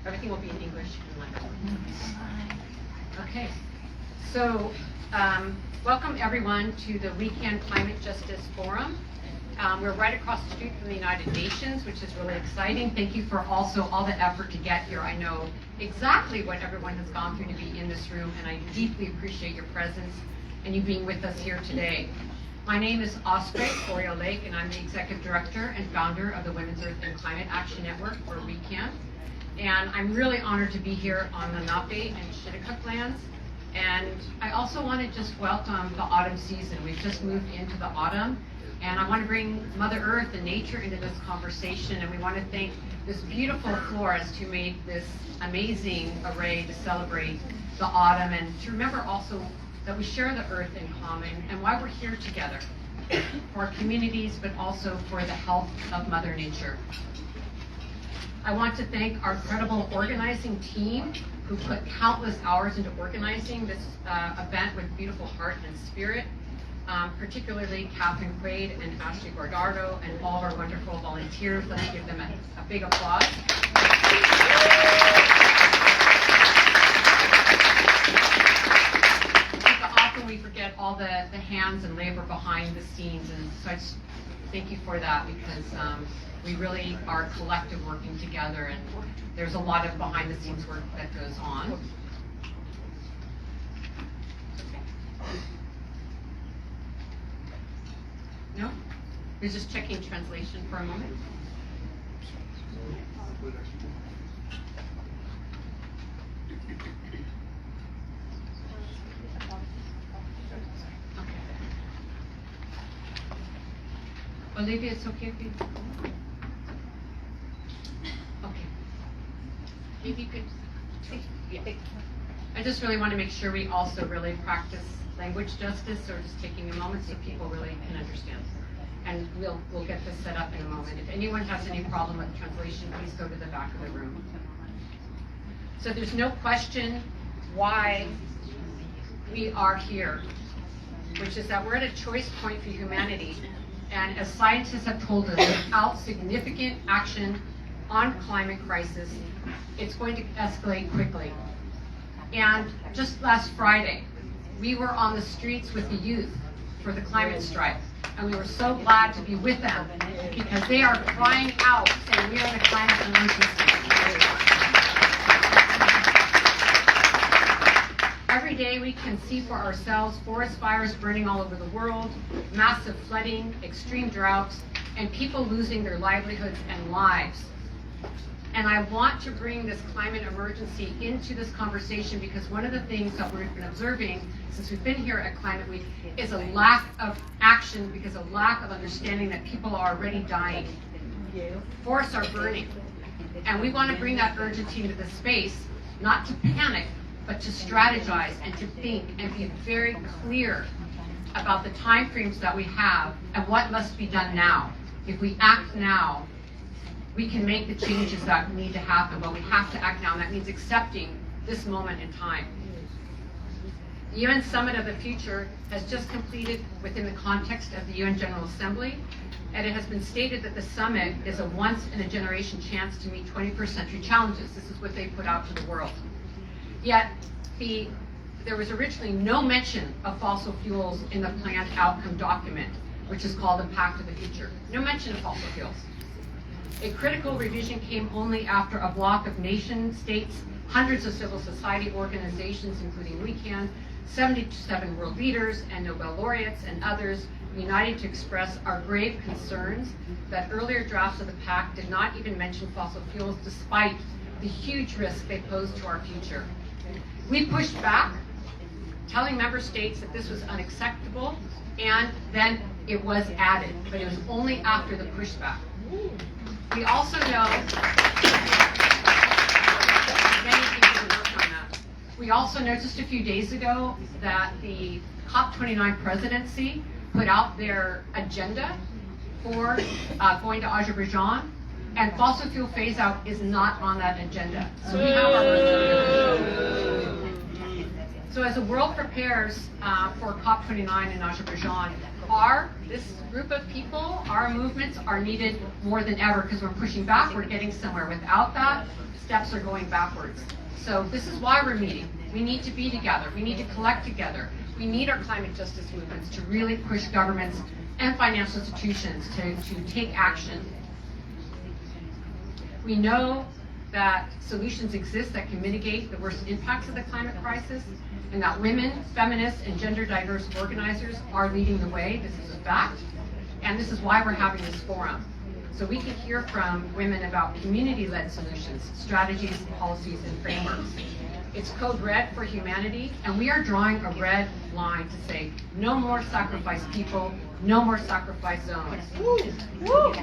Everything will be in English. Okay, so welcome everyone to the Weekend Climate Justice Forum. We're right across the street from the United Nations, which is really exciting. Thank you for also all the effort to get here. I know exactly what everyone has gone through to be in this room, and I deeply appreciate your presence and you being with us here today. My name is Osprey Florio Lake, and I'm the Executive Director and founder of the Women's Earth and Climate Action Network, or WECAN. And I'm really honored to be here on the Lenape and Shinnecock lands. And I also want to just welcome the autumn season. We've just moved into the autumn, and I want to bring Mother Earth and nature into this conversation. And we want to thank this beautiful florist who made this amazing array to celebrate the autumn, and to remember also that we share the earth in common and why we're here together for our communities, but also for the health of Mother Nature. I want to thank our incredible organizing team who put countless hours into organizing this event with beautiful heart and spirit, particularly Catherine Quaid and Ashley Gordardo and all of our wonderful volunteers. Let me give them a big applause. We forget all the hands and labor behind the scenes, and so I just thank you for that, because we really are collective working together, and there's a lot of behind the scenes work that goes on. Okay. No? We're just checking translation for a moment. Olivia, it's okay if you... Okay. Maybe you could... Yeah. I just really want to make sure we also really practice language justice, so we're just taking a moment so people really can understand. And we'll get this set up in a moment. If anyone has any problem with translation, please go to the back of the room. So there's no question why we are here, which is that we're at a choice point for humanity. And as scientists have told us, without significant action on climate crisis, it's going to escalate quickly. And just last Friday, we were on the streets with the youth for the climate strike. And we were so glad to be with them, because they are crying out, saying we are in a climate emergency. Every day we can see for ourselves forest fires burning all over the world, massive flooding, extreme droughts, and people losing their livelihoods and lives. And I want to bring this climate emergency into this conversation, because one of the things that we've been observing since we've been here at Climate Week is a lack of action, because a lack of understanding that people are already dying. Forests are burning. And we want to bring that urgency into the space, not to panic, but to strategize and to think and be very clear about the time frames that we have and what must be done now. If we act now, we can make the changes that need to happen, but we have to act now, and that means accepting this moment in time. The UN Summit of the Future has just completed within the context of the UN General Assembly, and it has been stated that the summit is a once-in-a-generation chance to meet 21st century challenges. This is what they put out to the world. Yet, there was originally no mention of fossil fuels in the planned outcome document, which is called Impact of the Future. No mention of fossil fuels. A critical revision came only after a block of nation states, hundreds of civil society organizations, including WECAN, 77 world leaders and Nobel laureates and others united to express our grave concerns that earlier drafts of the pact did not even mention fossil fuels, despite the huge risk they pose to our future. We pushed back, telling member states that this was unacceptable, and then it was added, but it was only after the pushback. We also know many people have worked on that. We also know just a few days ago that the COP29 presidency put out their agenda for going to Azerbaijan, and fossil fuel phase out is not on that agenda. So we have our So as the world prepares for COP29 in Azerbaijan, this group of people, our movements are needed more than ever because we're pushing back, we're getting somewhere. Without that, steps are going backwards. So this is why we're meeting. We need to be together. We need to collect together. We need our climate justice movements to really push governments and financial institutions to take action. We know that solutions exist that can mitigate the worst impacts of the climate crisis, and that women, feminists, and gender diverse organizers are leading the way. This is a fact, and this is why we're having this forum. So we can hear from women about community-led solutions, strategies, policies, and frameworks. It's code red for humanity, and we are drawing a red line to say, no more sacrifice people, no more sacrifice zones. Woo. Woo.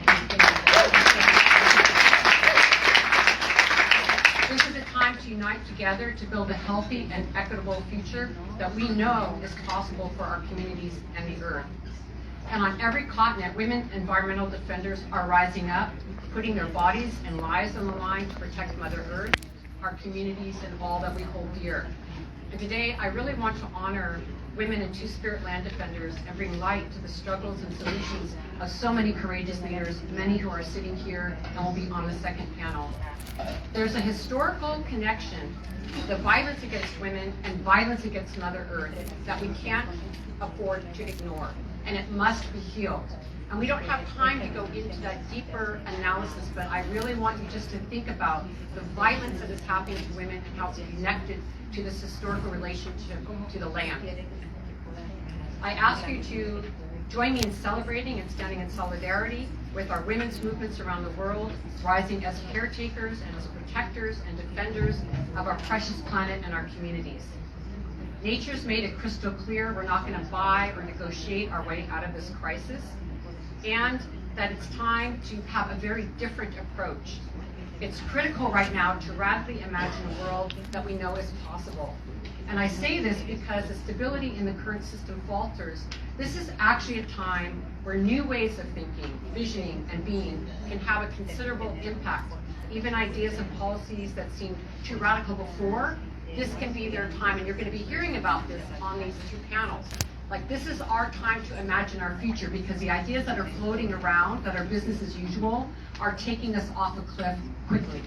This is a time to unite together to build a healthy and equitable future that we know is possible for our communities and the earth. And on every continent, women environmental defenders are rising up, putting their bodies and lives on the line to protect Mother Earth, our communities, and all that we hold dear. And today, I really want to honor women and Two-Spirit land defenders and bring light to the struggles and solutions of so many courageous leaders, many who are sitting here and will be on the second panel. There's a historical connection, the violence against women and violence against Mother Earth, that we can't afford to ignore, and it must be healed. And we don't have time to go into that deeper analysis, but I really want you just to think about the violence that is happening to women and how it's connected to this historical relationship to the land. I ask you to join me in celebrating and standing in solidarity with our women's movements around the world, rising as caretakers and as protectors and defenders of our precious planet and our communities. Nature's made it crystal clear we're not going to buy or negotiate our way out of this crisis, and that it's time to have a very different approach. It's critical right now to radically imagine a world that we know is possible. And I say this because as stability in the current system falters, this is actually a time where new ways of thinking, visioning, and being can have a considerable impact. Even ideas and policies that seemed too radical before, this can be their time, and you're going to be hearing about this on these two panels. Like, this is our time to imagine our future, because the ideas that are floating around, that are business as usual, are taking us off a cliff quickly.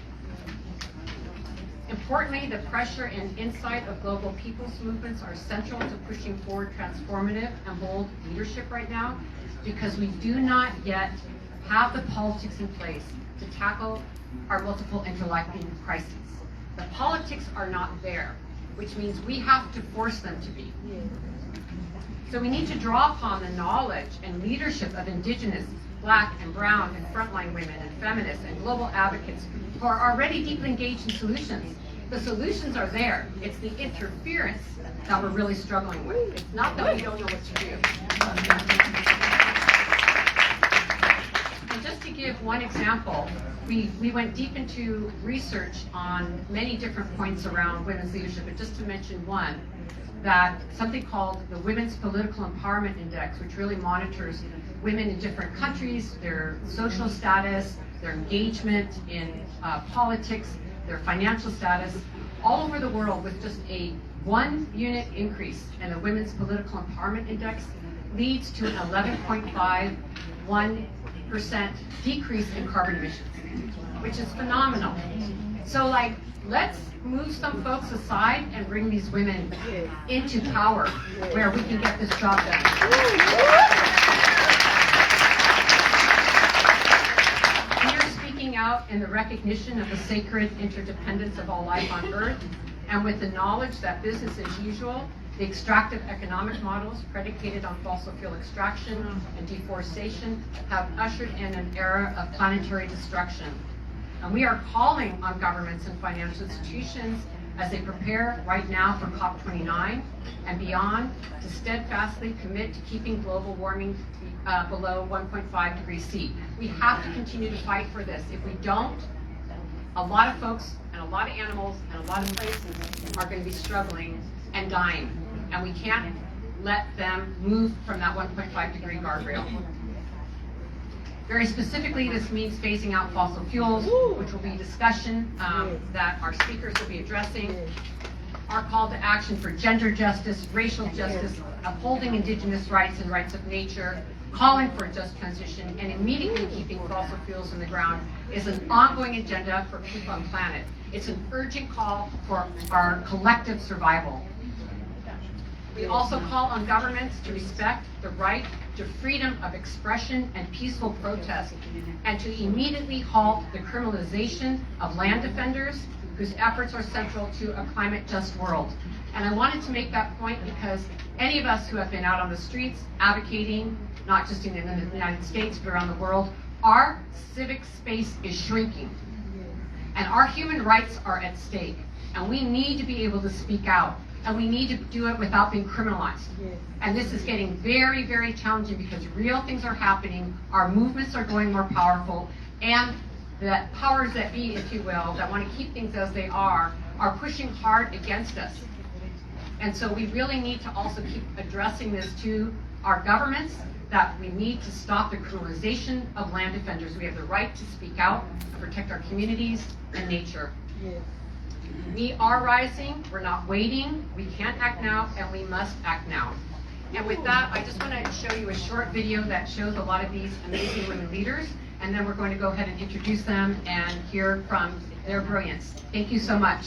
Importantly, the pressure and insight of global people's movements are central to pushing forward transformative and bold leadership right now, because we do not yet have the politics in place to tackle our multiple interlocking crises. The politics are not there, which means we have to force them to be. So we need to draw upon the knowledge and leadership of Indigenous, Black and Brown and frontline women and feminists and global advocates who are already deeply engaged in solutions. The solutions are there. It's the interference that we're really struggling with. It's not that we don't know what to do. And just to give one example, we went deep into research on many different points around women's leadership, but just to mention one, that something called the Women's Political Empowerment Index, which really monitors women in different countries, their social status, their engagement in politics, their financial status, all over the world, with just a 1-unit increase in the Women's Political Empowerment Index leads to an 11.51% decrease in carbon emissions, which is phenomenal. So, like, let's move some folks aside and bring these women into power where we can get this job done. We are speaking out in the recognition of the sacred interdependence of all life on Earth, and with the knowledge that business as usual, the extractive economic models predicated on fossil fuel extraction and deforestation have ushered in an era of planetary destruction. And we are calling on governments and financial institutions as they prepare right now for COP29 and beyond to steadfastly commit to keeping global warming below 1.5 degrees C. We have to continue to fight for this. If we don't, a lot of folks and a lot of animals and a lot of places are going to be struggling and dying. And we can't let them move from that 1.5 degree guardrail. Very specifically, this means phasing out fossil fuels, which will be discussion that our speakers will be addressing. our call to action for gender justice, racial justice, upholding indigenous rights and rights of nature, calling for a just transition, and immediately keeping fossil fuels in the ground is an ongoing agenda for people on the planet. It's an urgent call for our collective survival. We also call on governments to respect the right to freedom of expression and peaceful protest, and to immediately halt the criminalization of land defenders whose efforts are central to a climate-just world. And I wanted to make that point because any of us who have been out on the streets advocating, not just in the United States, but around the world, our civic space is shrinking. And our human rights are at stake. And we need to be able to speak out. And we need to do it without being criminalized. And this is getting very, very challenging because real things are happening. Our movements are going more powerful. And the powers that be, if you will, that want to keep things as they are pushing hard against us. And so we really need to also keep addressing this to our governments, that we need to stop the criminalization of land defenders. We have the right to speak out and protect our communities and nature. Yes. We are rising, we're not waiting, we can't act now, and we must act now. And with that, I just want to show you a short video that shows a lot of these amazing women leaders, and then we're going to go ahead and introduce them and hear from their brilliance. Thank you so much.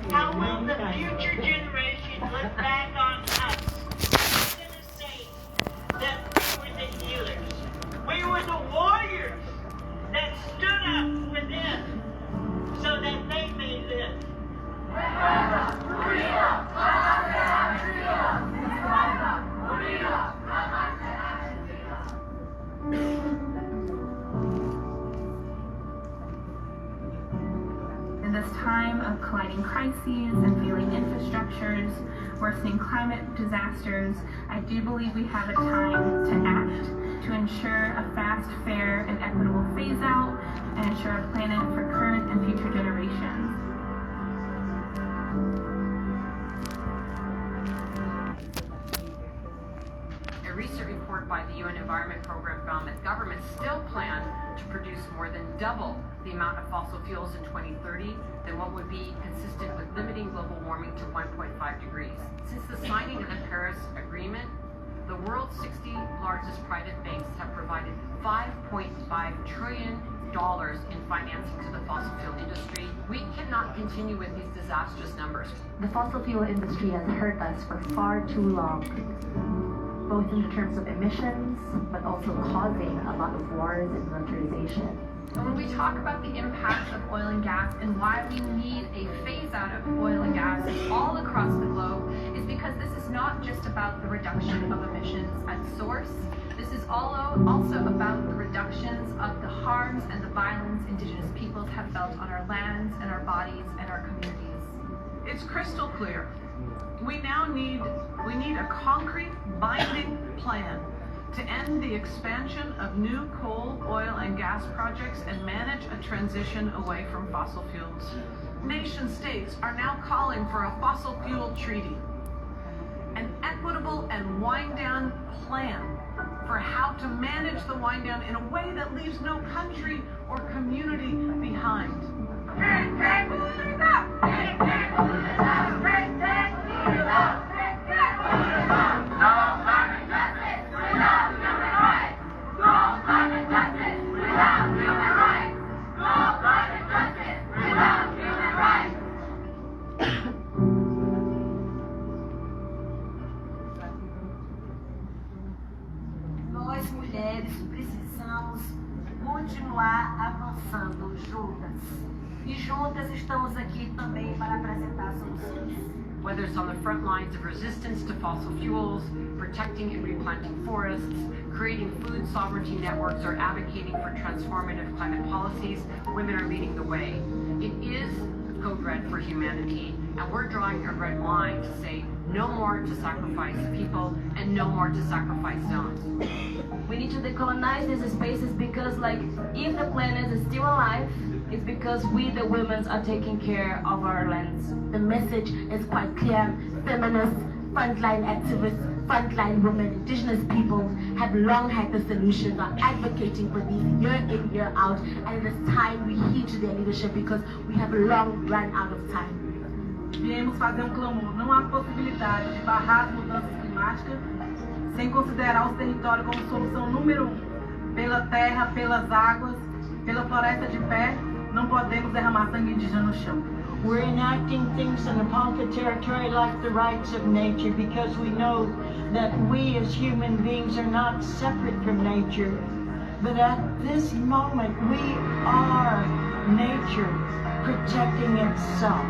How will the future generation look back on us? They're going to say that we were the healers. We were the warriors that stood up within so that they may live. In this time of colliding crises and failing infrastructures, worsening climate disasters, I do believe we have a time to act, to ensure a fast, fair, and equitable phase-out, and ensure a planet for current and future generations. A recent report by the UN Environment Program found that governments still plan to produce more than double the amount of fossil fuels in 2030 than what would be consistent with limiting global warming to 1.5 degrees. Since the signing of the Paris Agreement, the world's 60 largest private banks have provided $5.5 trillion in financing to the fossil fuel industry. We cannot continue with these disastrous numbers. The fossil fuel industry has hurt us for far too long, both in terms of emissions, but also causing a lot of wars and militarization. And when we talk about the impacts of oil and gas and why we need a phase out of oil and gas all across the globe, is because this is not just about the reduction of emissions at source. This is also about the reductions of the harms and the violence Indigenous peoples have felt on our lands and our bodies and our communities. It's crystal clear. We need a concrete, binding plan to end the expansion of new coal, oil, and gas projects and manage a transition away from fossil fuels. Nation states are now calling for a fossil fuel treaty, an equitable and wind-down plan for how to manage the wind-down in a way that leaves no country or community behind. Nós, mulheres, precisamos continuar avançando juntas. E juntas estamos aqui também para apresentar soluções. Whether it's on the front lines of resistance to fossil fuels, protecting and replanting forests, creating food sovereignty networks, or advocating for transformative climate policies, women are leading the way. It is thread for humanity, and we're drawing a red line to say no more to sacrifice people and no more to sacrifice zones. We need to decolonize these spaces because, like, if the planet is still alive, it's because we, the women, are taking care of our lands. The message is quite clear. Feminists, frontline activists, frontline women, indigenous people have long had the solutions, are advocating for these year in, year out, and it is time we heed to their leadership because we have long run out of time. Viemos fazer clamor. Não há possibilidade de barrar as mudanças climáticas sem considerar os territórios como solução número 1. Pela terra, pelas águas, pela floresta de pé, não podemos derramar sangue indígena no chão. We're enacting things in the Ponca territory like the rights of nature because we know that we as human beings are not separate from nature. But at this moment, we are nature protecting itself.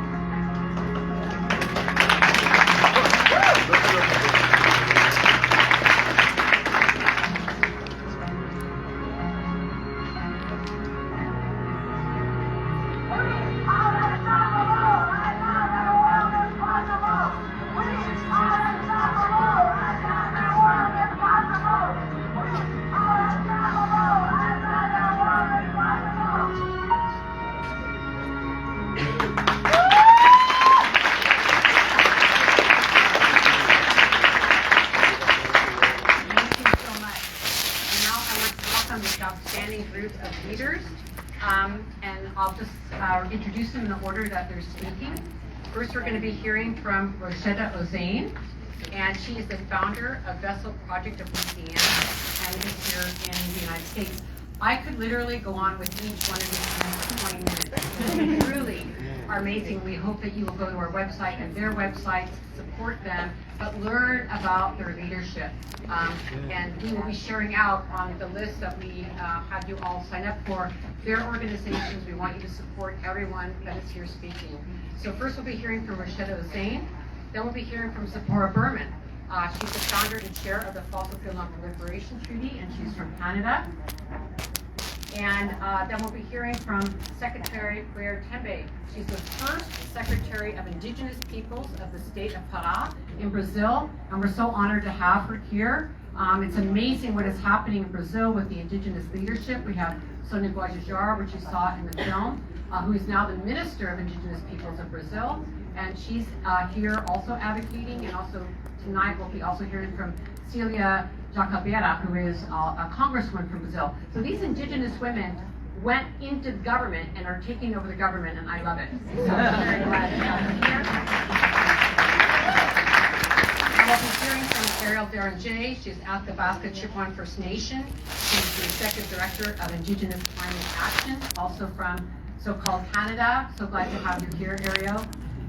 Introduce them in the order that they're speaking. First, we're going to be hearing from Rochetta Ozane, and she is the founder of Vessel Project of Louisiana and is here in the United States. I could literally go on with each one of these for 20 minutes. They truly are amazing. We hope that you will go to our website and their websites, support them, but learn about their leadership. And we will be sharing out on the list that we have you all sign up for their organizations. We want you to support everyone that is here speaking. So first we'll be hearing from Rochetta Ozane. Then we'll be hearing from Zipporah Berman. She's the founder and chair of the Fossil Fuel Non-Proliferation Treaty, and she's from Canada. And then we'll be hearing from Secretary Claire Tembe. She's the first Secretary of Indigenous Peoples of the state of Pará in Brazil, and we're so honored to have her here. It's amazing what is happening in Brazil with the indigenous leadership. We have Sonia Guajajara, which you saw in the film, who is now the Minister of Indigenous Peoples of Brazil, and she's here also advocating, and also tonight we'll be also hearing from Celia Jacabeira, who is a congresswoman from Brazil. So these indigenous women went into the government and are taking over the government, and I love it. So I'm very glad to have them here. And we'll be hearing from Ariel Deranger. She's Athabasca Chippewa First Nation. She's the Executive Director of Indigenous Climate Action, also from so-called Canada. So glad to have you here, Ariel.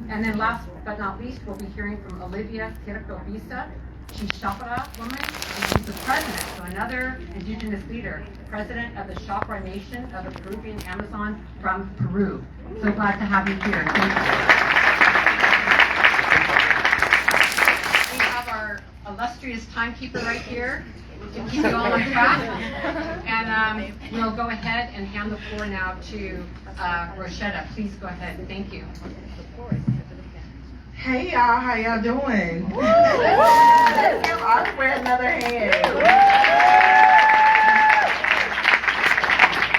And then last but not least, we'll be hearing from Olivia Tirco-Visa. She's Shapara woman, and she's the president, so another indigenous leader, president of the Shapara Nation of the Peruvian Amazon from Peru. So glad to have you here. Thank you. We have our illustrious timekeeper right here to keep you all on track. And we'll go ahead and hand the floor now to Rochetta. Please go ahead. Thank you. Hey y'all, how y'all doing? Let's give Osprey another hand.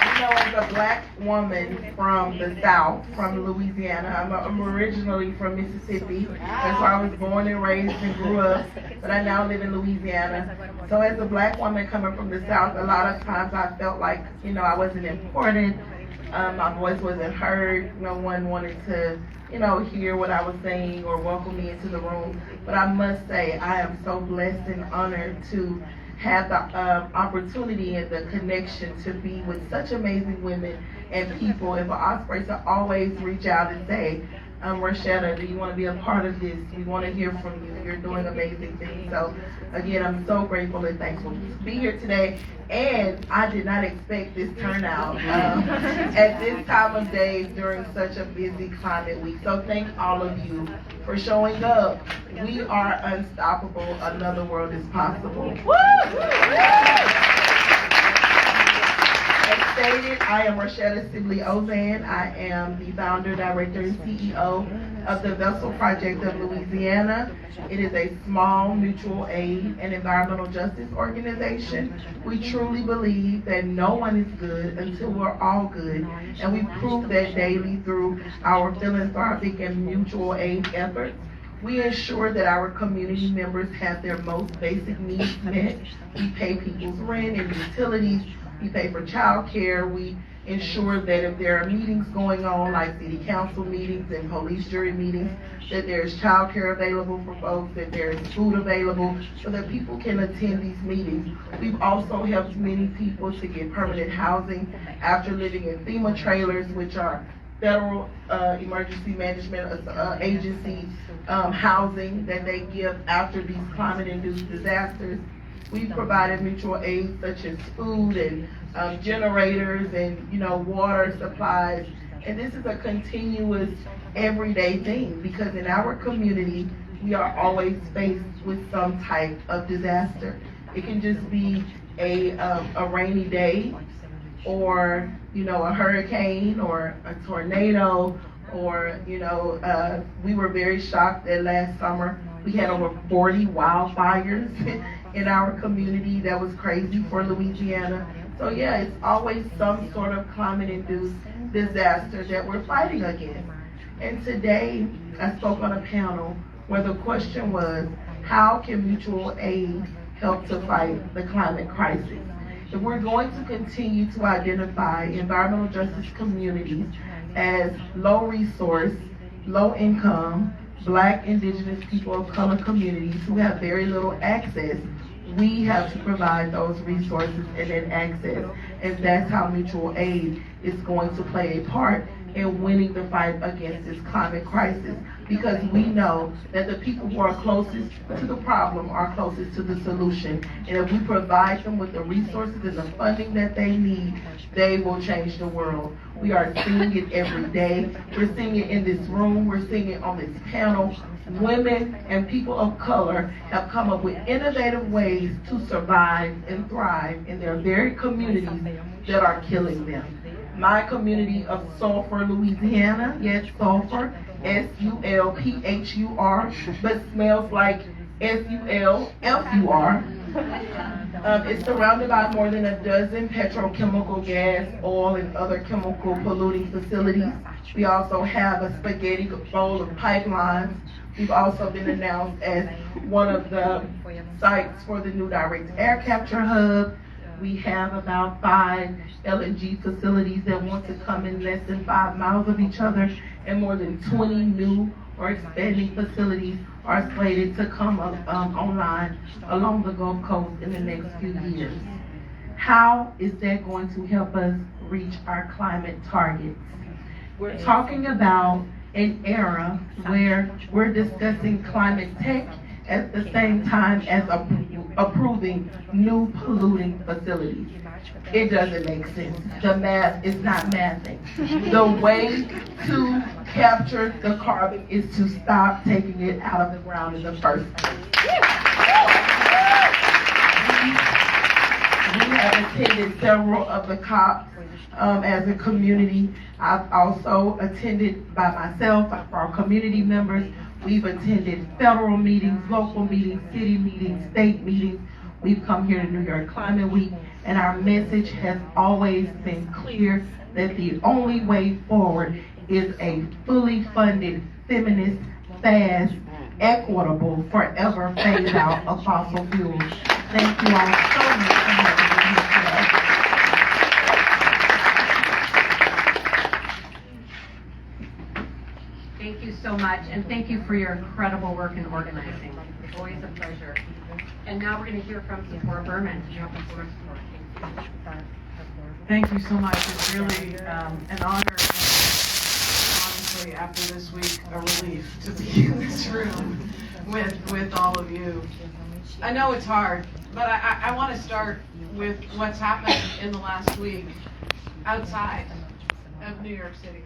You know, as a black woman from the South, from Louisiana, I'm originally from Mississippi. That's where I was born and raised and grew up, but I now live in Louisiana. So as a black woman coming from the South, a lot of times I felt like, you know, I wasn't important. My voice wasn't heard. No one wanted to, you know, hear what I was saying or welcome me into the room. But I must say, I am so blessed and honored to have the opportunity and the connection to be with such amazing women and people. And for Osprey to always reach out and say, Rochetta, do you want to be a part of this? We want to hear from you. You're doing amazing things. So again, I'm so grateful and thankful to be here today. And I did not expect this turnout at this time of day during such a busy climate week. So thank all of you for showing up. We are unstoppable. Another world is possible. Woo! As stated, I am Rashetta Sibley Ozan. I am the founder, director, and CEO of the Vessel Project of Louisiana. It is a small mutual aid and environmental justice organization. We truly believe that no one is good until we're all good, and we prove that daily through our philanthropic and mutual aid efforts. We ensure that our community members have their most basic needs met. We pay people's rent and utilities. We pay for child care. We ensure that if there are meetings going on, like city council meetings and police jury meetings, that there's child care available for folks, that there is food available so that people can attend these meetings. We've also helped many people to get permanent housing after living in FEMA trailers, which are Federal Emergency Management Agency housing that they give after these climate-induced disasters. We've provided mutual aid such as food and generators and water supplies. And this is a continuous, everyday thing because in our community, we are always faced with some type of disaster. It can just be a rainy day, or a hurricane, or a tornado, or we were very shocked that last summer we had over 40 wildfires in our community. That was crazy for Louisiana. So yeah, it's always some sort of climate-induced disaster that we're fighting against. And today I spoke on a panel where the question was, how can mutual aid help to fight the climate crisis? If we're going to continue to identify environmental justice communities as low resource, low income, Black, Indigenous, people of color communities who have very little access, we have to provide those resources and that access. And that's how mutual aid is going to play a part in winning the fight against this climate crisis, because we know that the people who are closest to the problem are closest to the solution. And if we provide them with the resources and the funding that they need, they will change the world. We are seeing it every day. We're seeing it in this room. We're seeing it on this panel. Women and people of color have come up with innovative ways to survive and thrive in their very communities that are killing them. My community of Sulphur, Louisiana, yes, Sulphur, S-U-L-P-H-U-R, but smells like S-U-L-F-U-R. It's surrounded by more than a dozen petrochemical, gas, oil, and other chemical polluting facilities. We also have a spaghetti bowl of pipelines. We've also been announced as one of the sites for the new direct air capture hub. We have about 5 LNG facilities that want to come in less than 5 miles of each other, and more than 20 new or expanding facilities are slated to come up online along the Gulf Coast in the next few years. How is that going to help us reach our climate targets? We're talking about an era where we're discussing climate tech at the same time as approving new polluting facilities. It doesn't make sense. The math is not mathing. The way to capture the carbon is to stop taking it out of the ground in the first place. We have attended several of the COPs as a community. I've also attended by myself, for our community members. We've attended federal meetings, local meetings, city meetings, state meetings. We've come here to New York Climate Week, and our message has always been clear that the only way forward is a fully funded, feminist, fast, equitable, forever phase out of fossil fuels. Thank you all so much for having me here today. Thank you so much, and thank you for your incredible work in organizing. It's always a pleasure. And now we're going to hear from Sephora Berman. You have the floor, Sephora. Thank you so much. It's really an honor, honestly, after this week, a relief to be in this room with all of you. I know it's hard, but I want to start with what's happened in the last week outside of New York City.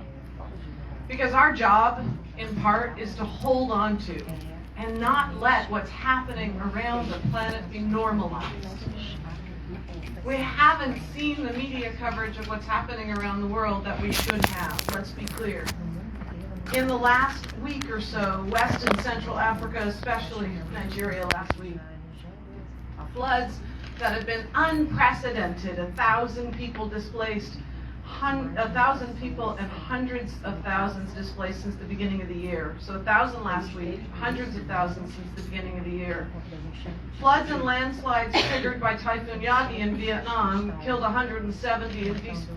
Because our job, in part, is to hold on to and not let what's happening around the planet be normalized. We haven't seen the media coverage of what's happening around the world that we should have, let's be clear. In the last week or so, West and Central Africa, especially Nigeria last week, floods that have been unprecedented, 1,000 people displaced, 1,000 people and hundreds of thousands displaced since the beginning of the year. So 1,000 last week, hundreds of thousands since the beginning of the year. Floods and landslides triggered by Typhoon Yagi in Vietnam killed 170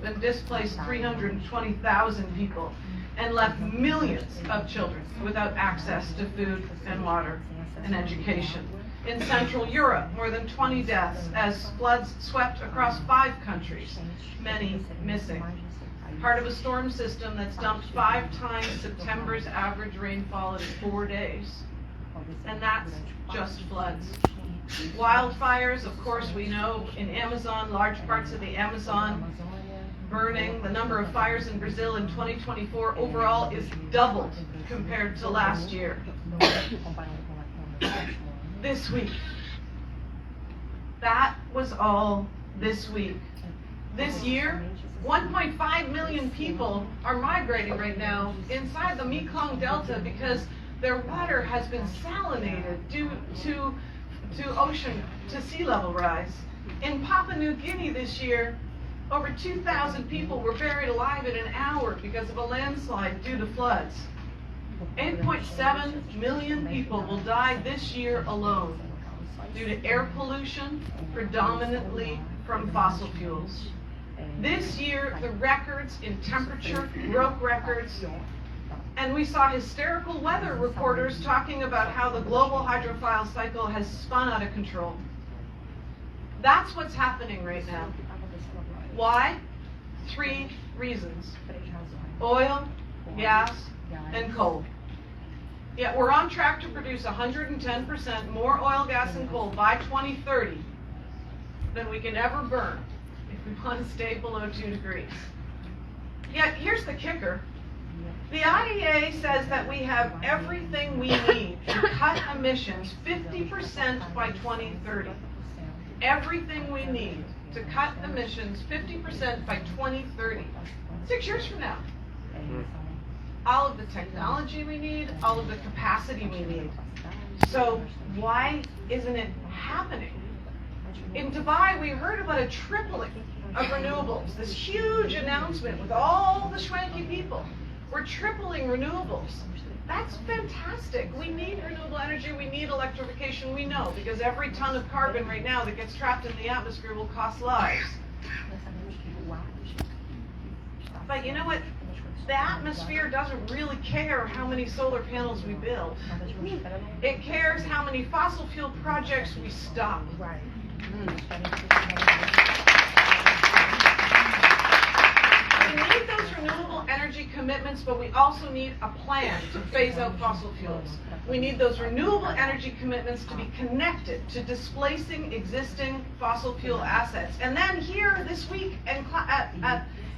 and displaced 320,000 people and left millions of children without access to food and water and education. In Central Europe, more than 20 deaths as floods swept across 5 countries, many missing. Part of a storm system that's dumped 5 times September's average rainfall in 4 days. And that's just floods. Wildfires, of course, we know in Amazon, large parts of the Amazon burning. The number of fires in Brazil in 2024 overall is doubled compared to last year. This week. That was all this week. This year, 1.5 million people are migrating right now inside the Mekong Delta because their water has been salinated due to sea level rise. In Papua New Guinea this year, over 2,000 people were buried alive in an hour because of a landslide due to floods. 8.7 million people will die this year alone due to air pollution, predominantly from fossil fuels. This year, the records in temperature broke records, and we saw hysterical weather reporters talking about how the global hydrophile cycle has spun out of control. That's what's happening right now. Why? 3 reasons. Oil, gas, and coal. Yet we're on track to produce 110% more oil, gas, and coal by 2030 than we can ever burn if we want to stay below 2 degrees. Yet here's the kicker. The IEA says that we have everything we need to cut emissions 50% by 2030. Everything we need to cut emissions 50% by 2030. 6 years from now. All of the technology we need, all of the capacity we need. So why isn't it happening? In Dubai, we heard about a tripling of renewables, this huge announcement with all the swanky people. We're tripling renewables. That's fantastic. We need renewable energy, we need electrification, we know, because every ton of carbon right now that gets trapped in the atmosphere will cost lives. But you know what? The atmosphere doesn't really care how many solar panels we build. It cares how many fossil fuel projects we stop. We need those renewable energy commitments, but we also need a plan to phase out fossil fuels. We need those renewable energy commitments to be connected to displacing existing fossil fuel assets. And then here this week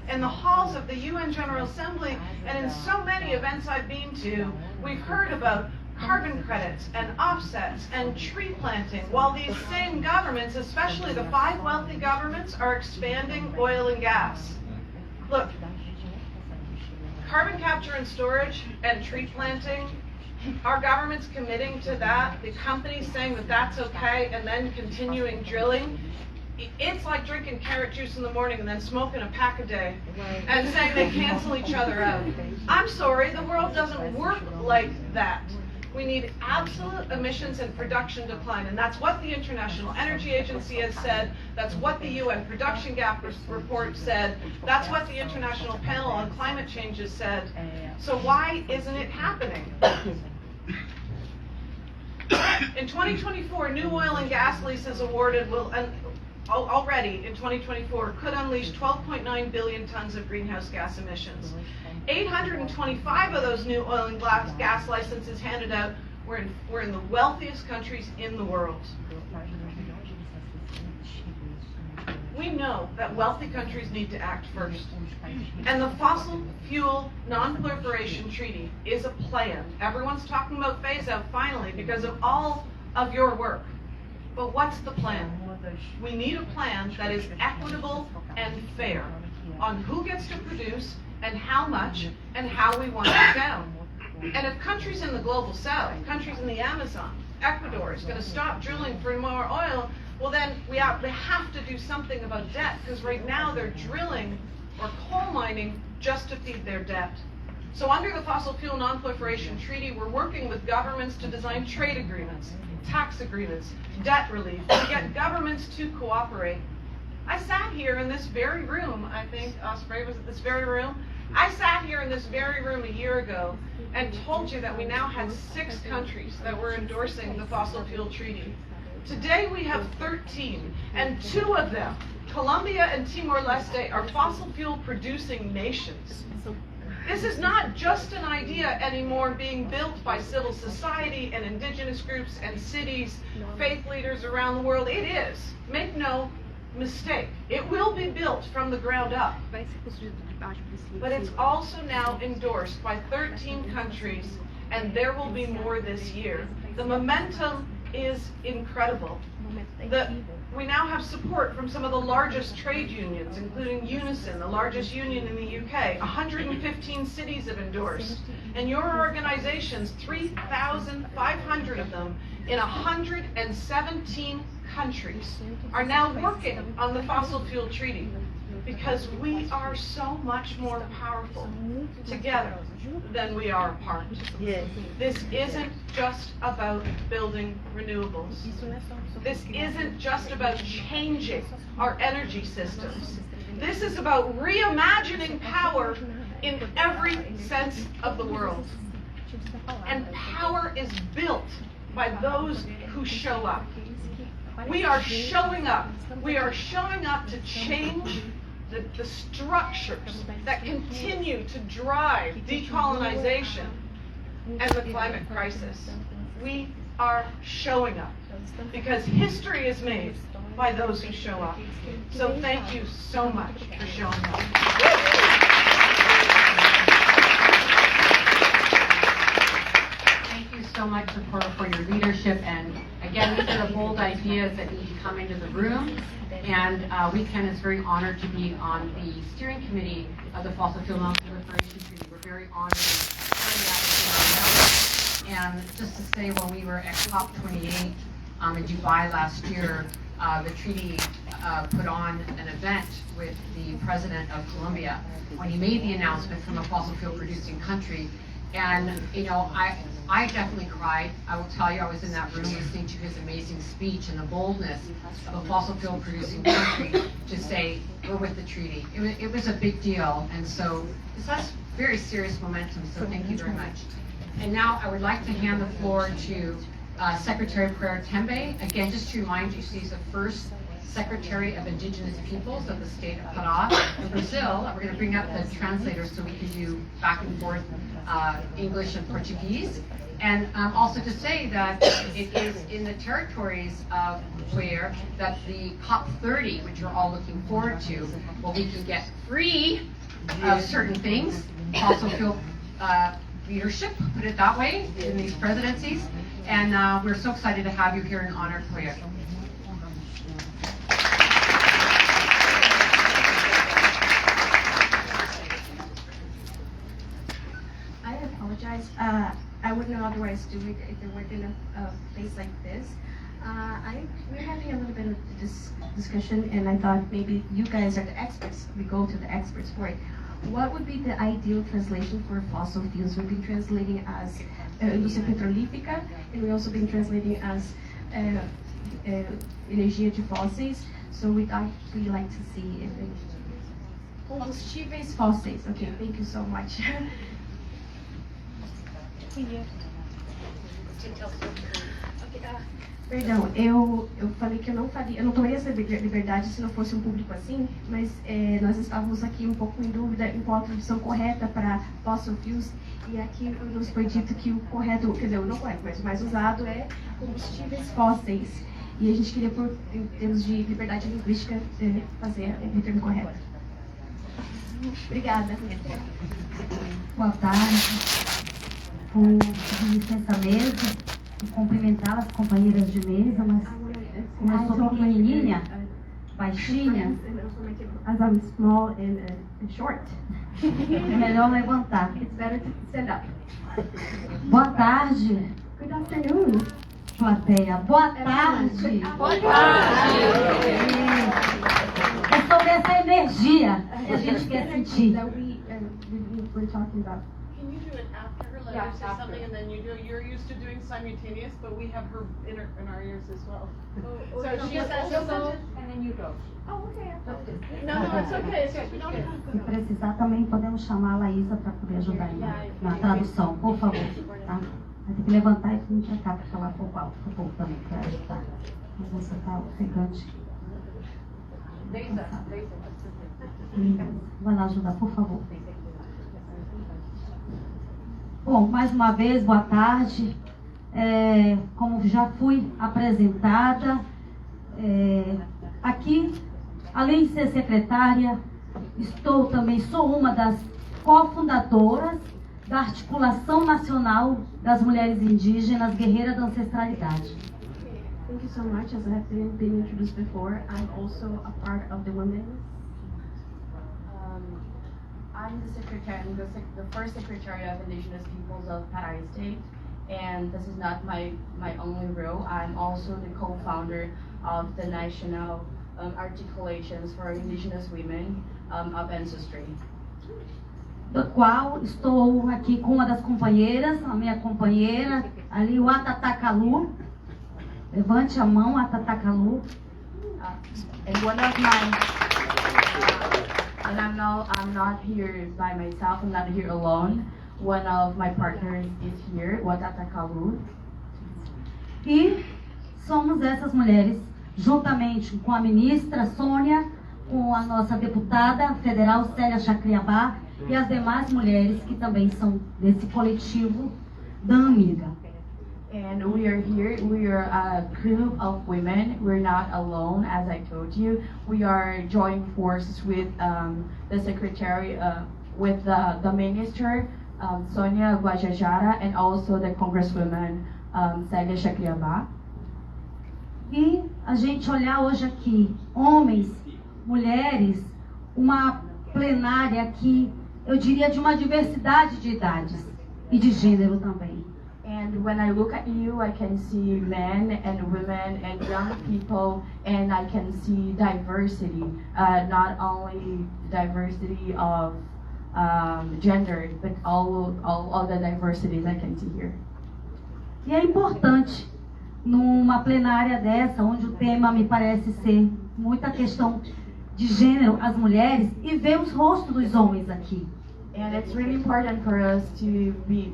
in the halls of the UN General Assembly and in so many events I've been to, we've heard about carbon credits and offsets and tree planting, while these same governments, especially the 5 wealthy governments, are expanding oil and gas. Look, carbon capture and storage and tree planting, our government's committing to that, the companies saying that that's okay, and then continuing drilling. It's like drinking carrot juice in the morning and then smoking a pack a day and saying they cancel each other out. I'm sorry, the world doesn't work like that. We need absolute emissions and production decline, and that's what the International Energy Agency has said, that's what the UN Production Gap report said, that's what the International Panel on Climate Change has said. So why isn't it happening? In 2024, new oil and gas leases awarded will already in 2024 could unleash 12.9 billion tons of greenhouse gas emissions. 825 of those new oil and gas licenses handed out were in the wealthiest countries in the world. We know that wealthy countries need to act first. And the Fossil Fuel Non-Proliferation Treaty is a plan. Everyone's talking about phase out finally because of all of your work. But what's the plan? We need a plan that is equitable and fair on who gets to produce and how much and how we want it down. And if countries in the global south, countries in the Amazon, Ecuador is going to stop drilling for more oil, well then they have to do something about debt, because right now they're drilling or coal mining just to feed their debt. So under the Fossil Fuel Non-Proliferation Treaty, we're working with governments to design trade agreements, tax agreements, debt relief, to get governments to cooperate. I sat here in this very room, I think Osprey was at this very room. I sat here in this very room a year ago and told you that we now had 6 countries that were endorsing the Fossil Fuel Treaty. Today we have 13, and 2 of them, Colombia and Timor-Leste, are fossil fuel producing nations. This is not just an idea anymore being built by civil society and indigenous groups and cities, faith leaders around the world. It is. Make no mistake. It will be built from the ground up. But it's also now endorsed by 13 countries, and there will be more this year. The momentum is incredible. We now have support from some of the largest trade unions, including Unison, the largest union in the UK. 115 cities have endorsed. And your organizations, 3,500 of them, in 117 countries, are now working on the Fossil Fuel Treaty, because we are so much more powerful together than we are apart. This isn't just about building renewables. This isn't just about changing our energy systems. This is about reimagining power in every sense of the world. And power is built by those who show up. We are showing up. We are showing up to change the structures that continue to drive decolonization and the climate crisis. We are showing up because history is made by those who show up. So thank you so much for showing up. Thank you so much, Sephora, for your leadership. And again, these are the bold ideas that need to come into the room. And Weekend is very honored to be on the steering committee of the Fossil Fuel Non-Proliferation Treaty. We're very honored to carry that in our network. And just to say, when we were at COP28 in Dubai last year, the treaty put on an event with the president of Colombia when he made the announcement from a fossil fuel producing country. And, you know, I definitely cried. I will tell you, I was in that room listening to his amazing speech and the boldness of a fossil fuel producing country to say, we're with the treaty. It was a big deal. And so this has very serious momentum. So thank you very much. And now I would like to hand the floor to Secretary Pereira Tembe. Again, just to remind you, she's the first Secretary of Indigenous Peoples of the state of Pará in Brazil. We're going to bring up the translators so we can do back and forth English and Portuguese. And also to say that it is in the territories of where that the COP30, which we're all looking forward to, where we can get free of certain things, fossil fuel leadership, put it that way, in these presidencies. And we're so excited to have you here in honor, Claire. I apologize. I wouldn't otherwise do it if it weren't in a place like this. We're having a little bit of this discussion, and I thought maybe you guys are the experts. We go to the experts for it. What would be the ideal translation for fossil fuels? We've been translating as indústria petrolífica, and we've also been translating as energia de fósseis. So we'd like to see if it combustíveis fósseis. Okay, thank you so much. Perdão, eu falei que eu não tomaria essa liberdade se não fosse um público assim, mas nós estávamos aqui um pouco em dúvida em qual a tradução correta para fossil fuels, e aqui nos foi dito que o correto, quer dizer, não correto, mas o mais usado é combustíveis fósseis, e a gente queria, em termos de liberdade linguística, fazer o termo correto. Obrigada. Boa tarde. Por licença mesmo, cumprimentá-las, companheiras de mesa, mas como eu sou pequenininha, baixinha, as I'm small and short. é melhor levantar. It's better to stand up. Boa tarde, Good afternoon. plateia. Boa tarde. Boa tarde. É sobre essa energia que a gente quer sentir. That we're talking about. Can you do it after her? Let Yeah, her say after. something and then you do it. You're used to doing simultaneous, but we have her in our ears as well. So she says something and then you go. Oh, okay. No, it's okay. It's just we don't have Se precisar, também podemos chamar a Laísa para poder ajudar na tradução, por favor. Tá? Vai ter que levantar e a gente acaba de falar por favor, também, para ajudar. Mas você está ofegante. Vai lá ajudar, por favor. Bom, mais uma vez, boa tarde. Como já fui apresentada, aqui, além de ser secretária, sou uma das cofundadoras da Articulação Nacional das Mulheres Indígenas Guerreiras da Ancestralidade. Thank you so much. As I have been introduced before, I'm also a part of the women. I'm the secretary, the first secretary of Indigenous Peoples of Parai State, and this is not my only role. I'm also the co-founder of the National Articulations for Indigenous Women of Ancestry. Do qual estou aqui com uma das companheiras, a minha companheira, ali o Atatakalu. Levante a mão, Atatakalu. And one of my, and I'm not here by myself. I'm not here alone. One of my partners is here, Watatakalu. E somos essas mulheres, juntamente com a ministra Sônia, com a nossa deputada federal Célia Chacriabá e as demais mulheres que também são desse coletivo da Amiga. And we are here, we are a group of women. We're not alone, as I told you. We are joining forces with the secretary, with the minister, Sonia Guajajara, and also the congresswoman, Célia Chacriabá. E a gente olhar hoje aqui, homens, mulheres, uma plenária aqui, eu diria de uma diversidade de idades e de gênero também. And when I look at you, I can see men and women and young people, and I can see diversity, not only diversity of gender, but all the diversities I can see here. E é importante, numa plenária dessa, onde o tema me parece ser muita questão de gênero, as mulheres, e ver os rostos dos homens aqui. And it's really important for us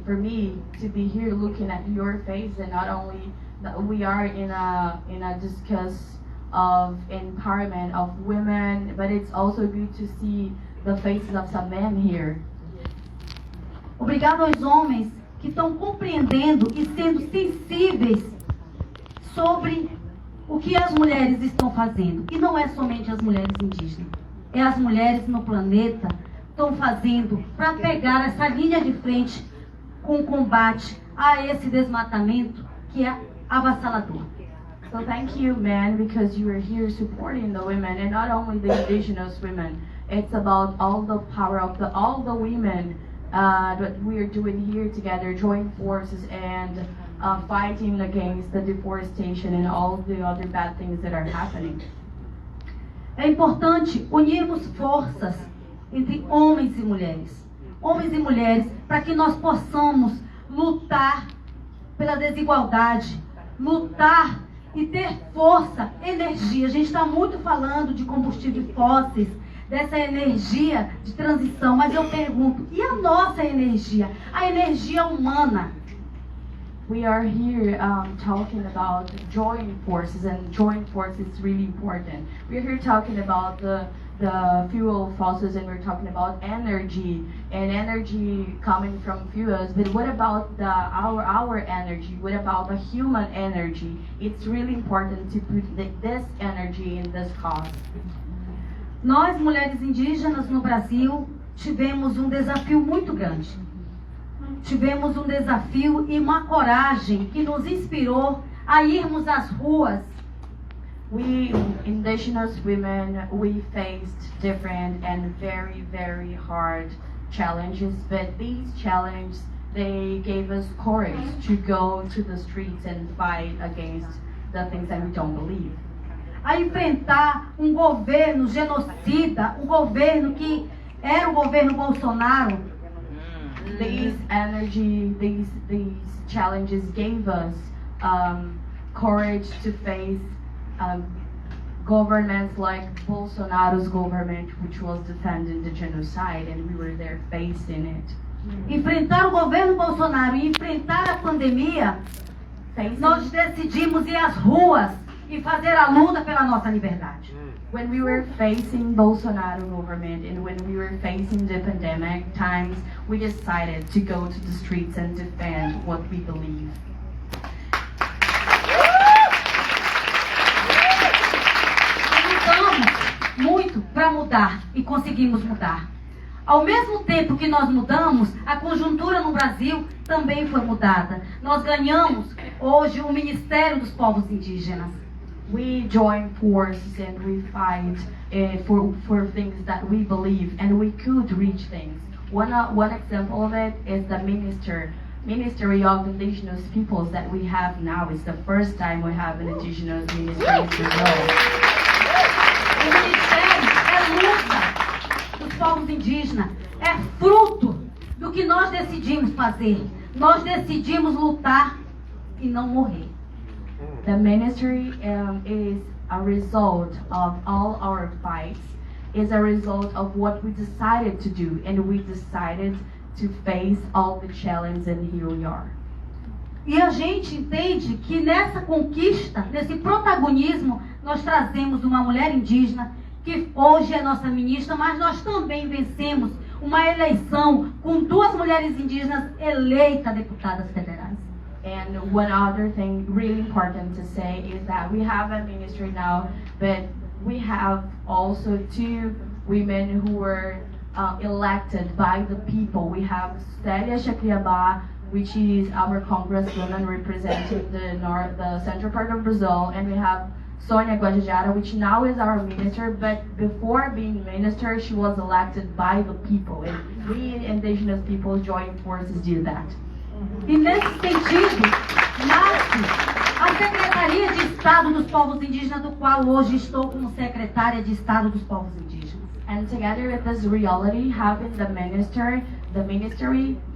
for me to be here looking at your face, and not only that we are in a discuss of empowerment of women, but it's also good to see the faces of some men here. Obrigado aos homens que estão compreendendo e sendo sensíveis sobre o que as mulheres estão fazendo. E não é somente as mulheres indígenas, é as mulheres no planeta estão fazendo para pegar essa linha de frente com o combate a esse desmatamento que é avassalador. So thank you, men, because you are here supporting the women, and not only the indigenous women. It's about all the power of all the women that we are doing here together, joining forces and fighting against the deforestation and all the other bad things that are happening. É importante unirmos forças entre homens e mulheres, para que nós possamos lutar pela desigualdade, lutar e ter força, energia. A gente está muito falando de combustíveis fósseis, dessa energia de transição, mas eu pergunto, e a nossa energia? A energia humana? We are here talking about joint forces, and joint force is really important. We're here talking about the fuel fossils, and we're talking about energy, and energy coming from fuels. But what about our energy? What about the human energy? It's really important to put this energy in this cause. Nós, mulheres indígenas no Brasil, tivemos um desafio muito grande. tivemos um desafio e uma coragem que nos inspirou a irmos às ruas. We, indigenous women, we faced different and very, very hard challenges, but these challenges, they gave us courage to go to the streets and fight against the things that we don't believe. A enfrentar um governo genocida, um governo que era o governo Bolsonaro. These challenges gave us courage to face governments like Bolsonaro's government, which was defending the genocide, and we were there facing it. Enfrentar o governo Bolsonaro e enfrentar a pandemia, nós decidimos ir às ruas e fazer a luta pela nossa liberdade. When we were facing Bolsonaro government and when we were facing the pandemic times, we decided to go to the streets and defend what we believe. Lutamos muito para mudar e conseguimos mudar. Ao mesmo tempo que nós mudamos, a conjuntura no Brasil também foi mudada. Nós ganhamos hoje o Ministério dos Povos Indígenas. We join forces and we fight for things that we believe, and we could reach things. One example of it is the Ministry of Indigenous Peoples that we have now. It's the first time we have an indigenous ministry in Brazil. O Ministério é luta dos povos indígenas, é fruto do que nós decidimos fazer. Nós decidimos lutar e não morrer. The ministry is a result of all our fights, is a result of what we decided to do, and we decided to face all the challenges, and here we are. E a gente entende que nessa conquista, nesse protagonismo, nós trazemos uma mulher indígena, que hoje é nossa ministra, mas nós também vencemos uma eleição com 2 mulheres indígenas eleitas deputadas federais. And one other thing really important to say is that we have a ministry now, but we have also 2 women who were elected by the people. We have Célia Chacriabá, which is our congresswoman representing the central part of Brazil, and we have Sônia Guajajara, which now is our minister, but before being minister, she was elected by the people, and we indigenous people join forces do that. E nesse sentido, nasce a Secretaria de Estado dos Povos Indígenas, do qual hoje estou como secretária de Estado dos Povos Indígenas. And together with this reality, having the ministry,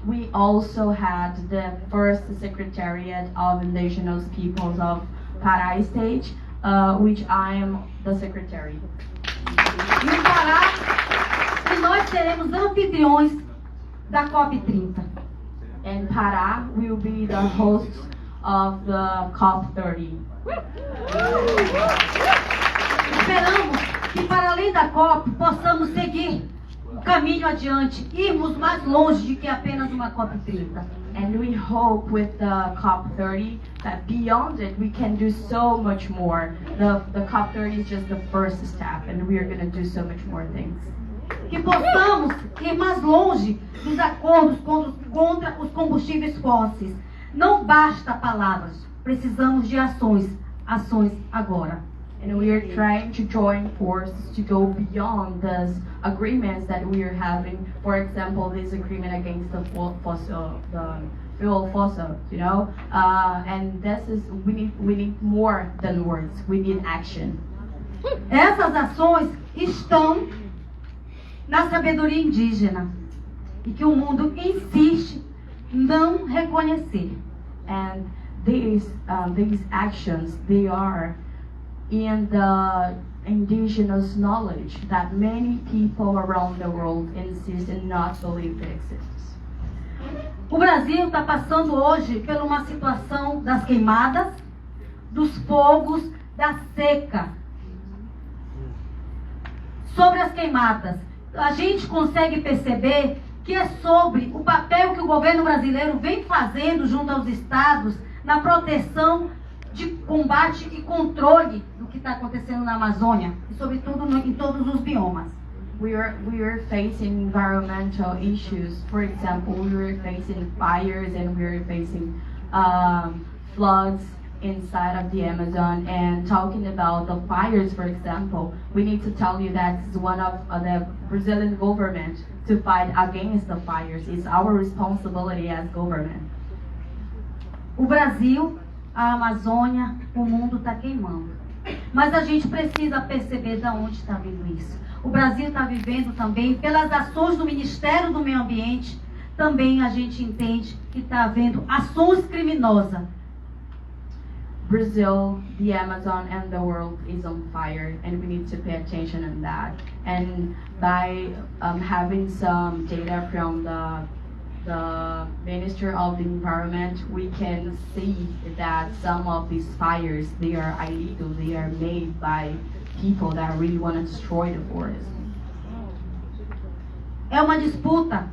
we also had the first Secretariat of Indigenous Peoples of Pará State, which I am the secretary. E o Pará, e nós seremos anfitriões da COP30. And Pará will be the host of the COP30. Esperamos que para além da COP possamos seguir o caminho adiante, irmos mais longe de que apenas uma COP30. And we hope with the COP30 that beyond it we can do so much more. The COP30 is just the first step, and we are going to do so much more things. Que possamos ir mais longe dos acordos contra os combustíveis fósseis. Não basta palavras, precisamos de ações agora. And we are trying to join forces to go beyond those agreements that we are having. For example, this agreement against the fuel fossil, you know. And this is we need more than words. We need action. Essas ações estão na sabedoria indígena e que o mundo insiste não reconhecer. And these actions, they are in the indigenous knowledge that many people around the world insist and not believe it exists. O Brasil está passando hoje por uma situação das queimadas, dos fogos, da seca. Sobre as queimadas, a gente consegue perceber que é sobre o papel que o governo brasileiro vem fazendo junto aos estados na proteção de combate e controle do que está acontecendo na Amazônia e sobretudo em todos os biomas. we are facing environmental issues. For example, we were facing fires and we were facing floods inside of the Amazon. And talking about the fires, for example, we need to tell you that it's one of the Brazilian government to fight against the fires. It's our responsibility as government. O Brasil, a Amazônia, o mundo está queimando. Mas a gente precisa perceber de onde está vindo isso. O Brasil está vivendo também, pelas ações do Ministério do Meio Ambiente, também a gente entende que está havendo ações criminosas. Brazil, the Amazon, and the world is on fire, and we need to pay attention on that. And by having some data from the Minister of the Environment, we can see that some of these fires, they are illegal. They are made by people that really want to destroy the forest. É uma disputa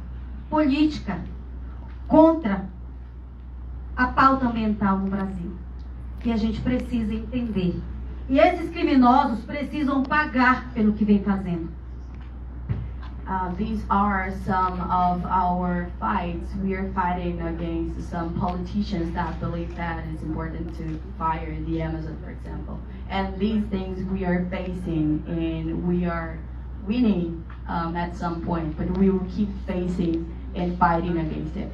política contra a pauta ambiental no Brasil, que a gente precisa entender. E esses criminosos precisam pagar pelo que vem fazendo. These are some of our fights. We are fighting against some politicians that believe that it's important to fire the Amazon, for example. And these things we are facing, and we are winning at some point, but we will keep facing and fighting against it.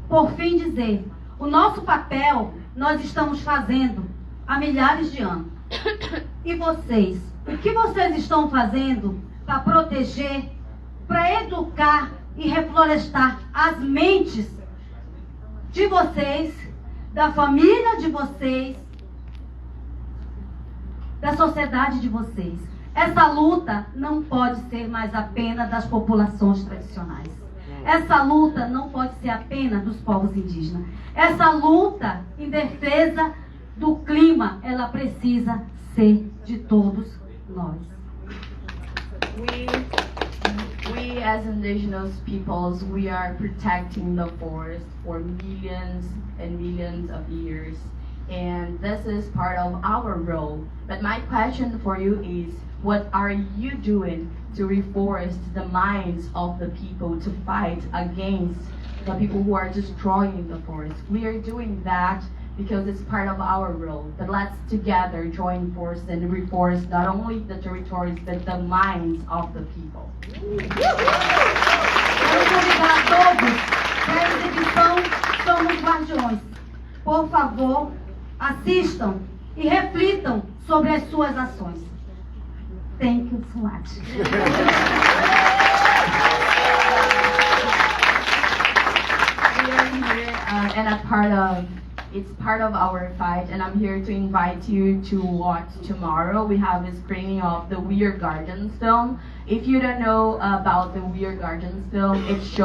Por fim dizer, o nosso papel nós estamos fazendo há milhares de anos. E vocês? O que vocês estão fazendo para proteger, para educar e reflorestar as mentes de vocês, da família de vocês, da sociedade de vocês? Essa luta não pode ser mais apenas das populações tradicionais. Essa luta não pode ser apenas dos povos indígenas. Essa luta em defesa do clima, ela precisa ser de todos nós. We as indigenous peoples, we are protecting the forest for millions and millions of years. And this is part of our role. But my question for you is, what are you doing to reforest the minds of the people to fight against the people who are destroying the forest? We are doing that because it's part of our role. But let's together join forces and reforest not only the territories, but the minds of the people. Quero convidar todos para a exibição Somos Guardiões. Por favor, assistam e reflitam sobre as suas ações. Thank you so much. We are here and it's part of our fight, and I'm here to invite you to watch tomorrow. We have a screening of the We Are Gardens film. If you don't know about the We Are Gardens film, it's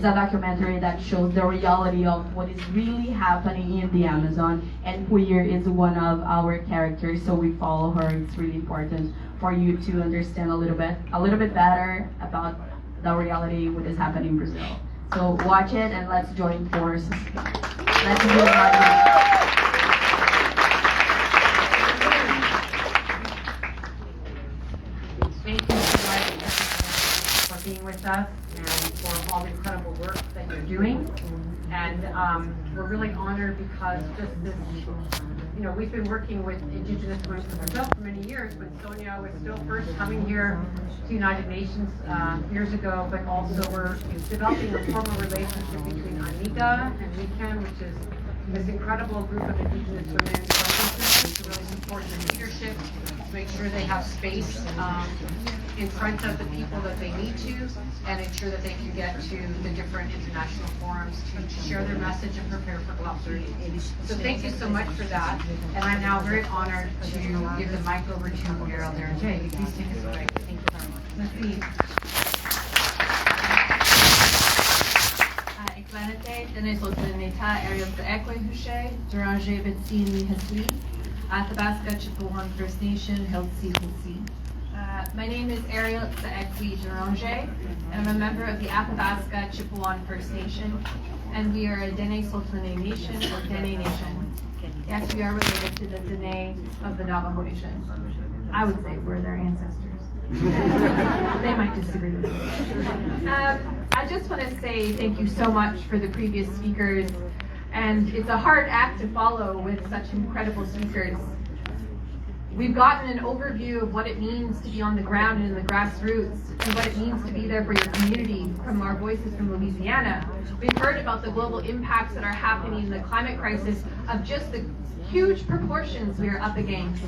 a documentary that shows the reality of what is really happening in the Amazon, and Queer is one of our characters, so we follow her. It's really important for you to understand a little bit better about the reality what is happening in Brazil. So watch it and let's join forces. Let's do it. Thank you for being with us and for all the incredible work that you're doing. And we're really honored because just this, we've been working with Indigenous women in Brazil for many years, but Sonia was still first coming here to the United Nations years ago, but also we're developing a formal relationship between Amiga and WeCan, which is this incredible group of Indigenous women to really support their leadership, to make sure they have space in front of the people that they need to, and ensure that they can get to the different international forums to share their message and prepare for COP30. So thank you so much for that, and I'm now very honored to give the mic over to Ariel Derajay. Please take us away. Thank you very much. Merci. Ik ben het tijd en is ook de neta Ariel de Equihushe, Derajay Betsini Hasli, Athabasca Chippewa First Nation, held C. My name is Ariel Ekwi Deranje, and I'm a member of the Athabasca Chippewa First Nation, and we are a Dene Sultane Nation, or Dene Nation. Yes, we are related to the Dene of the Navajo Nation. I would say we're their ancestors. They might disagree with me. I just want to say thank you so much for the previous speakers, and it's a hard act to follow with such incredible speakers. We've gotten an overview of what it means to be on the ground and in the grassroots, and what it means to be there for your community from our voices from Louisiana. We've heard about the global impacts that are happening in the climate crisis of just the huge proportions we are up against.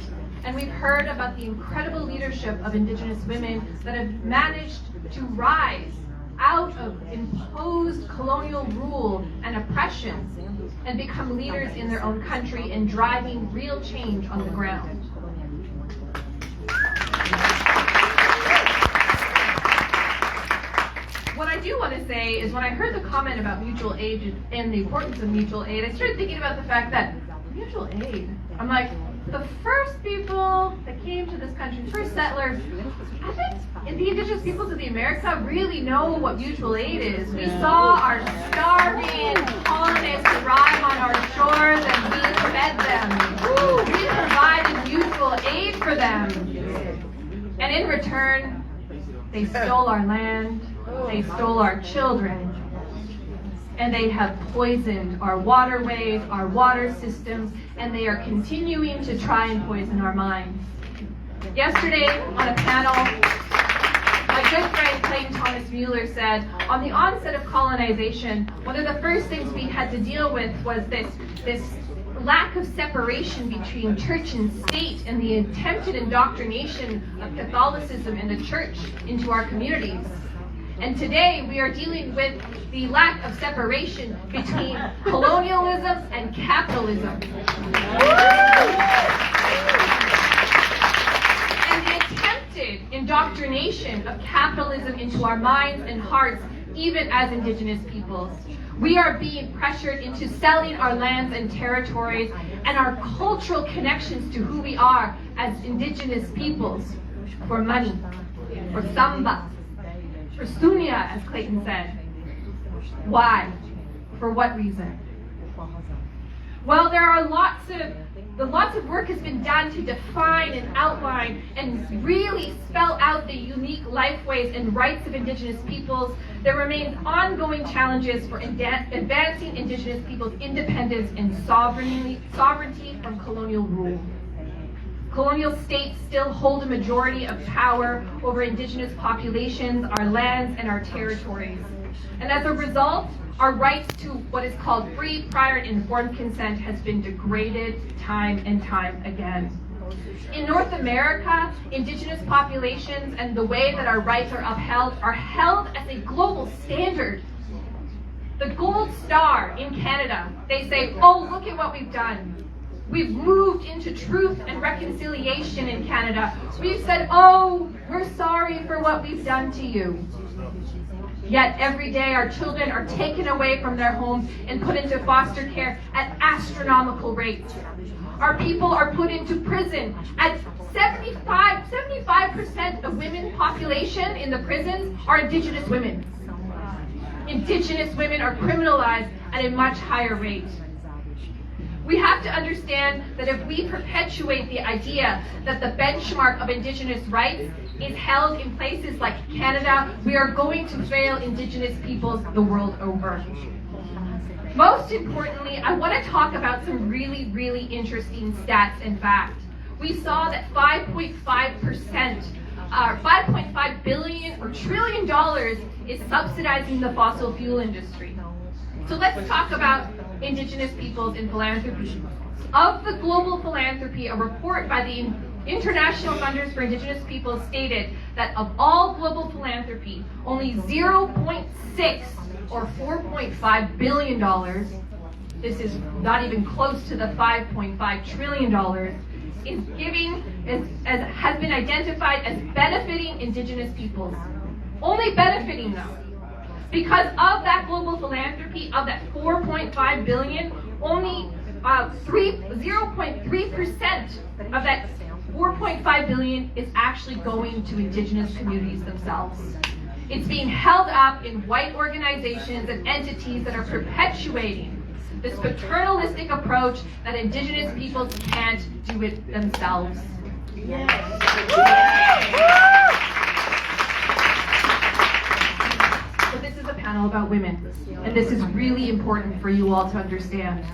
And we've heard about the incredible leadership of Indigenous women that have managed to rise out of imposed colonial rule and oppression and become leaders in their own country and driving real change on the ground. What I do want to say is when I heard the comment about mutual aid and the importance of mutual aid, I started thinking about the fact that mutual aid, I'm like, the first people that came to this country, the first settlers, I think the indigenous peoples of the America really know what mutual aid is. We saw our starving colonists arrive on our shores and we fed them. We provided mutual aid for them. And in return, they stole our land, they stole our children, and they have poisoned our waterways, our water systems, and they are continuing to try and poison our minds. Yesterday on a panel, my good friend Clayton Thomas Mueller said, on the onset of colonization, one of the first things we had to deal with was this lack of separation between church and state and the attempted indoctrination of Catholicism and the church into our communities. And today we are dealing with the lack of separation between colonialism and capitalism. And the attempted indoctrination of capitalism into our minds and hearts, even as indigenous peoples. We are being pressured into selling our lands and territories and our cultural connections to who we are as indigenous peoples for money, for samba, for sunya, as Clayton said. Why? For what reason? Well, there are lots of work has been done to define and outline and really spell out the unique lifeways and rights of indigenous peoples. There remains ongoing challenges for advancing indigenous peoples' independence and sovereignty from colonial rule. Colonial states still hold a majority of power over indigenous populations, our lands, and our territories. And as a result, our rights to what is called free, prior, and informed consent has been degraded time and time again. In North America, indigenous populations and the way that our rights are held as a global standard. The gold star in Canada, they say, oh, look at what we've done. We've moved into truth and reconciliation in Canada. We've said, oh, we're sorry for what we've done to you. Yet every day our children are taken away from their homes and put into foster care at astronomical rates. Our people are put into prison at 75% of women population in the prisons are indigenous women. Indigenous women are criminalized at a much higher rate. We have to understand that if we perpetuate the idea that the benchmark of indigenous rights is held in places like Canada, we are going to fail indigenous peoples the world over. Most importantly, I want to talk about some really, really interesting stats and facts. We saw that 5.5 billion or trillion dollars is subsidizing the fossil fuel industry. So let's talk about indigenous peoples in philanthropy. Of the global philanthropy, a report by the International Funders for Indigenous Peoples stated that of all global philanthropy, only 0.6 or $4.5 billion, this is not even close to the $5.5 trillion, has been identified as benefiting indigenous peoples. Only benefiting though. Because of that global philanthropy, of that $4.5 billion, only 0.3% of that $4.5 billion is actually going to indigenous communities themselves. It's being held up in white organizations and entities that are perpetuating this paternalistic approach that indigenous peoples can't do it themselves. Yes. panel about women, and this is really important for you all to understand.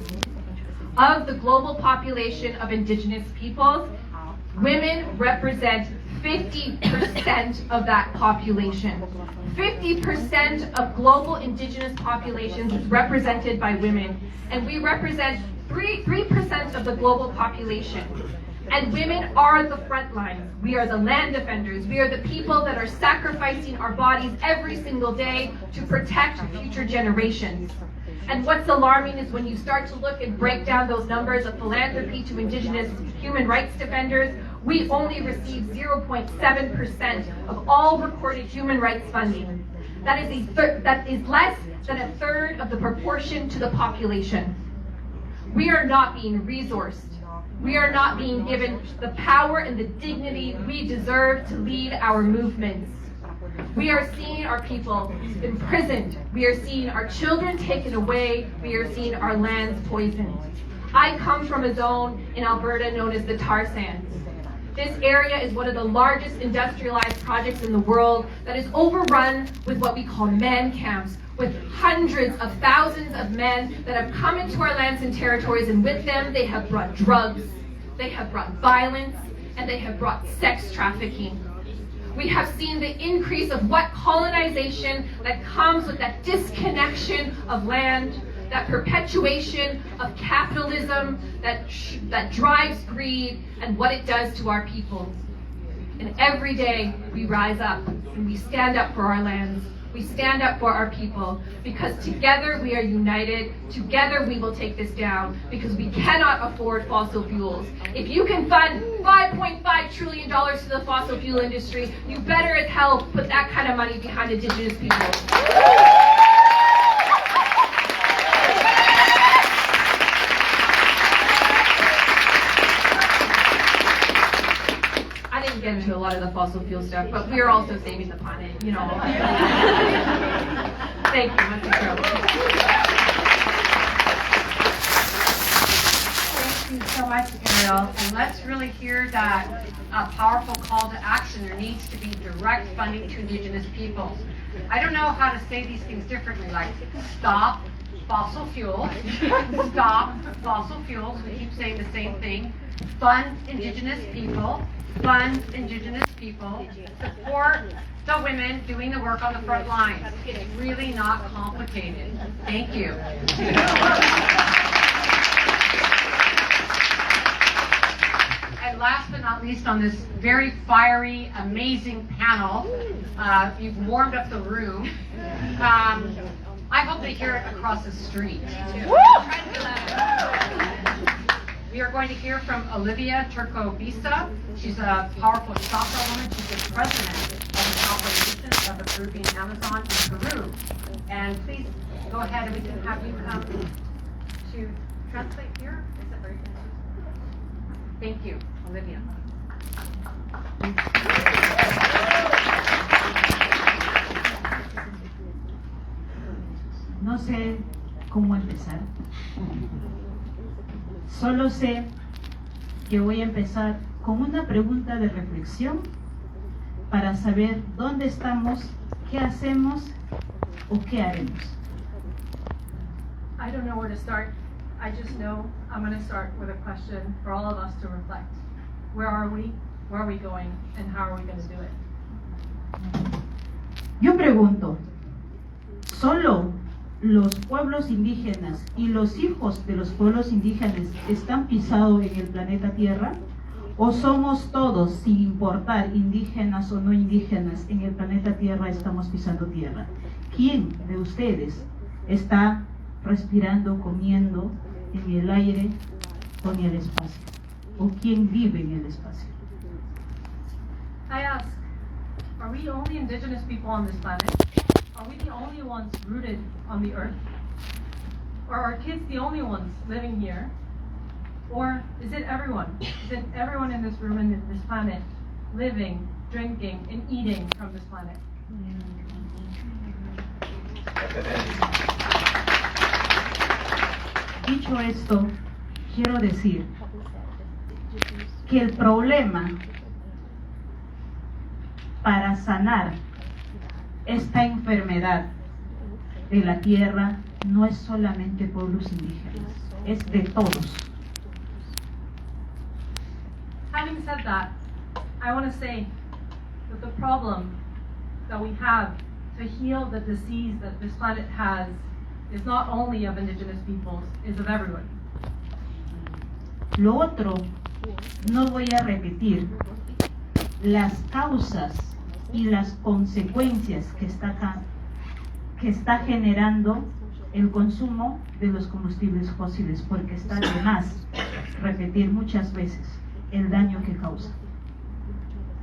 Of the global population of indigenous peoples, women represent 50% of that population. 50% of global indigenous populations is represented by women, and we represent 3% of the global population. And women are the front lines. We are the land defenders. We are the people that are sacrificing our bodies every single day to protect future generations. And what's alarming is when you start to look and break down those numbers of philanthropy to indigenous human rights defenders, we only receive 0.7% of all recorded human rights funding. That is less than a third of the proportion to the population. We are not being resourced. We are not being given the power and the dignity we deserve to lead our movements. We are seeing our people imprisoned. We are seeing our children taken away. We are seeing our lands poisoned. I come from a zone in Alberta known as the tar sands. This area is one of the largest industrialized projects in the world that is overrun with what we call man camps, with hundreds of thousands of men that have come into our lands and territories, and with them they have brought drugs, they have brought violence, and they have brought sex trafficking. We have seen the increase of what colonization that comes with that disconnection of land, that perpetuation of capitalism that drives greed and what it does to our people. And every day we rise up and we stand up for our lands. We stand up for our people, because together we are united. Together we will take this down, because we cannot afford fossil fuels. If you can fund $5.5 trillion to the fossil fuel industry, you better as hell put that kind of money behind indigenous people. I didn't get into a lot of the fossil fuel stuff, but we are also saving the planet, you know. Thank you, Mr. Carroll. Thank you so much, Ariel. And let's really hear that powerful call to action. There needs to be direct funding to indigenous peoples. I don't know how to say these things differently, like stop fossil fuels, stop fossil fuels. We keep saying the same thing. Fund indigenous people. Fund indigenous people, support the women doing the work on the front lines. It's really not complicated. Thank you. And last but not least, on this very fiery, amazing panel, you've warmed up the room. I hope they hear it across the street. We are going to hear from Olivia Turco-Bisa. She's a powerful Choctaw woman. She's the president of the Choctaw Nation of the Peruvian Amazon in Peru. And please go ahead and we can have you come to translate here. Is that very good? Thank you, Olivia. No sé cómo empezar. Solo sé que voy a empezar con una pregunta de reflexión para saber dónde estamos, qué hacemos o qué haremos. I don't know where to start. I just know I'm going to start with a question for all of us to reflect. Where are we? Where are we going? And how are we going to do it? Yo pregunto, ¿solo los pueblos indígenas y los hijos de los pueblos indígenas están pisados en el planeta Tierra? ¿O somos todos, sin importar indígenas o no indígenas, en el planeta Tierra estamos pisando tierra? ¿Quién de ustedes está respirando, comiendo en el aire o en el espacio? ¿O quién vive en el espacio? I ask, are we the only indigenous people on this planet? Are we the only ones rooted on the earth? Or are kids the only ones living here? Or is it everyone? Is it everyone in this room and this planet living, drinking, and eating from this planet? Dicho esto, quiero decir que el problema para sanar esta enfermedad de la tierra no es solamente pueblos indígenas, es de todos. Having said that, I want to say that the problem that we have to heal the disease that this planet has is not only of indigenous peoples, is of everyone. Lo otro, no voy a repetir las causas y las consecuencias que está generando el consumo de los combustibles fósiles, porque está de más repetir muchas veces el daño que causa.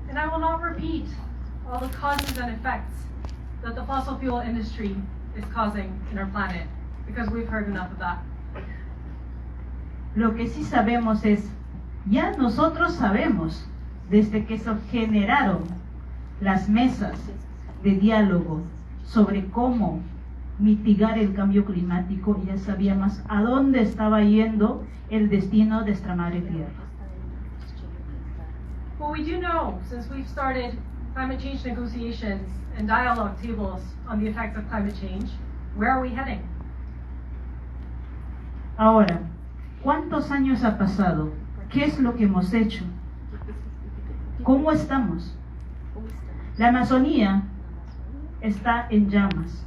And I will not repeat all the causes and effects that the fossil fuel industry is causing in our planet, because we've heard enough of that. Lo que sí sabemos es, ya nosotros sabemos, desde que se generaron las mesas de diálogo sobre cómo mitigar el cambio climático, ya sabíamos a dónde estaba yendo el destino de nuestra madre tierra. Well, we do know, since we've started climate change negotiations and dialogue tables on the effects of climate change, where are we heading? Ahora, ¿cuántos años ha pasado? ¿Qué es lo que hemos hecho? ¿Cómo estamos? La Amazonía está en llamas.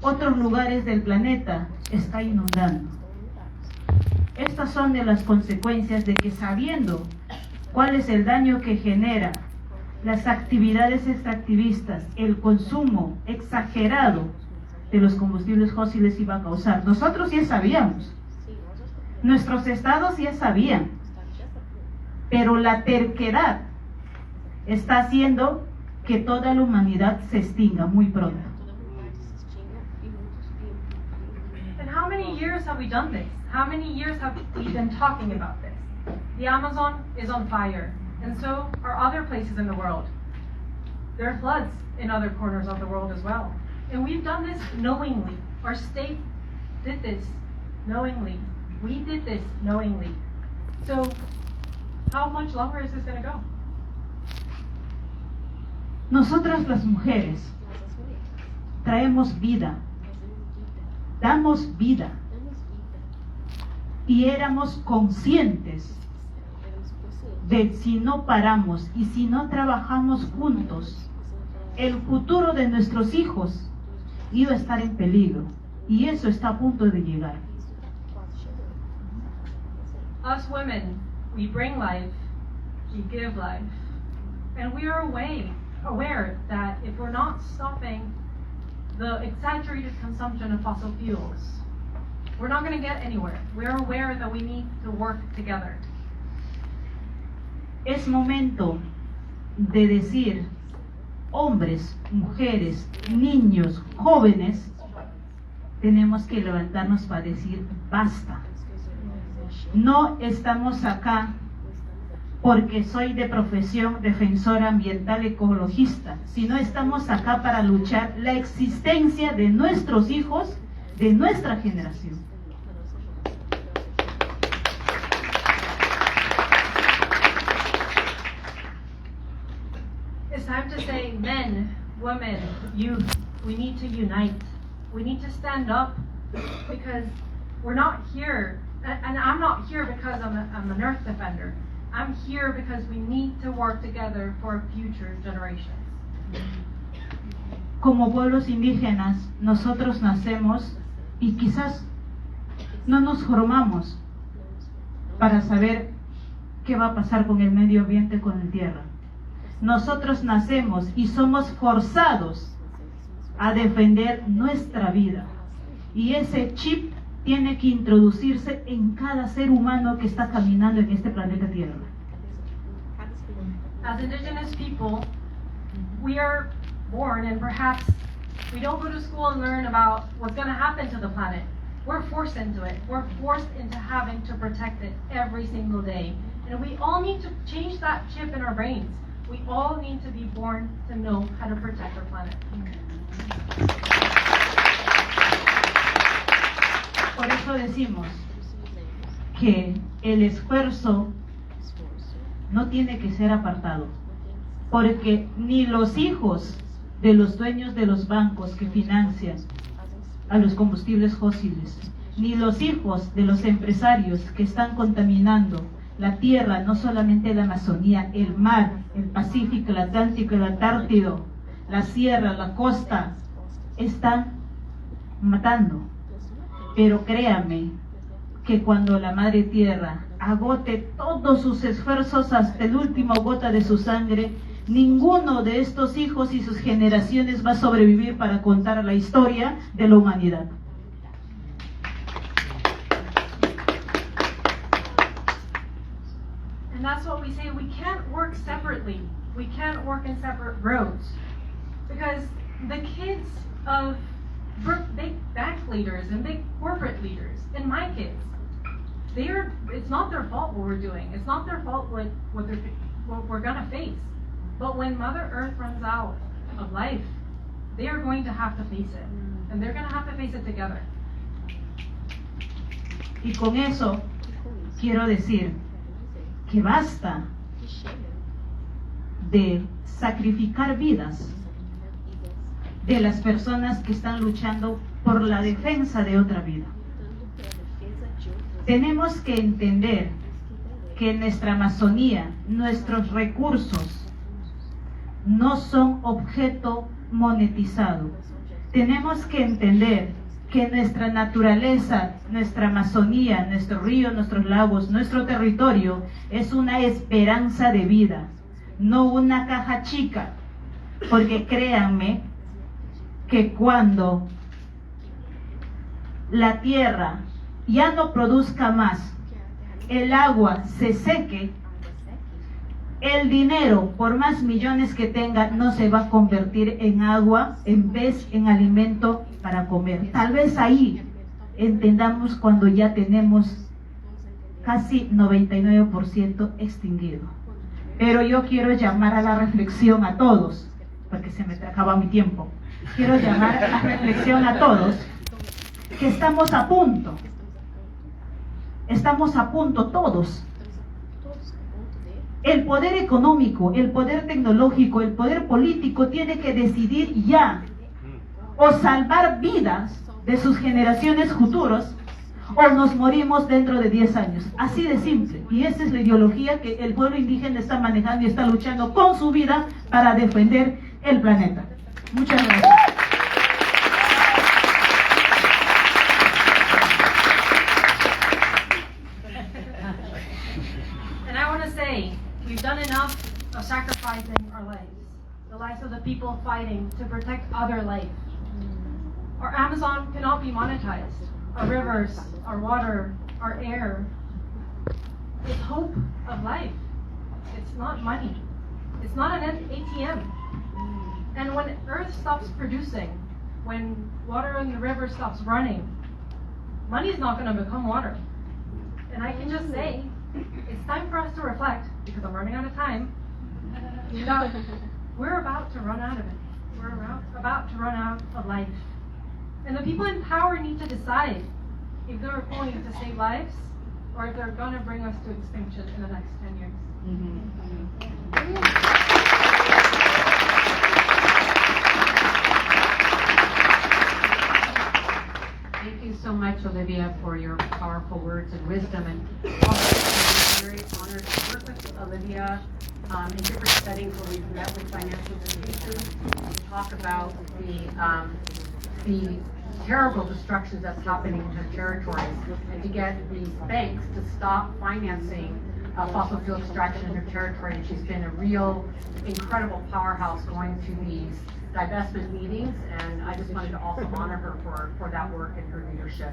Otros lugares del planeta está inundando. Estas son de las consecuencias de que, sabiendo cuál es el daño que genera las actividades extractivistas, el consumo exagerado de los combustibles fósiles iba a causar. Nosotros ya sabíamos, nuestros estados ya sabían, pero la terquedad está haciendo que toda la humanidad se extinga muy pronto. And how many years have we done this? How many years have we been talking about this? The Amazon is on fire, and so are other places in the world. There are floods in other corners of the world as well. And we've done this knowingly. Our state did this knowingly. We did this knowingly. So how much longer is this going to go? Nosotras las mujeres traemos vida, damos vida, y éramos conscientes de si no paramos y si no trabajamos juntos, el futuro de nuestros hijos iba a estar en peligro, y eso está a punto de llegar. Us women, we bring life, we give life, and we are aware that if we're not stopping the exaggerated consumption of fossil fuels, we're not going to get anywhere. We're aware that we need to work together. Es momento de decir, hombres, mujeres, niños, jóvenes, tenemos que levantarnos para decir basta. No estamos acá porque soy de profesión defensora ambiental ecologista, sino estamos acá para luchar la existencia de nuestros hijos, de nuestra generación. It's time to say, men, women, youth, we need to unite. We need to stand up, because we're not here, and I'm not here because I'm an earth defender. I'm here because we need to work together for future generations. Como pueblos indígenas, nosotros nacemos y quizás no nos formamos para saber qué va a pasar con el medio ambiente, con la tierra. Nosotros nacemos y somos forzados a defender nuestra vida. Y ese chip tiene que introducirse en cada ser humano que está caminando en este planeta Tierra. As indigenous people, we are born, and perhaps we don't go to school and learn about what's going to happen to the planet. We're forced into it. We're forced into having to protect it every single day. And we all need to change that chip in our brains. We all need to be born to know how to protect our planet. Por eso decimos que el esfuerzo no tiene que ser apartado, porque ni los hijos de los dueños de los bancos que financian a los combustibles fósiles, ni los hijos de los empresarios que están contaminando la tierra, no solamente la Amazonía, el mar, el Pacífico, el Atlántico, el Antártido, la sierra, la costa, están matando. Pero créame que cuando la Madre Tierra agote todos sus esfuerzos hasta el último gota de su sangre, ninguno de estos hijos y sus generaciones va a sobrevivir para contar la historia de la humanidad. And that's what we say, we can't work separately. We can't work in separate roads. Because the kids of big bank leaders and big corporate leaders, and my kids, it's not their fault what we're doing. It's not their fault what we're gonna face. But when Mother Earth runs out of life, they are going to have to face it. And they're gonna have to face it together. Y con eso quiero decir que basta de sacrificar vidas de las personas que están luchando por la defensa de otra vida. Tenemos que entender que en nuestra Amazonía nuestros recursos no son objeto monetizado. Tenemos que entender que nuestra naturaleza, nuestra Amazonía, nuestro río, nuestros lagos, nuestro territorio es una esperanza de vida, no una caja chica, porque créanme que cuando la tierra ya no produzca más, el agua se seque, el dinero, por más millones que tenga, no se va a convertir en agua, en pez, en alimento para comer. Tal vez ahí entendamos cuando ya tenemos casi 99% extinguido. Pero yo quiero llamar a la reflexión a todos, porque se me acaba mi tiempo. Quiero llamar a la reflexión a todos, que estamos a punto todos. El poder económico, el poder tecnológico, el poder político tiene que decidir ya o salvar vidas de sus generaciones futuras o nos morimos dentro de 10 años. Así de simple. Y esa es la ideología que el pueblo indígena está manejando y está luchando con su vida para defender el planeta. Muchas gracias. And I want to say, we've done enough of sacrificing our lives, the lives of the people fighting to protect other life. Our Amazon cannot be monetized. Our rivers, our water, our air. It's hope of life. It's not money. It's not an ATM. And when Earth stops producing, when water in the river stops running, money is not going to become water. And I can just say, it's time for us to reflect, because I'm running out of time, that we're about to run out of it. We're about to run out of life. And the people in power need to decide if they're going to save lives or if they're going to bring us to extinction in the next 10 years. Thank you so much, Olivia, for your powerful words and wisdom. And also, I'm very honored to work with Olivia in different settings where we've met with financial institutions to talk about the terrible destruction that's happening in her territories, and to get these banks to stop financing fossil fuel extraction in her territory. And she's been a real incredible powerhouse going to these divestment meetings, and I just wanted to also honor her for that work and her leadership.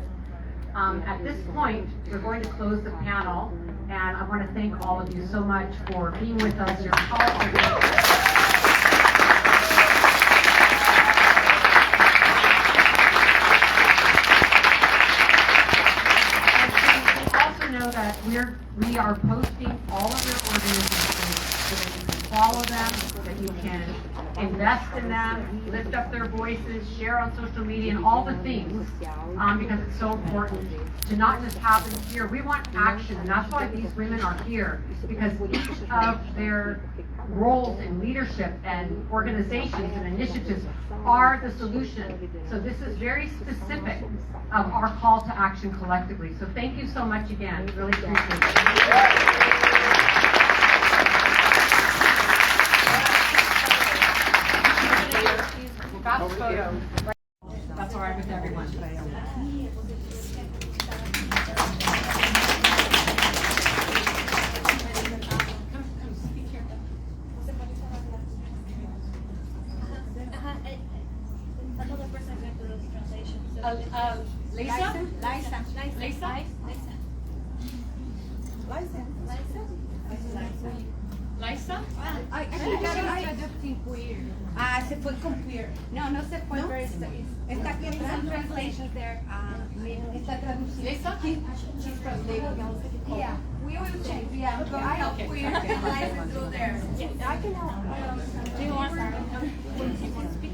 At this point, we're going to close the panel, and I want to thank all of you so much for being with us. Your powerful that we are posting all of your organizations so that you can follow them, that you can invest in them, lift up their voices, share on social media and all the things, because it's so important to not just have them here. We want action, and that's why these women are here, because each of their roles in leadership and organizations and initiatives are the solution. So this is very specific of our call to action collectively. So thank you so much again. Really appreciate it. Fast photos. That's all right with everyone. Lisa? Ah, se foi com queer. No, no se fue, pero está aquí some translations there. Está traducido. Lisa? She's translating. Yeah, we will change. Yeah, so I have queer and license go there. Yes, I can help. Do you want to speak?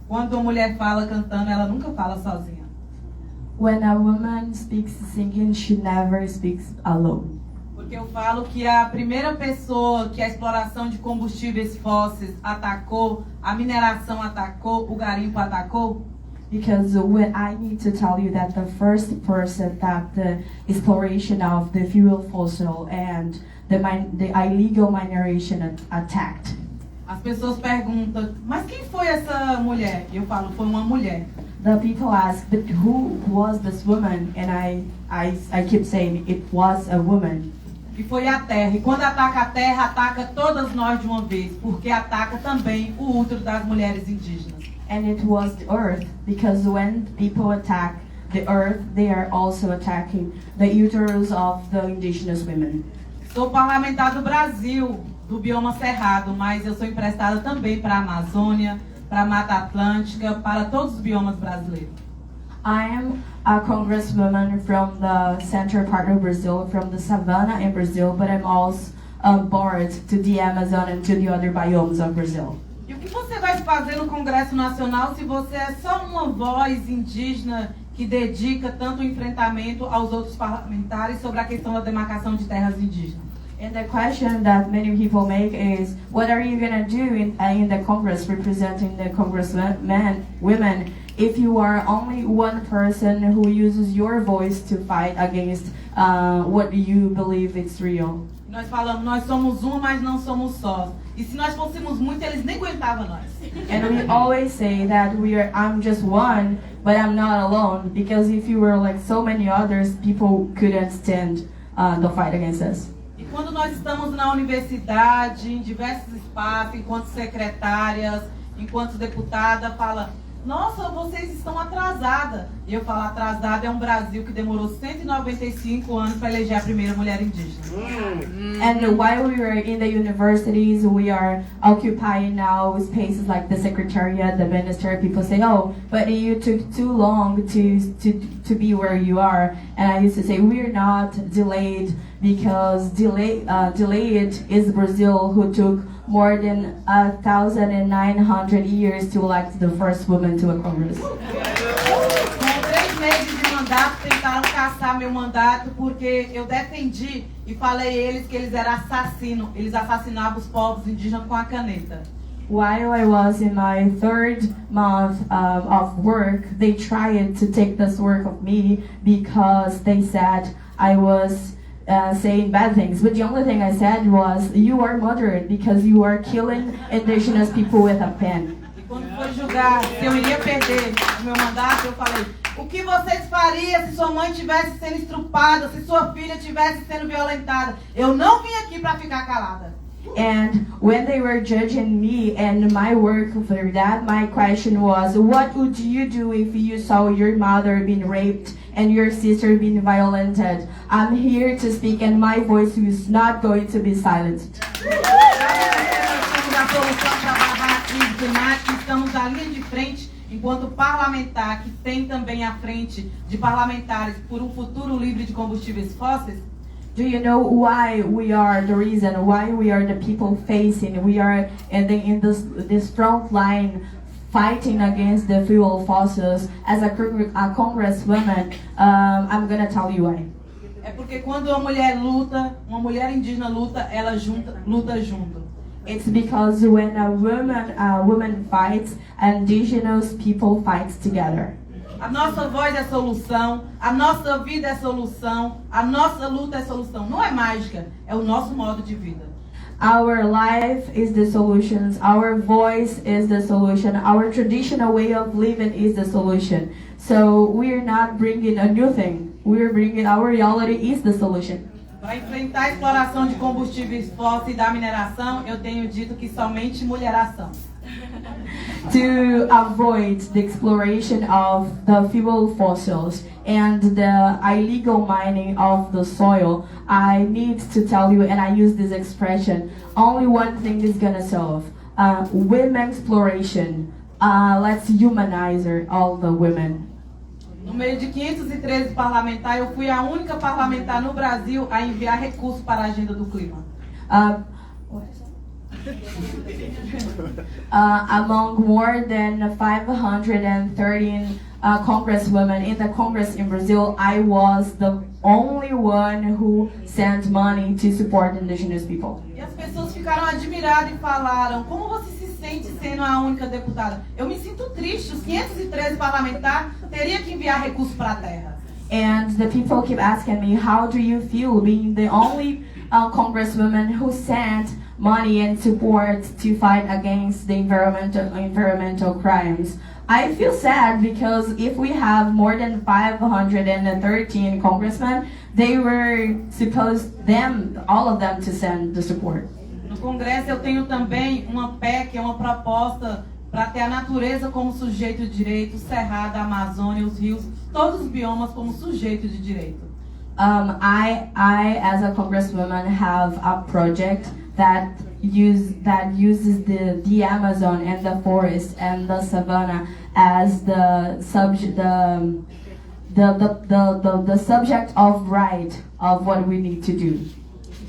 Quando a mulher fala cantando, ela nunca fala sozinha. When a woman speaks singing, she never speaks alone. Porque eu falo que a primeira pessoa que a exploração de combustíveis fósseis atacou, a mineração atacou, o garimpo atacou. Because when I need to tell you that the first person that the exploration of the fuel fossil and the illegal mineration attacked. As pessoas perguntam, mas quem foi essa mulher? E eu falo, foi uma mulher. The people ask, but who was this woman? And I keep saying, it was a woman. E foi a terra. E quando ataca a terra, ataca todas nós de uma vez, porque ataca também o útero das mulheres indígenas. And it was the earth, because when people attack the earth, they are also attacking the uterus of the indigenous women. Sou parlamentar do Brasil, do bioma cerrado, mas eu sou emprestada também para a Amazônia, para a Mata Atlântica, para todos os biomas brasileiros. I am a congresswoman from the central part of Brazil, from the savannah in Brazil, but I'm also board to the Amazon and to the other biomes of Brazil. E o que você vai fazer no Congresso Nacional se você é só uma voz indígena que dedica tanto o enfrentamento aos outros parlamentares sobre a questão da demarcação de terras indígenas? And the question that many people make is, what are you going to do in the Congress representing the congressmen, women, if you are only one person who uses your voice to fight against what you believe is real? Nós falamos, nós somos uma, mas não somos sós. E se nós fôssemos muito, eles nem aguentavam nós. And we always say that I'm just one, but I'm not alone, because if you were like so many others, people couldn't stand the fight against us. Quando nós estamos na universidade, em diversos espaços, enquanto secretárias, enquanto deputada, fala, nossa, vocês estão atrasadas. E eu falo, atrasada é um Brasil que demorou 195 anos para eleger a primeira mulher indígena. And while we were in the universities, we are occupying now spaces like the secretariat, the minister. People say, oh, but you took too long to be where you are. And I used to say, we're not delayed, because delayed is Brazil, who took more than 1,900 years to elect the first woman to a Congress. Com 3 meses de mandato, tentaram caçar meu mandato porque eu defendi e falei a eles que eles eram assassinos. Eles assassinavam os povos indígenas com a caneta. While I was in my 3rd month of work, they tried to take this work of me because they said I was saying bad things. But the only thing I said was, you are murdered because you are killing indigenous people with a pen. E quando foi julgar se eu iria perder o meu mandato, eu falei, o que vocês fariam se sua mãe estivesse sendo estrupada, se sua filha estivesse sendo violentada? Eu não vim aqui para ficar calada. And when they were judging me and my work for that, my question was, what would you do if you saw your mother being raped and your sister being violated? I'm here to speak and my voice is not going to be silenced. A solução para barrar a crise climática, estamos à linha de frente enquanto parlamentar que tem também à frente de parlamentares por um futuro livre de combustíveis fósseis. Do you know why we are the reason, why we are the people facing, we are in this front line fighting against the fuel fossils? As a congresswoman, I'm going to tell you why. É porque quando uma mulher luta, uma mulher indígena luta, ela luta junto. It's because when a woman fights, indigenous people fight together. A nossa voz é solução, a nossa vida é solução, a nossa luta é solução. Não é mágica, é o nosso modo de vida. Our life is the solution, our voice is the solution, our traditional way of living is the solution. So we're not bringing a new thing, we're bringing our reality is the solution. Para enfrentar a exploração de combustíveis fósseis e da mineração, eu tenho dito que somente mulheração. To avoid the exploration of the fuel fossils and the illegal mining of the soil, I need to tell you, and I use this expression, only one thing is gonna solve. Women exploration. Let's humanize all the women. No meio de 513 parlamentares, eu fui a única parlamentar no Brasil a enviar recursos para a agenda do clima. Among more than 513 congresswomen in the Congress in Brazil, I was the only one who sent money to support indigenous people. E as pessoas ficaram admiradas e falaram: como você se sente sendo a única deputada? Eu me sinto triste, os 513 parlamentares teriam que enviar recursos para a terra. And the people keep asking me, how do you feel being the only congresswoman who sent money and support to fight against the environmental crimes? I feel sad because if we have more than 513 congressmen, they were supposed all of them to send the support. No Congresso eu tenho também uma PEC, uma proposta para ter a natureza como sujeito de direito, o Cerrado, a Amazônia, os rios, todos os biomas como sujeito de direito. I as a congresswoman have a project that uses the Amazon and the forest and the savanna as the subject of right of what we need to do.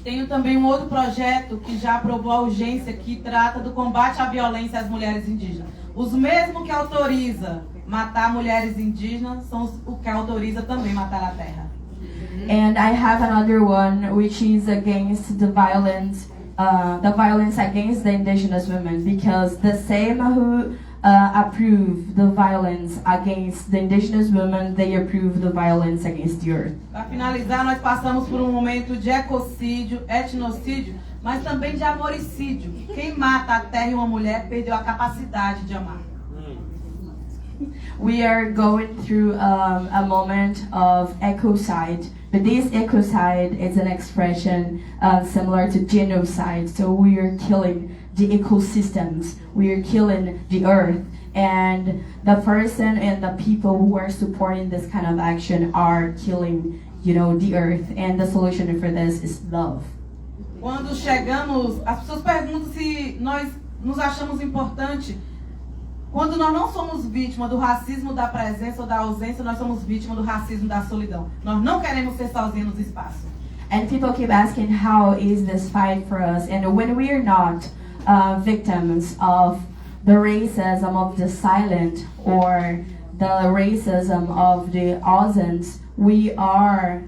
Tenho também um outro projeto que já aprovou a urgência, que trata do combate à violência às mulheres indígenas. Os mesmos que autoriza matar mulheres indígenas são os que autoriza também matar a terra. And I have another one which is against the violence against the indigenous women, because the same who approve the violence against the indigenous women, they approve the violence against the earth. Para finalizar, nós passamos por um momento de ecocídio, etnocídio, mas também de amoricídio. Quem mata a terra e uma mulher perdeu a capacidade de amar. We are going through a moment of ecocide, but this ecocide is an expression similar to genocide. So we are killing the ecosystems, we are killing the earth, and the person and the people who are supporting this kind of action are killing, the earth. And the solution for this is love. Quando chegamos, as pessoas perguntam se nós nos achamos importantes. Quando nós não somos vítimas do racismo da presença ou da ausência, nós somos vítimas do racismo da solidão. Nós não queremos ser sozinhos no espaço. And people keep asking, how is this fight for us? And when we are not victims of the racism of the silent or the racism of the ausents, we are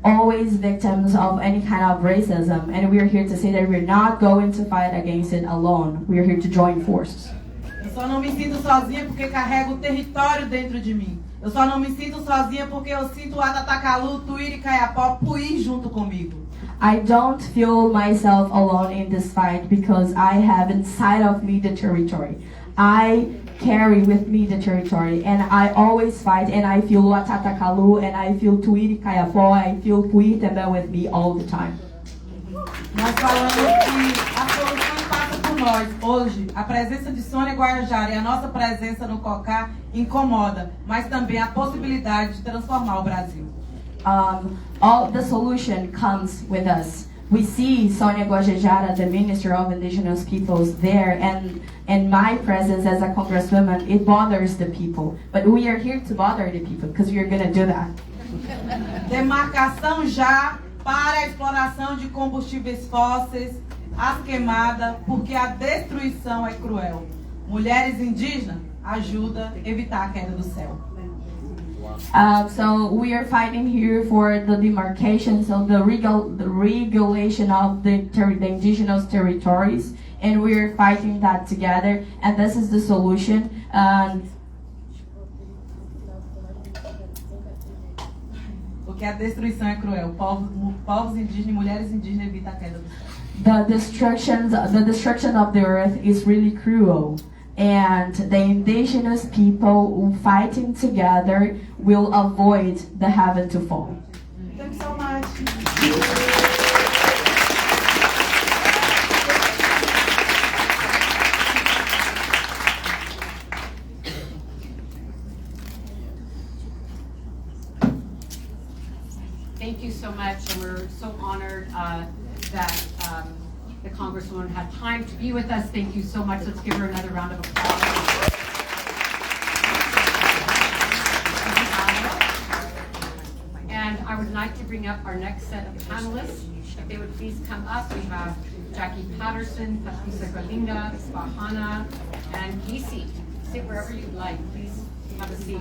always victims of any kind of racism. And we are here to say that we're not going to fight against it alone. We are here to join forces. Eu só não me sinto sozinha porque carrego o território dentro de mim. Eu só não me sinto sozinha porque eu sinto o Atatacalu, Tuíra e Caiapó, Puí junto comigo. I don't feel myself alone in this fight because I have inside of me the territory. I carry with me the territory, and I always fight, and I feel Watatakalu, and I feel Tuíra e Caiapó, I feel Puí também with me all the time. Nós falamos que a solução passa por nós. Hoje, a presença de Sônia Guajajara e a nossa presença no COCA incomoda, mas também a possibilidade de transformar o Brasil. All the solution comes with us. We see Sonia Guajajara, the Minister of Indigenous Peoples, there, and my presence as a congresswoman, it bothers the people. But we are here to bother the people, because we are going to do that. Demarcação já para a exploração de combustíveis fósseis, as queimadas, porque a destruição é cruel. Mulheres indígenas ajudam a evitar a queda do céu. So we are fighting here for the demarcation, so the regulation of the indigenous territories, and we are fighting that together, and this is the solution. Porque a destruição é cruel. Povos indígenas e mulheres indígenas evitam a queda do céu. The destruction of the earth is really cruel. And the indigenous people fighting together will avoid the heaven to fall. Thanks so much. Thank you so much, and we're so honored that the Congresswoman had time to be with us. Thank you so much. Let's give her another round of applause. And I would like to bring up our next set of panelists. If they would please come up. We have Jackie Patterson, Patricia Galinga, Bahana, and Casey. Sit wherever you'd like. Please have a seat.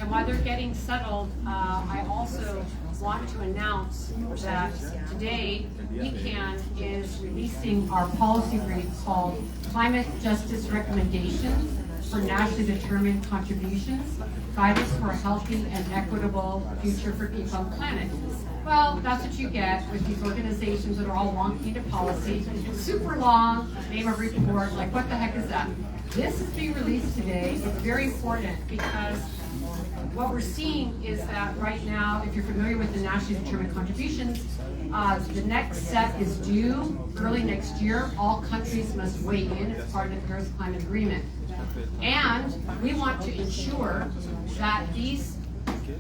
And while they're getting settled, I also want to announce that today, ECAN is releasing our policy brief called Climate Justice Recommendations for Nationally Determined Contributions, Guidance for a Healthy and Equitable Future for People and Planet. Well, that's what you get with these organizations that are all wonky to policy. Super long, name of report, like what the heck is that? This is being released today. It's very important because what we're seeing is that right now, if you're familiar with the nationally determined contributions, the next set is due early next year. All countries must weigh in as part of the Paris Climate Agreement. And we want to ensure that these,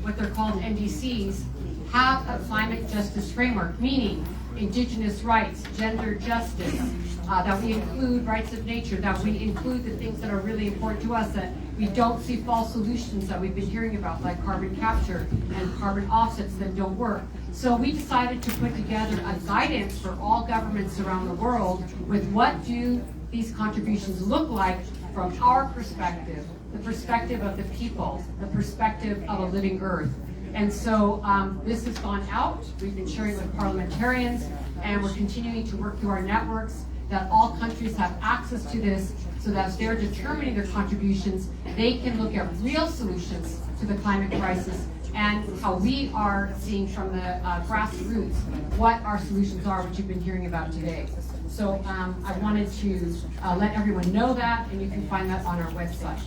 what they're called NDCs, have a climate justice framework, meaning indigenous rights, gender justice, that we include rights of nature, that we include the things that are really important to us, that we don't see false solutions that we've been hearing about, like carbon capture and carbon offsets that don't work. So we decided to put together a guidance for all governments around the world with what do these contributions look like from our perspective, the perspective of the people, the perspective of a living earth. And so this has gone out. We've been sharing with parliamentarians, and we're continuing to work through our networks that all countries have access to this, so that as they're determining their contributions, they can look at real solutions to the climate crisis and how we are seeing from the grassroots what our solutions are, which you've been hearing about today. So I wanted to let everyone know that, and you can find that on our website.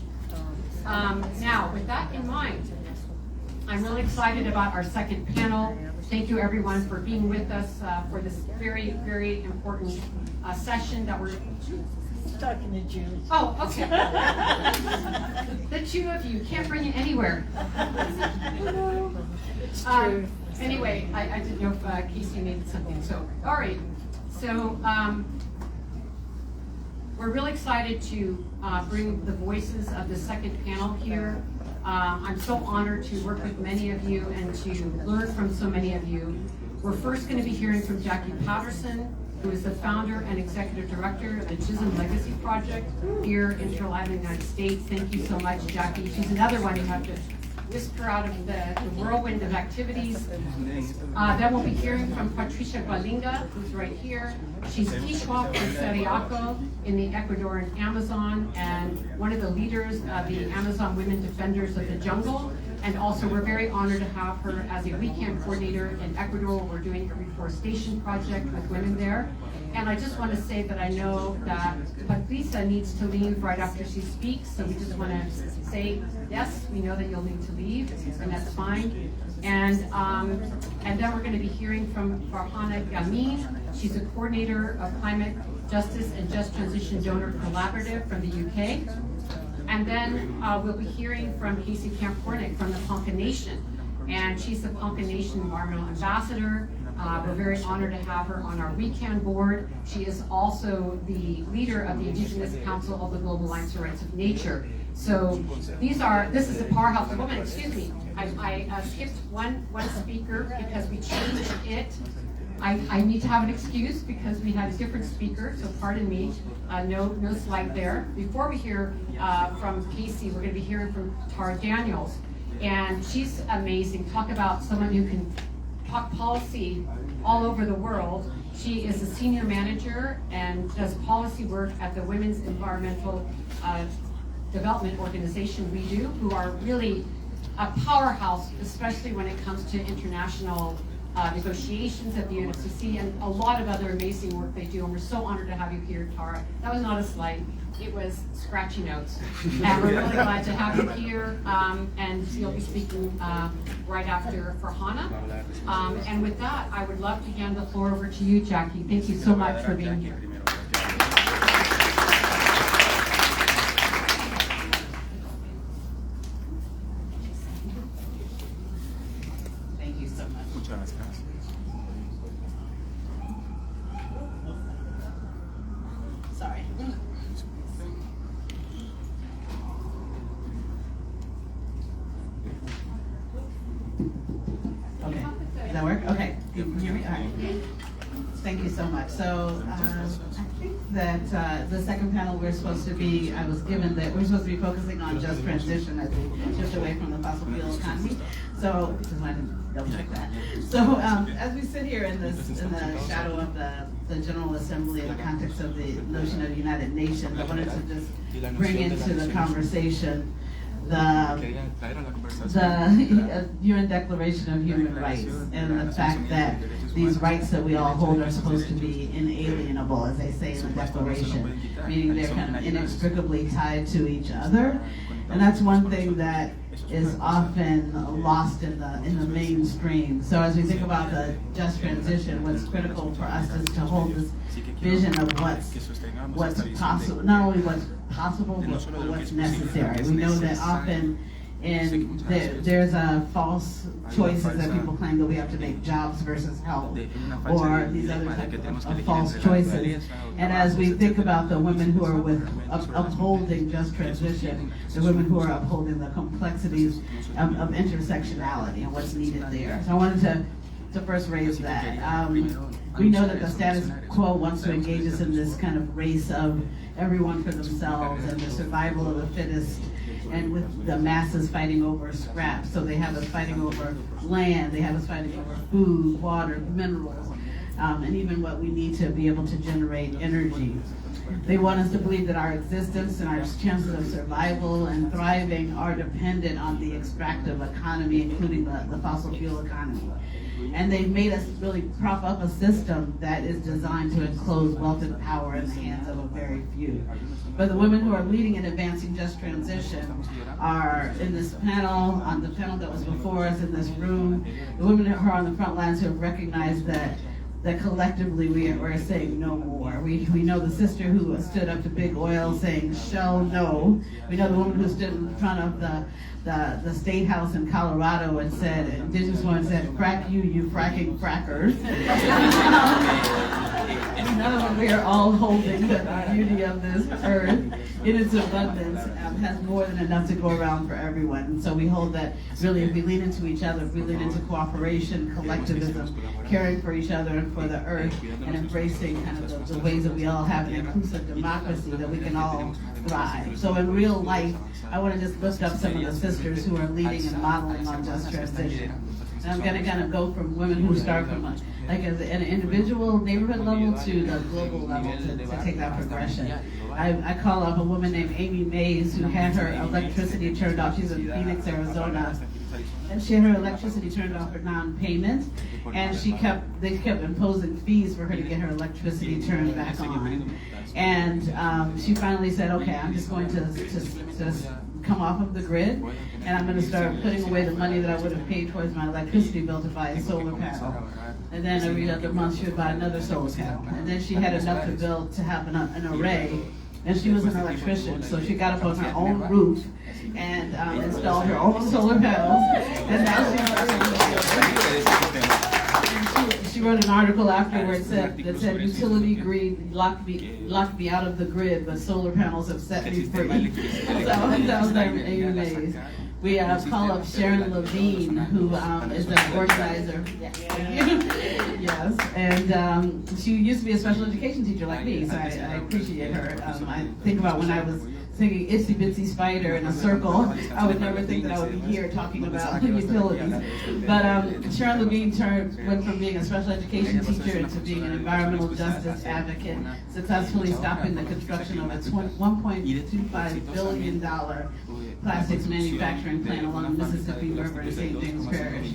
Now, with that in mind, I'm really excited about our second panel. Thank you everyone for being with us for this very, very important session that we're talking to Jews. Oh, okay. The two of you can't bring it anywhere. It's true. Anyway, I didn't know if Casey needed something. So, all right. So, we're really excited to bring the voices of the second panel here. I'm so honored to work with many of you and to learn from so many of you. We're first going to be hearing from Jackie Patterson, who is the founder and executive director of the Chisholm Legacy Project here in Turtle Island, United States. Thank you so much, Jackie. She's another one you have to whisk her out of the whirlwind of activities. Then we'll be hearing from Patricia Galinga, who's right here. She's Quechua from Seriaco in the Ecuadorian Amazon and one of the leaders of the Amazon Women Defenders of the Jungle. And also, we're very honored to have her as a weekend coordinator in Ecuador. We're doing a reforestation project with women there. And I just want to say that I know that Patricia needs to leave right after she speaks, so we just want to say, yes, we know that you'll need to leave, and that's fine. And then we're going to be hearing from Farhana Yamin. She's a coordinator of Climate Justice and Just Transition Donor Collaborative from the UK. And then we'll be hearing from Casey Camp-Hornick from the Ponca Nation. And she's the Ponca Nation Environmental Ambassador. We're very honored to have her on our weekend board. She is also the leader of the Indigenous Council of the Global Alliance for Rights of Nature. So this is a powerhouse of women. Excuse me, I skipped one speaker because we changed it. I need to have an excuse because we had a different speaker, so pardon me, no slide there. Before we hear from Casey, we're going to be hearing from Tara Daniels, and she's amazing. Talk about someone who can talk policy all over the world. She is a senior manager and does policy work at the Women's Environmental Development Organization, WEDO, who are really a powerhouse, especially when it comes to international negotiations at the UNFCCC and a lot of other amazing work they do. And we're so honored to have you here, Tara. That was not a slide. It was scratchy notes. And we're really glad to have you here. And you'll be speaking right after Farhana. And with that, I would love to hand the floor over to you, Jackie. Thank you so much for being here. Thank you so much. Sorry. Okay. Does that work? Okay. You can hear me? All right. Thank you so much. So I think that the second panel I was given that we're supposed to be focusing on just transition as we shift away from the fossil fuel economy. So just wanted to double check that. So as we sit here in the shadow of the General Assembly in the context of the notion of the United Nations, I wanted to just bring into the conversation the UN Declaration of Human Rights and the fact that these rights that we all hold are supposed to be inalienable, as they say in the Declaration, meaning they're kind of inextricably tied to each other. And that's one thing that is often lost in the mainstream. So as we think about the just transition, what's critical for us is to hold this vision of what's possible, not only what's possible, but what's necessary. We know that often there's a false choices that people claim that we have to make jobs versus health, or these other types of false choices. And as we think about the women who are upholding just transition, the women who are upholding the complexities of intersectionality and what's needed there. So I wanted to first raise that. We know that the status quo wants to engage us in this kind of race of everyone for themselves and the survival of the fittest, and with the masses fighting over scraps. So they have us fighting over land, they have us fighting over food, water, minerals, and even what we need to be able to generate energy. They want us to believe that our existence and our chances of survival and thriving are dependent on the extractive economy, including the fossil fuel economy. And they've made us really prop up a system that is designed to enclose wealth and power in the hands of a very few. But the women who are leading and advancing just transition are in this panel, on the panel that was before us in this room, the women who are on the front lines who have recognized that collectively we're saying no more. We know the sister who stood up to big oil saying shall no. We know the woman who stood in front of the State House in Colorado and said, indigenous woman said, frack you fracking frackers. We know we are all holding that the beauty of this earth in its abundance has more than enough to go around for everyone. And so we hold that really if we lean into each other, if we lean into cooperation, collectivism, caring for each other and for the earth, and embracing kind of the ways that we all have an inclusive democracy, that we can all thrive. So in real life, I want to just lift up some of the sisters who are leading and modeling on just transition. And I'm going to kind of go from women who start from an individual neighborhood level to the global level to take that progression. I call up a woman named Amy Mays who had her electricity turned off. She's in Phoenix, Arizona. and she had her electricity turned off for non-payment, and they kept imposing fees for her to get her electricity turned back on. And she finally said, okay, I'm just going to come off of the grid, and I'm going to start putting away the money that I would have paid towards my electricity bill to buy a solar panel. And then every other month she would buy another solar panel. And then she had enough to build to have an array. And she was an electrician, so she got up on her own roof and installed her own solar panels. And now she wrote an article afterwards that said utility greed locked me out of the grid, but solar panels have set me free. So that was amazing. We call up Sharon Levine, who is an organizer. Yes, and she used to be a special education teacher like me, so I appreciate her. I think about when I was singing Itsy Bitsy Spider in a circle, I would never think that I would be here talking about utilities. But Sharon Levine went from being a special education teacher into being an environmental justice advocate, successfully stopping the construction of a $1.25 billion plastics manufacturing plant along the Mississippi River in St. James Parish.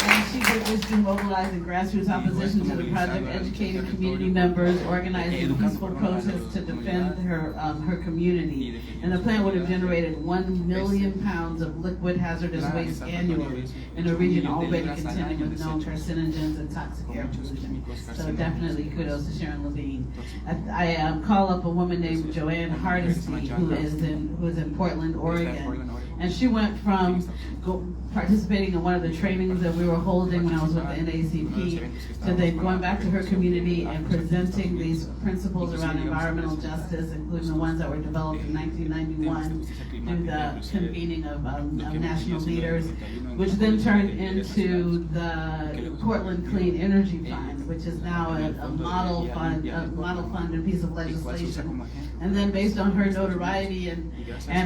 And she did this through mobilizing grassroots opposition to the project, educating community members, organizing peaceful protests to defend her community. And the plant would have generated 1 million pounds of liquid hazardous waste annually in a region already contending with known carcinogens and toxic air pollution. So definitely kudos to Sharon Levine. I call up a woman named Joanne Hardesty, who is in Portland, Oregon. And she went from participating in one of the trainings that we were holding when I was with the NAACP to then going back to her community and presenting these principles around environmental justice, including the ones that were developed in 1991 through the convening of national leaders, which then turned into the Portland Clean Energy Fund, which is now a model fund and piece of legislation. And then based on her notoriety and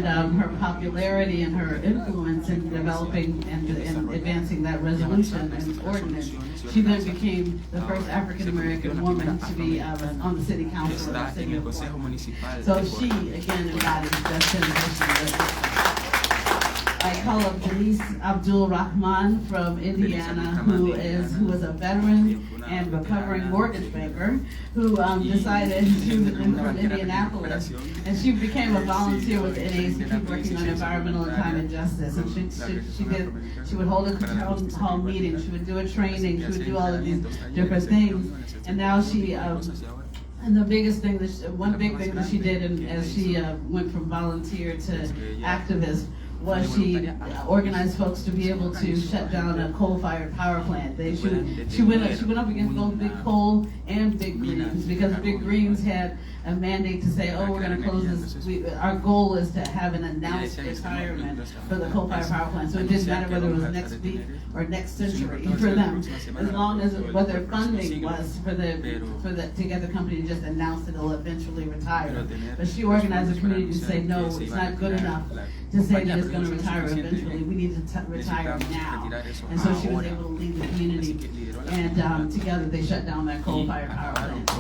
her popularity and her influence in developing and advancing that resolution and ordinance, she then became the first African American woman to be on the city council of the city of Portland. So she, again, embodies that transition. I call up Denise Abdul Rahman from Indiana, who is a veteran and recovering mortgage banker, who decided she was from Indianapolis, and she became a volunteer with the NAACP working on environmental and climate justice. And she would hold a town hall meeting, she would do a training, she would do all of these different things, and now she. And the biggest thing, one big thing that she did, as she went from volunteer to activist, was she organized folks to be able to shut down a coal-fired power plant. She went up against both Big Coal and Big Greens, because Big Greens had a mandate to say, oh, we're going to close this. Our goal is to have an announced retirement for the coal-fired power plant. So it didn't matter whether it was next week or next century for them, as long as what their funding was to get the company to just announce that it'll eventually retire. But she organized a community to say, no, it's not good enough to say that it's going to retire eventually. We need to retire now. And so she was able to lead the community, and together they shut down that coal-fired power plant.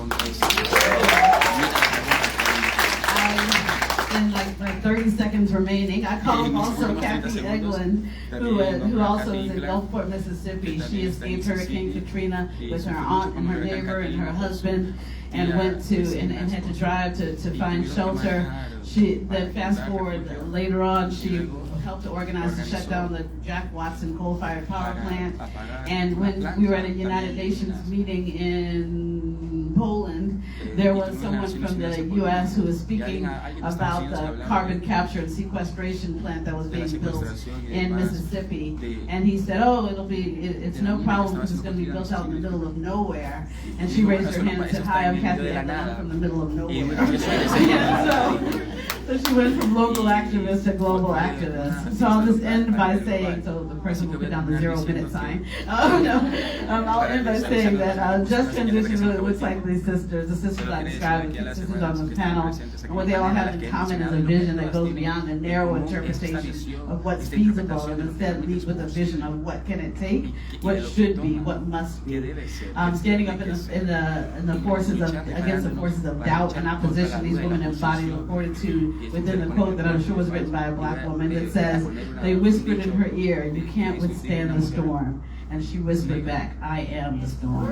In like 30 seconds remaining, I called also Kathy Eglin, who also is in Gulfport, Mississippi. She escaped Hurricane Katrina with her aunt and her neighbor and her husband, and went to and had to drive to find shelter. Then fast forward later on, she helped to organize to shut down the Jack Watson coal-fired power plant. And when we were at a United Nations meeting in Poland, there was someone from the U.S. who was speaking about the carbon capture and sequestration plant that was being built in Mississippi. And he said, oh, it's no problem because it's going to be built out in the middle of nowhere. And she raised her hand and said, hi, I'm Kathy Eglin from the middle of nowhere. So she went from local activist to global activist. So I'll just end by saying, so the person will put down the 0-minute sign. I'll end by saying that Just Transition really looks like these sisters, the sisters I described, the sisters on the panel, and what they all have in common is a vision that goes beyond the narrow interpretation of what's feasible, and instead leads with a vision of what can it take, what should be, what must be. Standing up in the forces against the forces of doubt and opposition, these women embody the fortitude within a quote that I'm sure was written by a black woman that says, they whispered in her ear, you can't withstand the storm. And she whispered back, I am the storm.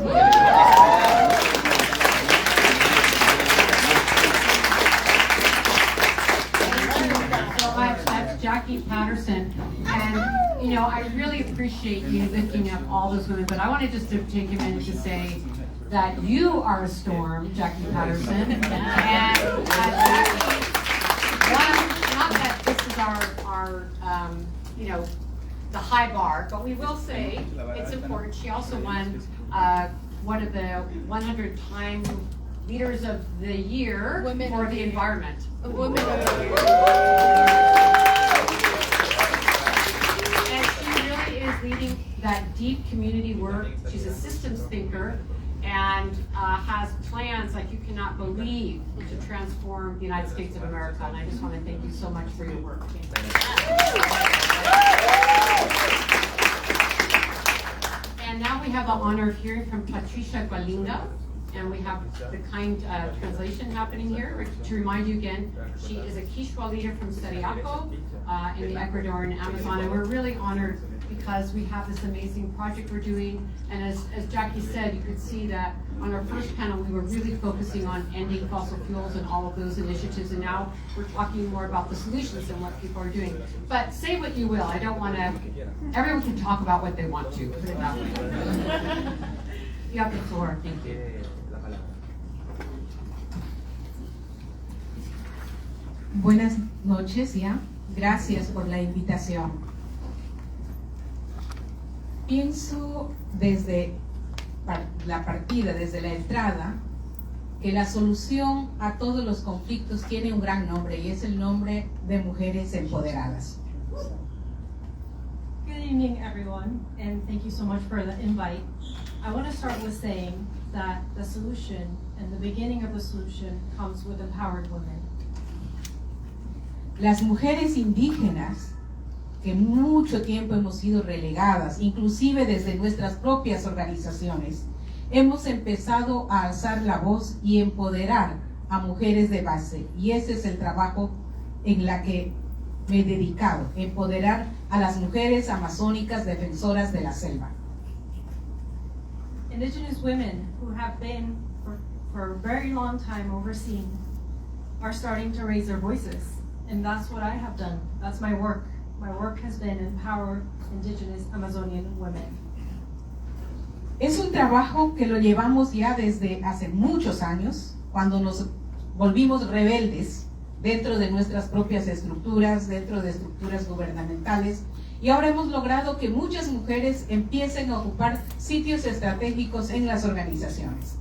That's Jackie Patterson, and you know, I really appreciate you lifting up all those women, but I wanted just to take a minute to say that you are a storm, Jackie Patterson, and Jackie, not that this is our you know, the high bar, but we will say it's important. She also won one of the 100-time Leaders of the Year for the environment. Women of the Year. And she really is leading that deep community work. She's a systems thinker and has plans like you cannot believe to transform the United States of America. And I just want to thank you so much for your work. And now we have the honor of hearing from Patricia Gualinga. And we have the kind translation happening here. To remind you again, she is a Quechua leader from Seriaco in the Ecuadorian Amazon. And we're really honored because we have this amazing project we're doing. And as Jackie said, you could see that on our first panel, we were really focusing on ending fossil fuels and all of those initiatives. And now we're talking more about the solutions and what people are doing. But say what you will. I don't want to, everyone can talk about what they want to, put it that way. You have the floor. Thank you. Buenas noches, ya. Gracias por la invitación. Pienso desde la partida, desde la entrada, que la solución a todos los conflictos tiene un gran nombre y es el nombre de mujeres empoderadas. Good evening, everyone, and thank you so much for the invite. I want to start with saying that the solution and the beginning of the solution comes with empowered women. Las mujeres indígenas, que mucho tiempo hemos sido relegadas, inclusive desde nuestras propias organizaciones, hemos empezado a alzar la voz y empoderar a mujeres de base. Y ese es el trabajo en la que me he dedicado, empoderar a las mujeres amazónicas defensoras de la selva. Indigenous women who have been for a very long time overseen are starting to raise their voices. And that's what I have done. That's my work. My work has been empower indigenous Amazonian women. Es un trabajo que lo llevamos ya desde hace muchos años, cuando nos volvimos rebeldes dentro de nuestras propias estructuras, dentro de estructuras gubernamentales, y ahora hemos logrado que muchas mujeres empiecen a ocupar sitios estratégicos en las organizaciones.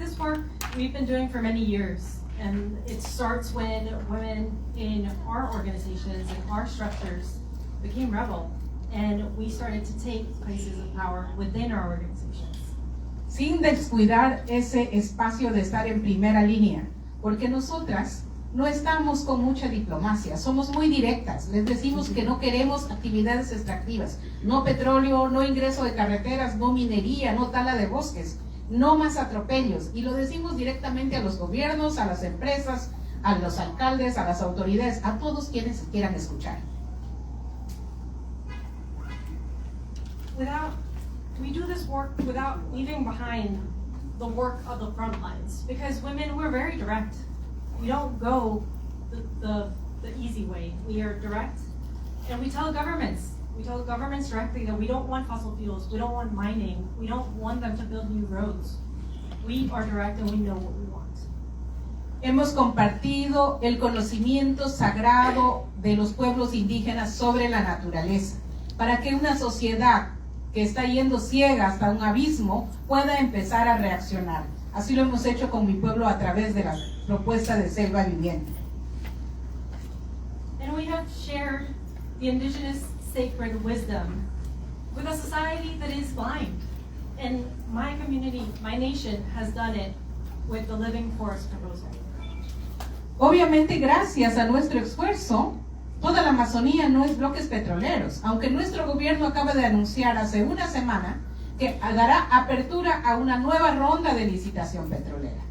This work we've been doing for many years. And it starts when women in our organizations and our structures became rebel, and we started to take places of power within our organizations. Sin descuidar ese espacio de estar en primera línea, porque nosotras no estamos con mucha diplomacia, somos muy directas, les decimos que no queremos actividades extractivas, no petróleo, no ingreso de carreteras, no minería, no tala de bosques. No más atropellos, y lo decimos directamente a los gobiernos, a las empresas, a los alcaldes, a las autoridades, a todos quienes quieran escuchar. We do this work without leaving behind the work of the Frontlines, because women, we're very direct. We don't go the easy way. We are direct, and we tell governments directly that we don't want fossil fuels, we don't want mining, we don't want them to build new roads. We are direct and we know what we want. Hemos compartido el conocimiento sagrado de los pueblos indígenas sobre la naturaleza, para que una sociedad que está yendo ciega hasta un abismo pueda empezar a reaccionar. Así lo hemos hecho con mi pueblo a través de la propuesta de selva viviente. And we have shared the indigenous sacred wisdom with a society that is blind. And my community, my nation, has done it with the Living Forest proposal. Obviamente, gracias a nuestro esfuerzo, toda la Amazonía no es bloques petroleros, aunque nuestro gobierno acaba de anunciar hace una semana que dará apertura a una nueva ronda de licitación petrolera.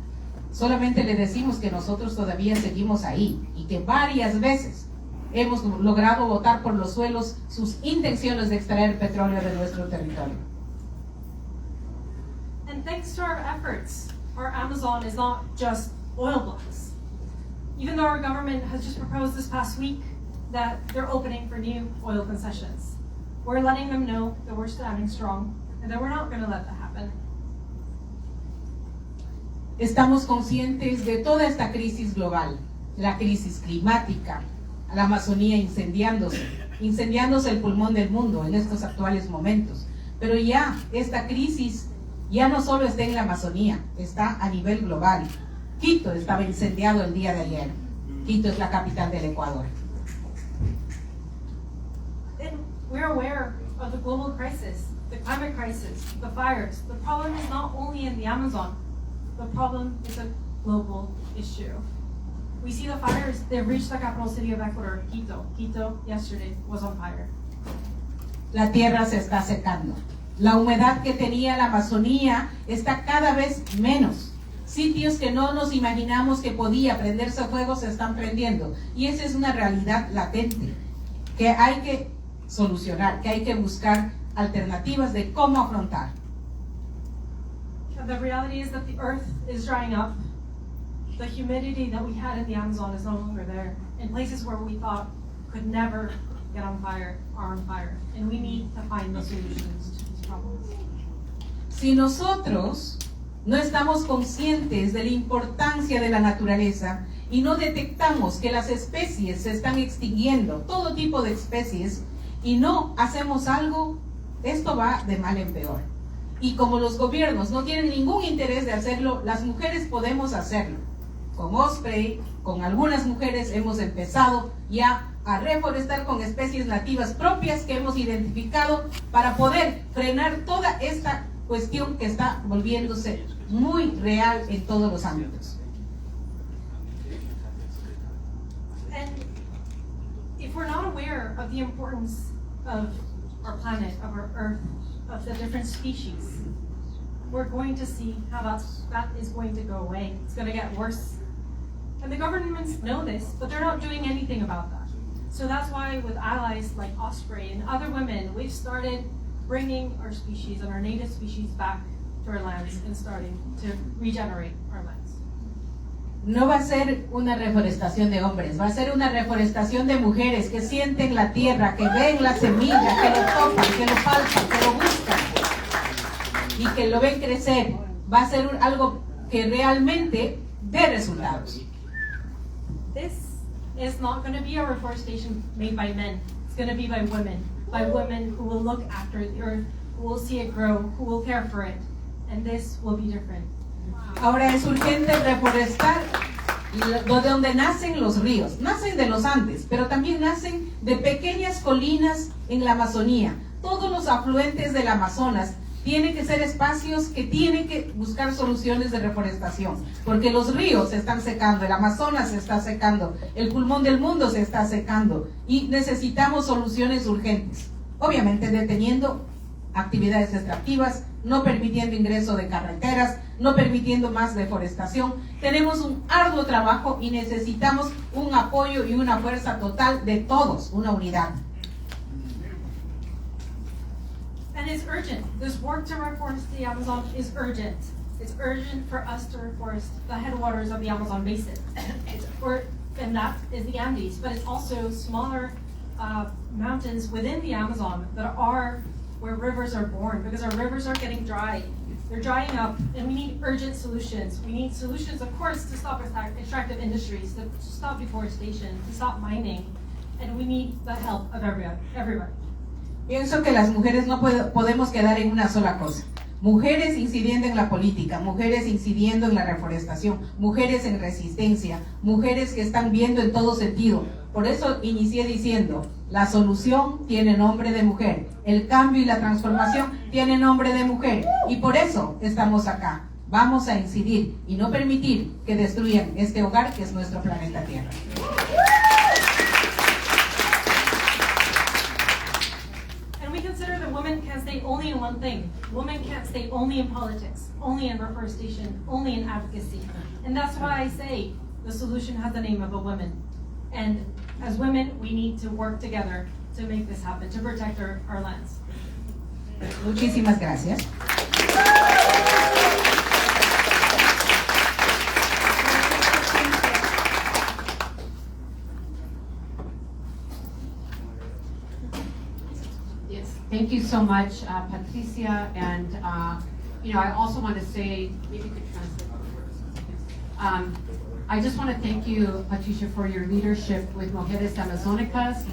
Solamente le decimos que nosotros todavía seguimos ahí y que varias veces hemos logrado botar por los suelos sus intenciones de extraer petróleo de nuestro territorio. And thanks to our efforts, our Amazon is not just oil blocks. Even though our government has just proposed this past week that they're opening for new oil concessions, we're letting them know that we're standing strong and that we're not going to let that happen. Estamos conscientes de toda esta crisis global, la crisis climática, la Amazonía incendiándose el pulmón del mundo en estos actuales momentos. Pero ya esta crisis ya no solo está en la Amazonía, está a nivel global. Quito estaba incendiado el día de ayer. Quito es la capital del Ecuador. And we're aware of the global crisis, the climate crisis, the fires. The problem is not only in the Amazon. The problem is a global issue. We see the fires, they've reached the capital city of Ecuador, Quito. Quito yesterday was on fire. La tierra se está secando. La humedad que tenía la Amazonía está cada vez menos. Sitios que no nos imaginamos que podía prenderse fuego se están prendiendo. Y esa es una realidad latente que hay que solucionar, que hay que buscar alternativas de cómo afrontar. The reality is that the earth is drying up. The humidity that we had in the Amazon is no longer there. And places where we thought could never get on fire are on fire. And we need to find the solutions to these problems. Si nosotros no estamos conscientes de la importancia de la naturaleza y no detectamos que las especies se están extinguiendo, todo tipo de especies, y no hacemos algo, esto va de mal en peor. Y como los gobiernos no tienen ningún interés de hacerlo, las mujeres podemos hacerlo. Con Osprey, con algunas mujeres hemos empezado ya a reforestar con especies nativas propias que hemos identificado para poder frenar toda esta cuestión que está volviéndose muy real en todos los ámbitos. And if we're not aware of the importance of our planet, of our earth, of the different species, we're going to see how that is going to go away. It's going to get worse. And the governments know this, but they're not doing anything about that. So that's why with allies like Osprey and other women, we've started bringing our species and our native species back to our lands and starting to regenerate our lands. No va a ser una reforestación de hombres, va a ser una reforestación de mujeres que sienten la tierra, que ven la semilla, que lo tocan, que lo palpan, que lo buscan y que lo ven crecer. Va a ser algo que realmente dé resultados. This is not going to be a reforestation made by men. It's going to be by women who will look after the earth, who will see it grow, who will care for it. And this will be different. Ahora es urgente reforestar de donde nacen los ríos. Nacen de los Andes, pero también nacen de pequeñas colinas en la Amazonía. Todos los afluentes del Amazonas tienen que ser espacios que tienen que buscar soluciones de reforestación, porque los ríos se están secando, el Amazonas se está secando, el pulmón del mundo se está secando y necesitamos soluciones urgentes. Obviamente deteniendo actividades extractivas, no permitiendo ingreso de carreteras, no permitiendo más deforestación. Tenemos un arduo trabajo y necesitamos un apoyo y una fuerza total de todos, una unidad. And it's urgent. This work to reforest the Amazon is urgent. It's urgent for us to reforest the headwaters of the Amazon basin. And that is the Andes, but it's also smaller mountains within the Amazon that are where rivers are born, because our rivers are getting dry. They're drying up, and we need urgent solutions. We need solutions, of course, to stop extractive industries, to stop deforestation, to stop mining, and we need the help of everybody. Pienso que las mujeres no podemos quedar en una sola cosa. Mujeres incidiendo en la política, mujeres incidiendo en la reforestación, mujeres en resistencia, mujeres que están viendo en todo sentido. Por eso inicié diciendo, la solución tiene nombre de mujer, el cambio y la transformación tiene nombre de mujer, y por eso estamos acá. Vamos a incidir y no permitir que destruyan este hogar que es nuestro planeta Tierra. And we consider that women can stay only in one thing. Women can't stay only in politics, only in reforestation, only in advocacy. And that's why I say the solution has the name of a woman. And as women, we need to work together to make this happen, to protect our lands. Muchísimas gracias. Yes, thank you so much, Patricia. And I also want to say, maybe you could translate the words. I just want to thank you, Patricia, for your leadership with Mujeres Amazónicas.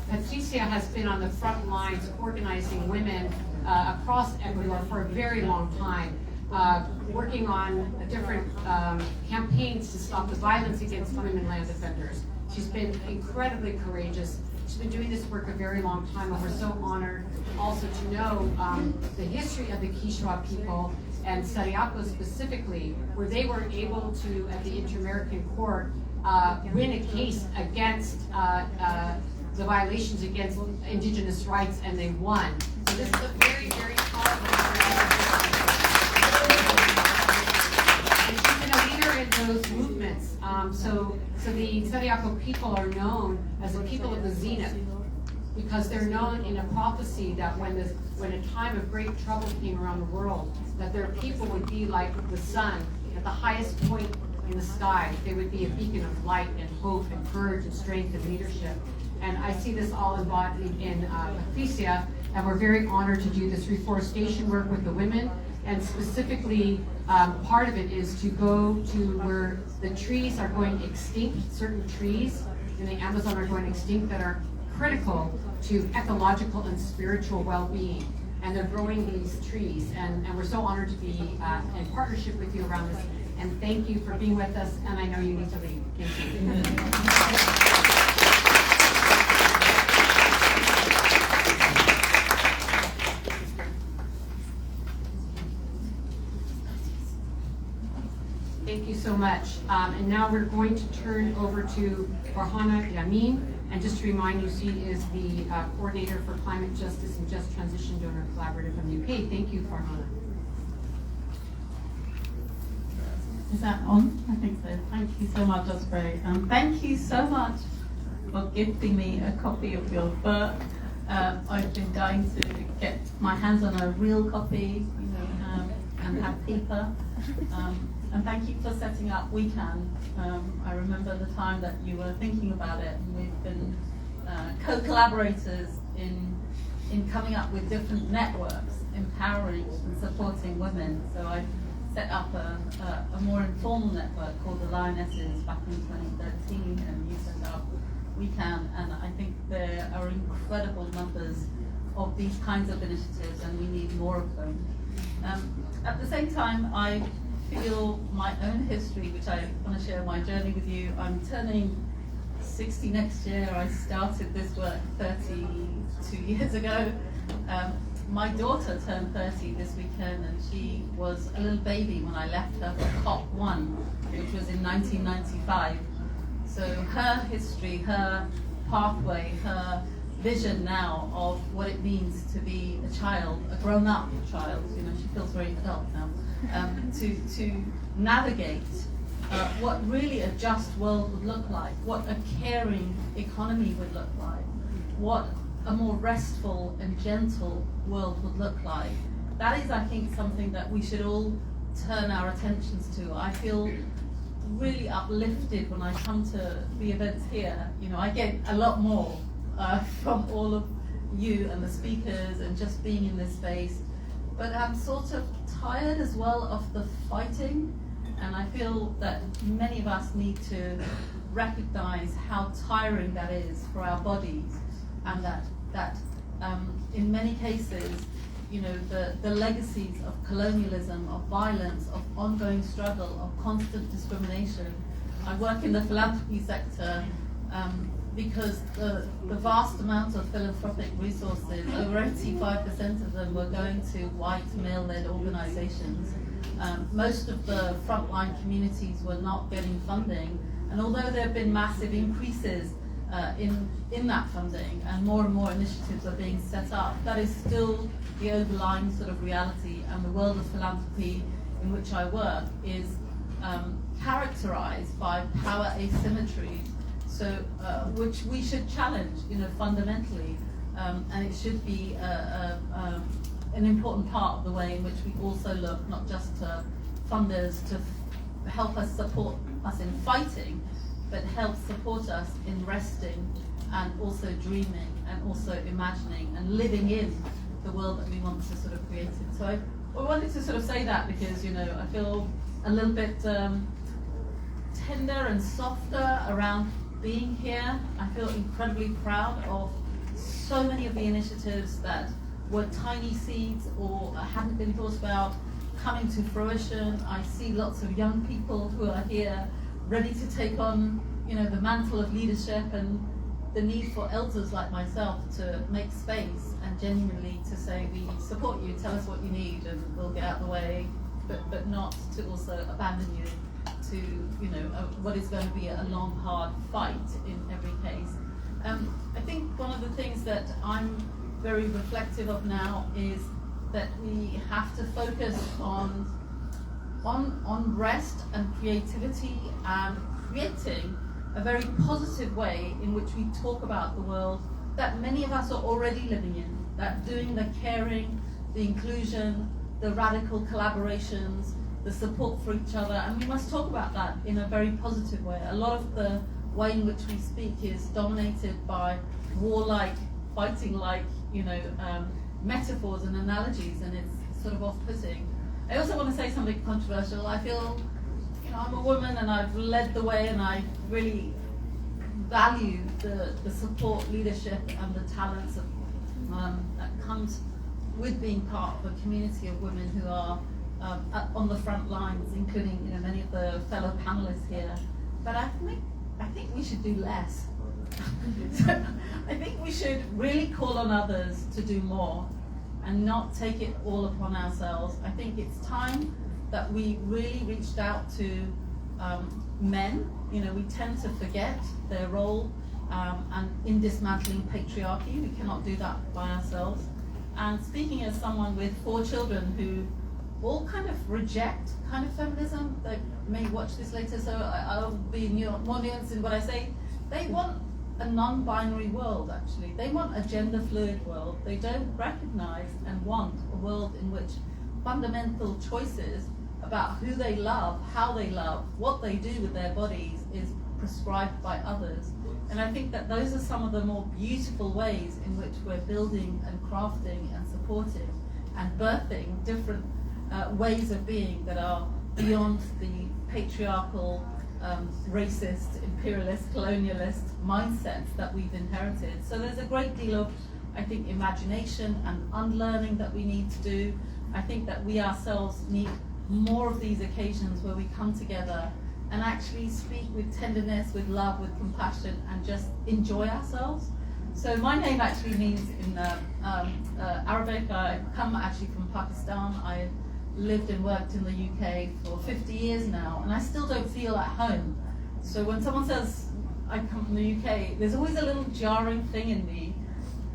Patricia has been on the front lines organizing women across Ecuador for a very long time, working on different campaigns to stop the violence against women land defenders. She's been incredibly courageous. She's been doing this work a very long time, and we're so honored also to know the history of the Quechua people and Sariaco specifically, where they were able to, at the Inter-American Court, win a case against the violations against indigenous rights, and they won. So this is a very, very powerful and she's been a leader in those movements. So the Sariaco people are known as the people of the zenith, because they're known in a prophecy that when a time of great trouble came around the world, that their people would be like the sun at the highest point in the sky. They would be a beacon of light and hope and courage and strength and leadership. And I see this all embodied in Patricia, and we're very honored to do this reforestation work with the women. And specifically, part of it is to go to where the trees are going extinct. Certain trees in the Amazon are going extinct that are critical to ecological and spiritual well-being. And they're growing these trees. And we're so honored to be in partnership with you around this. And thank you for being with us. And I know you need to leave. Thank you. Thank you so much. And now we're going to turn over to Farhana Yamin. And just to remind you, she is the coordinator for Climate Justice and Just Transition Donor Collaborative from the UK. Thank you, Farhana. Is that on? I think so. Thank you so much, Osprey. Thank you so much for gifting me a copy of your book. I've been dying to get my hands on a real copy, and have paper. And thank you for setting up We Can. I remember the time that you were thinking about it, and we've been co-collaborators in coming up with different networks, empowering and supporting women. So I set up a more informal network called the Lionesses back in 2013, and you set up We Can, and I think there are incredible numbers of these kinds of initiatives, and we need more of them. At the same time, I feel my own history, which I want to share my journey with you. I'm turning 60 next year. I started this work 32 years ago. My daughter turned 30 this weekend, and she was a little baby when I left her for COP1, which was in 1995. So her history, her pathway, her vision now of what it means to be a child, a grown-up child, she feels very adult now, to navigate what really a just world would look like, what a caring economy would look like, what a more restful and gentle world would look like. That is, I think, something that we should all turn our attentions to. I feel really uplifted when I come to the events here. I get a lot more from all of you and the speakers and just being in this space. But I'm sort of tired as well of the fighting, and I feel that many of us need to recognize how tiring that is for our bodies, and that in many cases, the legacies of colonialism, of violence, of ongoing struggle, of constant discrimination. I work in the philanthropy sector because the vast amount of philanthropic resources, over 85% of them were going to white male-led organizations. Most of the frontline communities were not getting funding, and although there have been massive increases in that funding, and more initiatives are being set up, that is still the overlying sort of reality. And the world of philanthropy in which I work is characterized by power asymmetry, so which we should challenge, fundamentally, and it should be an important part of the way in which we also look not just to funders to help us support us in fighting, but help support us in resting and also dreaming and also imagining and living in the world that we want to sort of create it. So I wanted to sort of say that because, I feel a little bit tender and softer around being here. I feel incredibly proud of so many of the initiatives that were tiny seeds or hadn't been thought about coming to fruition. I see lots of young people who are here ready to take on, the mantle of leadership, and the need for elders like myself to make space and genuinely to say, we support you, tell us what you need and we'll get out of the way, but not to also abandon you to, what is going to be a long, hard fight in every case. I think one of the things that I'm very reflective of now is that we have to focus on rest and creativity and creating a very positive way in which we talk about the world that many of us are already living in, that doing the caring, the inclusion, the radical collaborations, the support for each other, and we must talk about that in a very positive way. A lot of the way in which we speak is dominated by warlike, fighting-like, metaphors and analogies, and it's sort of off-putting. I also want to say something controversial. I feel, I'm a woman and I've led the way, and I really value the support, leadership, and the talents of, that comes with being part of a community of women who are on the front lines, including many of the fellow panelists here. But I think we should do less. So I think we should really call on others to do more and not take it all upon ourselves. I think it's time that we really reached out to men. We tend to forget their role and in dismantling patriarchy. We cannot do that by ourselves. And speaking as someone with 4 children who all kind of reject kind of feminism, they may watch this later, so I'll be more nuanced in what I say. They want a non-binary world, actually. They want a gender-fluid world. They don't recognize and want a world in which fundamental choices about who they love, how they love, what they do with their bodies is prescribed by others. And I think that those are some of the more beautiful ways in which we're building and crafting and supporting and birthing different ways of being that are beyond the patriarchal, racist, imperialist, colonialist mindsets that we've inherited. So there's a great deal of, I think, imagination and unlearning that we need to do. I think that we ourselves need more of these occasions where we come together and actually speak with tenderness, with love, with compassion, and just enjoy ourselves. So my name actually means in Arabic. I come actually from Pakistan. I lived and worked in the UK for 50 years now, and I still don't feel at home. So when someone says I come from the UK, there's always a little jarring thing in me.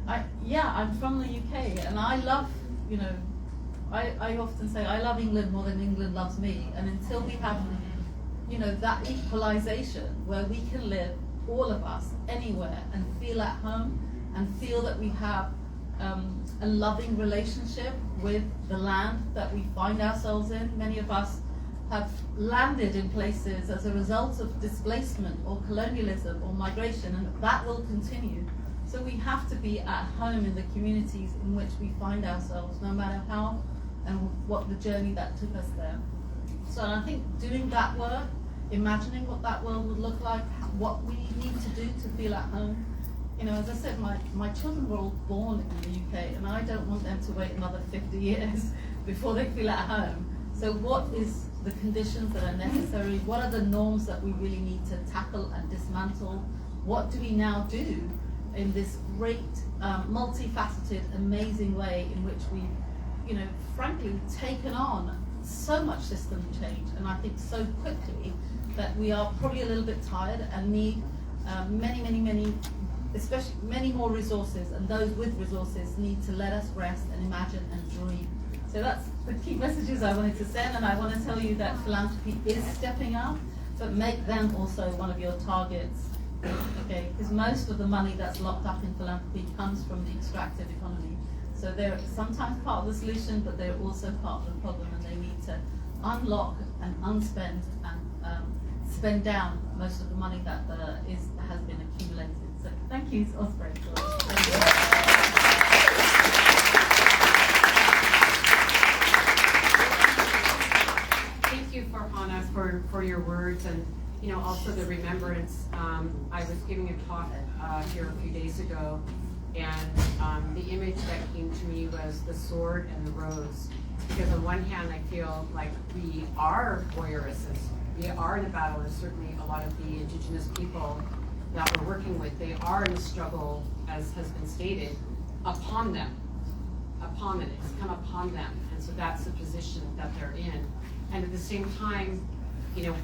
I'm from the UK, and I love, I often say I love England more than England loves me. And until we have, that equalization where we can live, all of us, anywhere, and feel at home, and feel that we have a loving relationship with the land that we find ourselves in. Many of us have landed in places as a result of displacement or colonialism or migration, and that will continue. So we have to be at home in the communities in which we find ourselves, no matter how and what the journey that took us there. So I think doing that work, imagining what that world would look like, what we need to do to feel at home. As I said, my children were all born in the UK, and I don't want them to wait another 50 years before they feel at home. So what is the conditions that are necessary? What are the norms that we really need to tackle and dismantle? What do we now do in this great, multifaceted, amazing way in which we've, frankly, taken on so much system change, and I think so quickly that we are probably a little bit tired and need many, especially many more resources, and those with resources need to let us rest and imagine and dream. So that's the key messages I wanted to send, and I want to tell you that philanthropy is stepping up, but make them also one of your targets, okay? Because most of the money that's locked up in philanthropy comes from the extractive economy. So they're sometimes part of the solution, but they're also part of the problem, and they need to unlock and unspend and spend down most of the money that has been accumulated. So thank you, Osprey. Thank you, Farhana, for your words, and also the remembrance. I was giving a talk here a few days ago, and the image that came to me was the sword and the rose. Because on one hand, I feel like we are voyeurists. We are in a battle, and certainly a lot of the indigenous people that we're working with, they are in a struggle, as has been stated, upon them. It's come upon them. And so that's the position that they're in. And at the same time,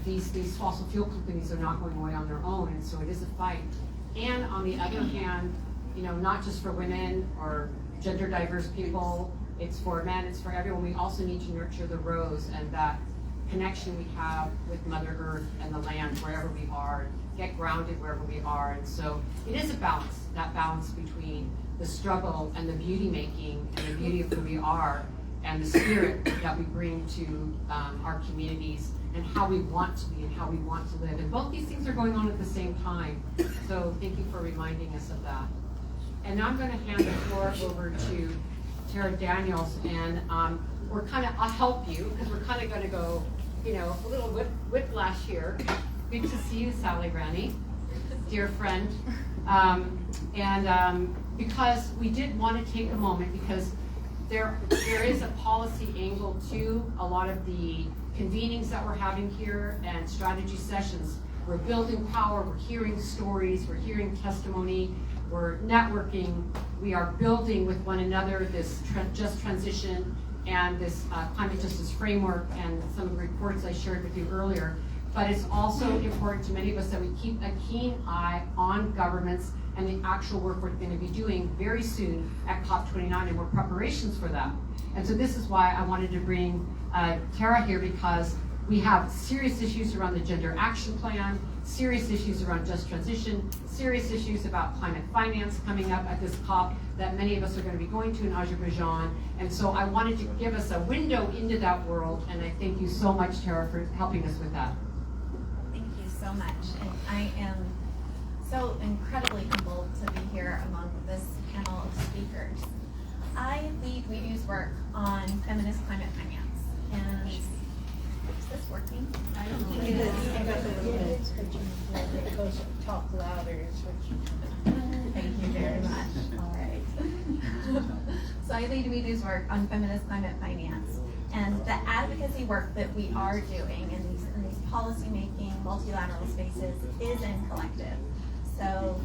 these fossil fuel companies are not going away on their own, and so it is a fight. And on the other hand, not just for women or gender diverse people, it's for men, it's for everyone. We also need to nurture the rose and that connection we have with Mother Earth and the land wherever we are, get grounded wherever we are. And so it is a balance, that balance between the struggle and the beauty making and the beauty of who we are and the spirit that we bring to our communities and how we want to be and how we want to live. And both these things are going on at the same time. So thank you for reminding us of that. And now I'm going to hand the floor over to Tara Daniels, and I'll help you because we're kind of going to go, a little whiplash here. Good to see you, Sally Rani, dear friend. Because we did want to take a moment, because there is a policy angle to a lot of the convenings that we're having here and strategy sessions. We're building power, we're hearing stories, we're hearing testimony, we're networking, we are building with one another this just transition and this climate justice framework and some of the reports I shared with you earlier. But it's also important to many of us that we keep a keen eye on governments and the actual work we're going to be doing very soon at COP29, and we're preparations for that. And so this is why I wanted to bring Tara here, because we have serious issues around the Gender Action Plan, serious issues around just transition, serious issues about climate finance coming up at this COP that many of us are going to be going to in Azerbaijan. And so I wanted to give us a window into that world, and I thank you so much, Tara, for helping us with that. Thank you so much. And I am so incredibly humbled to be here among this panel of speakers. I lead We Do's work on feminist climate finance. And is this working? I don't know. It is. It goes talk louder. Thank you very much. All right. So I lead We Do's work on feminist climate finance. And the advocacy work that we are doing in these policy-making, multilateral spaces is in collective. So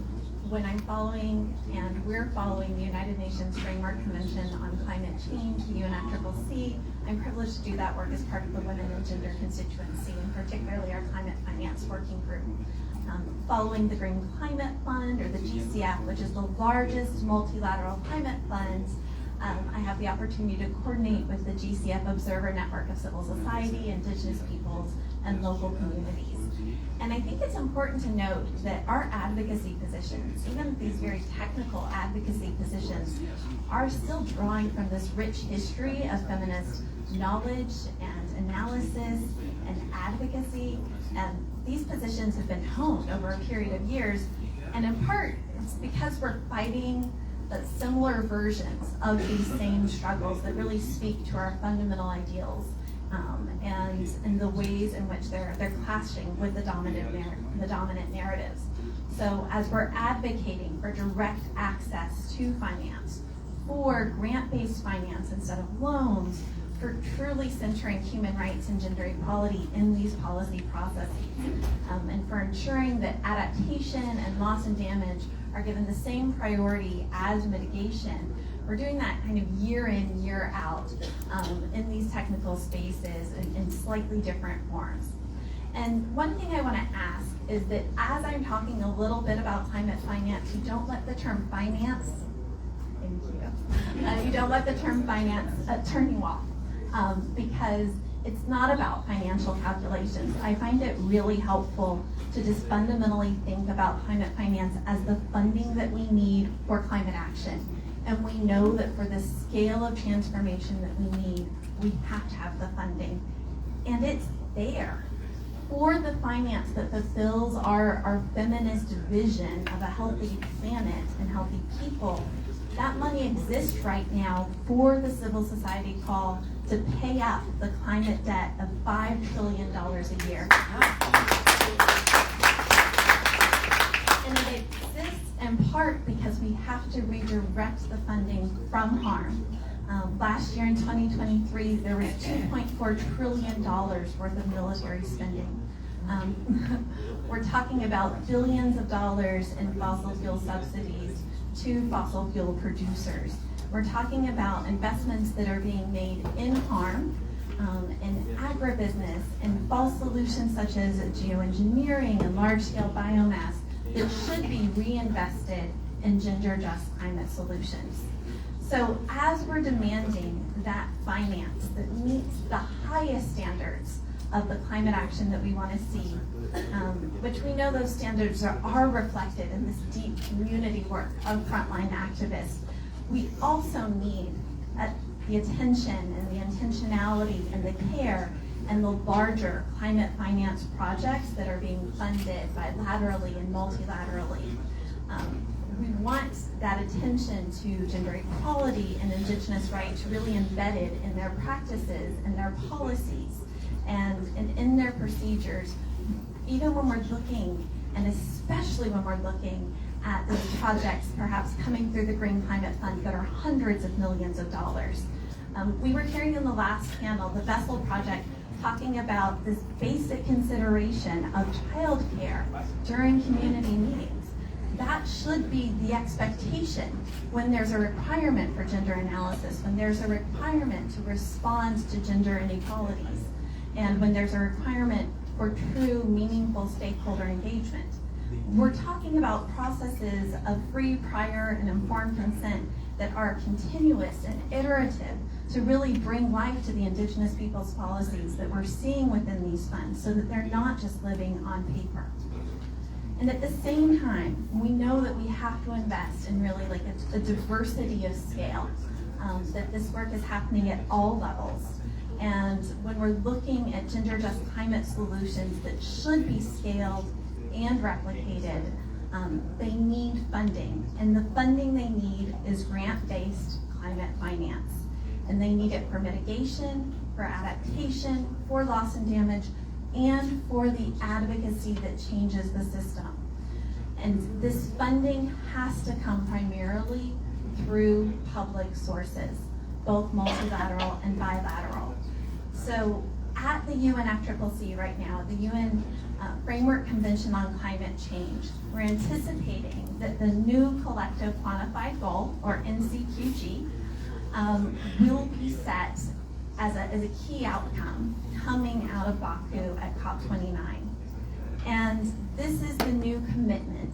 when I'm following, and we're following the United Nations Framework Convention on Climate Change, the UNFCCC, I'm privileged to do that work as part of the Women and Gender constituency, and particularly our Climate Finance Working Group. Following the Green Climate Fund, or the GCF, which is the largest multilateral climate fund, I have the opportunity to coordinate with the GCF Observer Network of Civil Society, Indigenous peoples, and local communities. And I think it's important to note that our advocacy positions, even these very technical advocacy positions, are still drawing from this rich history of feminist knowledge and analysis and advocacy. And these positions have been honed over a period of years. And in part, it's because we're fighting the similar versions of these same struggles that really speak to our fundamental ideals. And the ways in which they're clashing with the dominant narratives. So as we're advocating for direct access to finance, for grant-based finance instead of loans, for truly centering human rights and gender equality in these policy processes, and for ensuring that adaptation and loss and damage are given the same priority as mitigation, we're doing that kind of year in, year out in these technical spaces in slightly different forms. And one thing I want to ask is that as I'm talking a little bit about climate finance, you don't let the term finance, thank you, you don't let the term finance turn you off, because it's not about financial calculations. I find it really helpful to just fundamentally think about climate finance as the funding that we need for climate action. And we know that for the scale of transformation that we need, we have to have the funding. And it's there. For the finance that fulfills our feminist vision of a healthy planet and healthy people, that money exists right now for the civil society call to pay up the climate debt of $5 trillion a year. And it exists in part because we have to redirect the funding from harm. Last year in 2023, there was $2.4 trillion worth of military spending. We're talking about billions of dollars in fossil fuel subsidies to fossil fuel producers. We're talking about investments that are being made in harm, in agribusiness, and false solutions such as geoengineering and large-scale biomass that should be reinvested in gender-just climate solutions. So as we're demanding that finance that meets the highest standards of the climate action that we want to see, which we know those standards are reflected in this deep community work of frontline activists, we also need the attention and the intentionality and the care and the larger climate finance projects that are being funded bilaterally and multilaterally. We want that attention to gender equality and indigenous rights really embedded in their practices and their policies and in their procedures, even when we're looking, and especially when we're looking at those projects perhaps coming through the Green Climate Fund that are hundreds of millions of dollars. We were hearing in the last panel, the Vessel Project, talking about this basic consideration of childcare during community meetings. That should be the expectation when there's a requirement for gender analysis, when there's a requirement to respond to gender inequalities, and when there's a requirement for true, meaningful stakeholder engagement. We're talking about processes of free, prior, and informed consent that are continuous and iterative to really bring life to the indigenous people's policies that we're seeing within these funds so that they're not just living on paper. And at the same time, we know that we have to invest in really like a diversity of scale, that this work is happening at all levels. And when we're looking at gender-just climate solutions that should be scaled and replicated, they need funding. And the funding they need is grant-based climate finance. And they need it for mitigation, for adaptation, for loss and damage, and for the advocacy that changes the system. And this funding has to come primarily through public sources, both multilateral and bilateral. So at the UNFCCC right now, the UN Framework Convention on Climate Change, we're anticipating that the new Collective Quantified Goal, or NCQG, will be set as a key outcome coming out of Baku at COP29. And this is the new commitment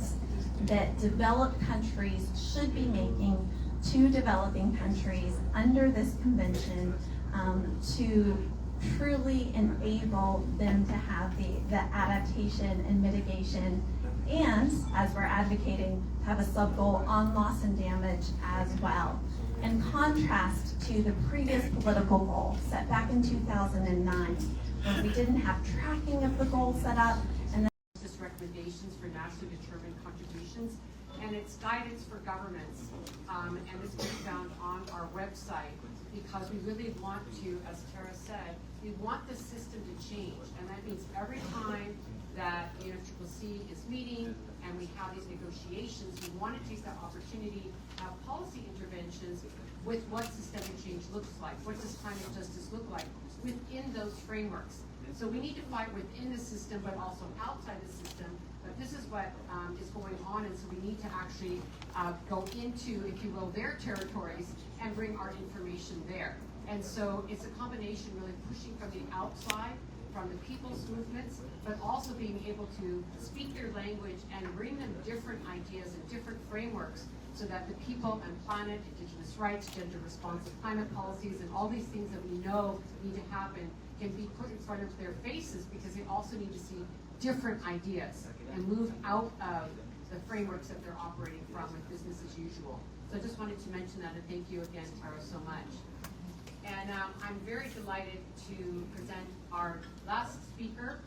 that developed countries should be making to developing countries under this convention to truly enable them to have the adaptation and mitigation, and as we're advocating, to have a sub-goal on loss and damage as well. In contrast to the previous political goal set back in 2009, where we didn't have tracking of the goal set up, and then just recommendations for nationally determined contributions, and it's guidance for governments, and this can be found on our website, because we really want to, as Tara said, we want the system to change, and that means every time that the UNFCCC is meeting and we have these negotiations, we want to take that opportunity to have policy interventions with what systemic change looks like, what does climate justice look like within those frameworks. So we need to fight within the system, but also outside the system. But this is what is going on, and so we need to actually go into, if you will, their territories and bring our information there. And so it's a combination really pushing from the outside from the people's movements, but also being able to speak their language and bring them different ideas and different frameworks so that the people and planet, indigenous rights, gender responsive climate policies, and all these things that we know need to happen can be put in front of their faces, because they also need to see different ideas and move out of the frameworks that they're operating from with business as usual. So I just wanted to mention that, and thank you again, Tara, so much. And I'm very delighted to present our last speaker,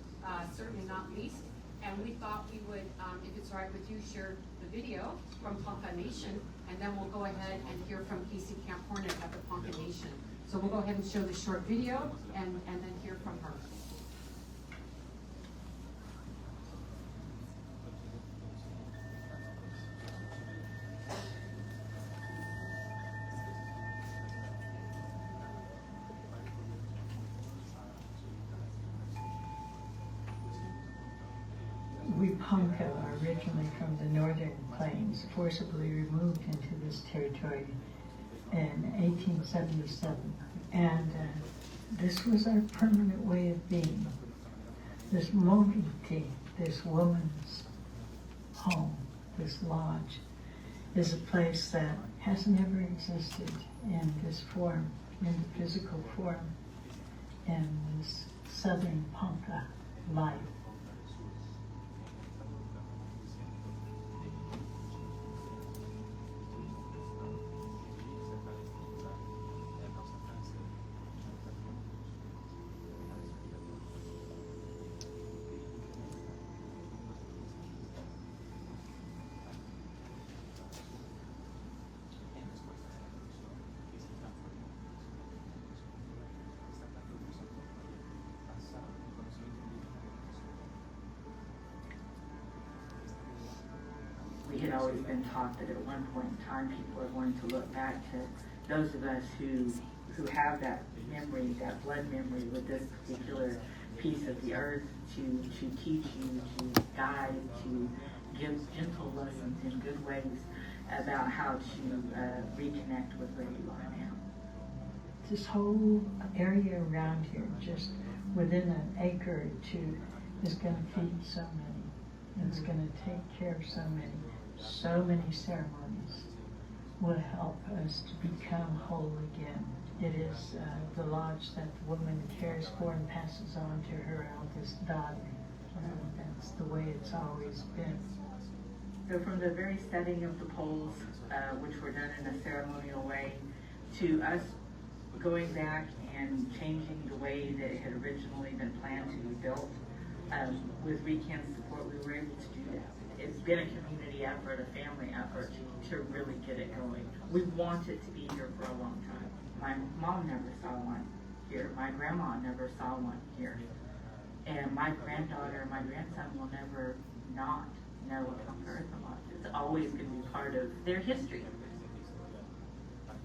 certainly not least. And we thought we would, if it's all right with you, share the video from Ponca Nation, and then we'll go ahead and hear from Casey Camp Hornet at the Ponca Nation. So we'll go ahead and show the short video and then hear from her. We Ponca are originally from the northern plains, forcibly removed into this territory in 1877. And this was our permanent way of being. This Momiti, this woman's home, this lodge, is a place that has never existed in this form, in the physical form, in this southern Ponca life. We had always been taught that at one point in time people are going to look back to those of us who have that memory, that blood memory with this particular piece of the earth, to teach you, to guide, to give gentle lessons in good ways about how to reconnect with where you are now. This whole area around here, just within an acre or two, is going to feed so many. It's going to take care of so many ceremonies will help us to become whole again. It is the lodge that the woman cares for and passes on to her eldest daughter. That's the way it's always been. So from the very setting of the poles, which were done in a ceremonial way, to us going back and changing the way that it had originally been planned to be built, with RECAN's support, we were able to do that. It's been a community effort, a family effort to really get it going. We wanted to be here for a long time. My mom never saw one here. My grandma never saw one here. And my granddaughter, my grandson will never not know about the Earthen Lodge. It's always going to be part of their history.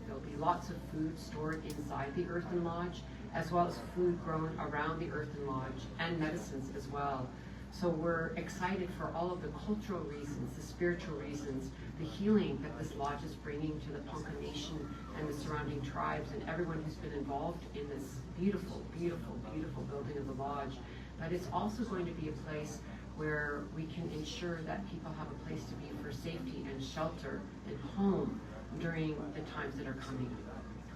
There'll be lots of food stored inside the Earthen Lodge, as well as food grown around the Earthen Lodge, and medicines as well. So we're excited for all of the cultural reasons, the spiritual reasons, the healing that this lodge is bringing to the Ponca Nation and the surrounding tribes and everyone who's been involved in this beautiful, beautiful, beautiful building of the lodge. But it's also going to be a place where we can ensure that people have a place to be for safety and shelter and home during the times that are coming.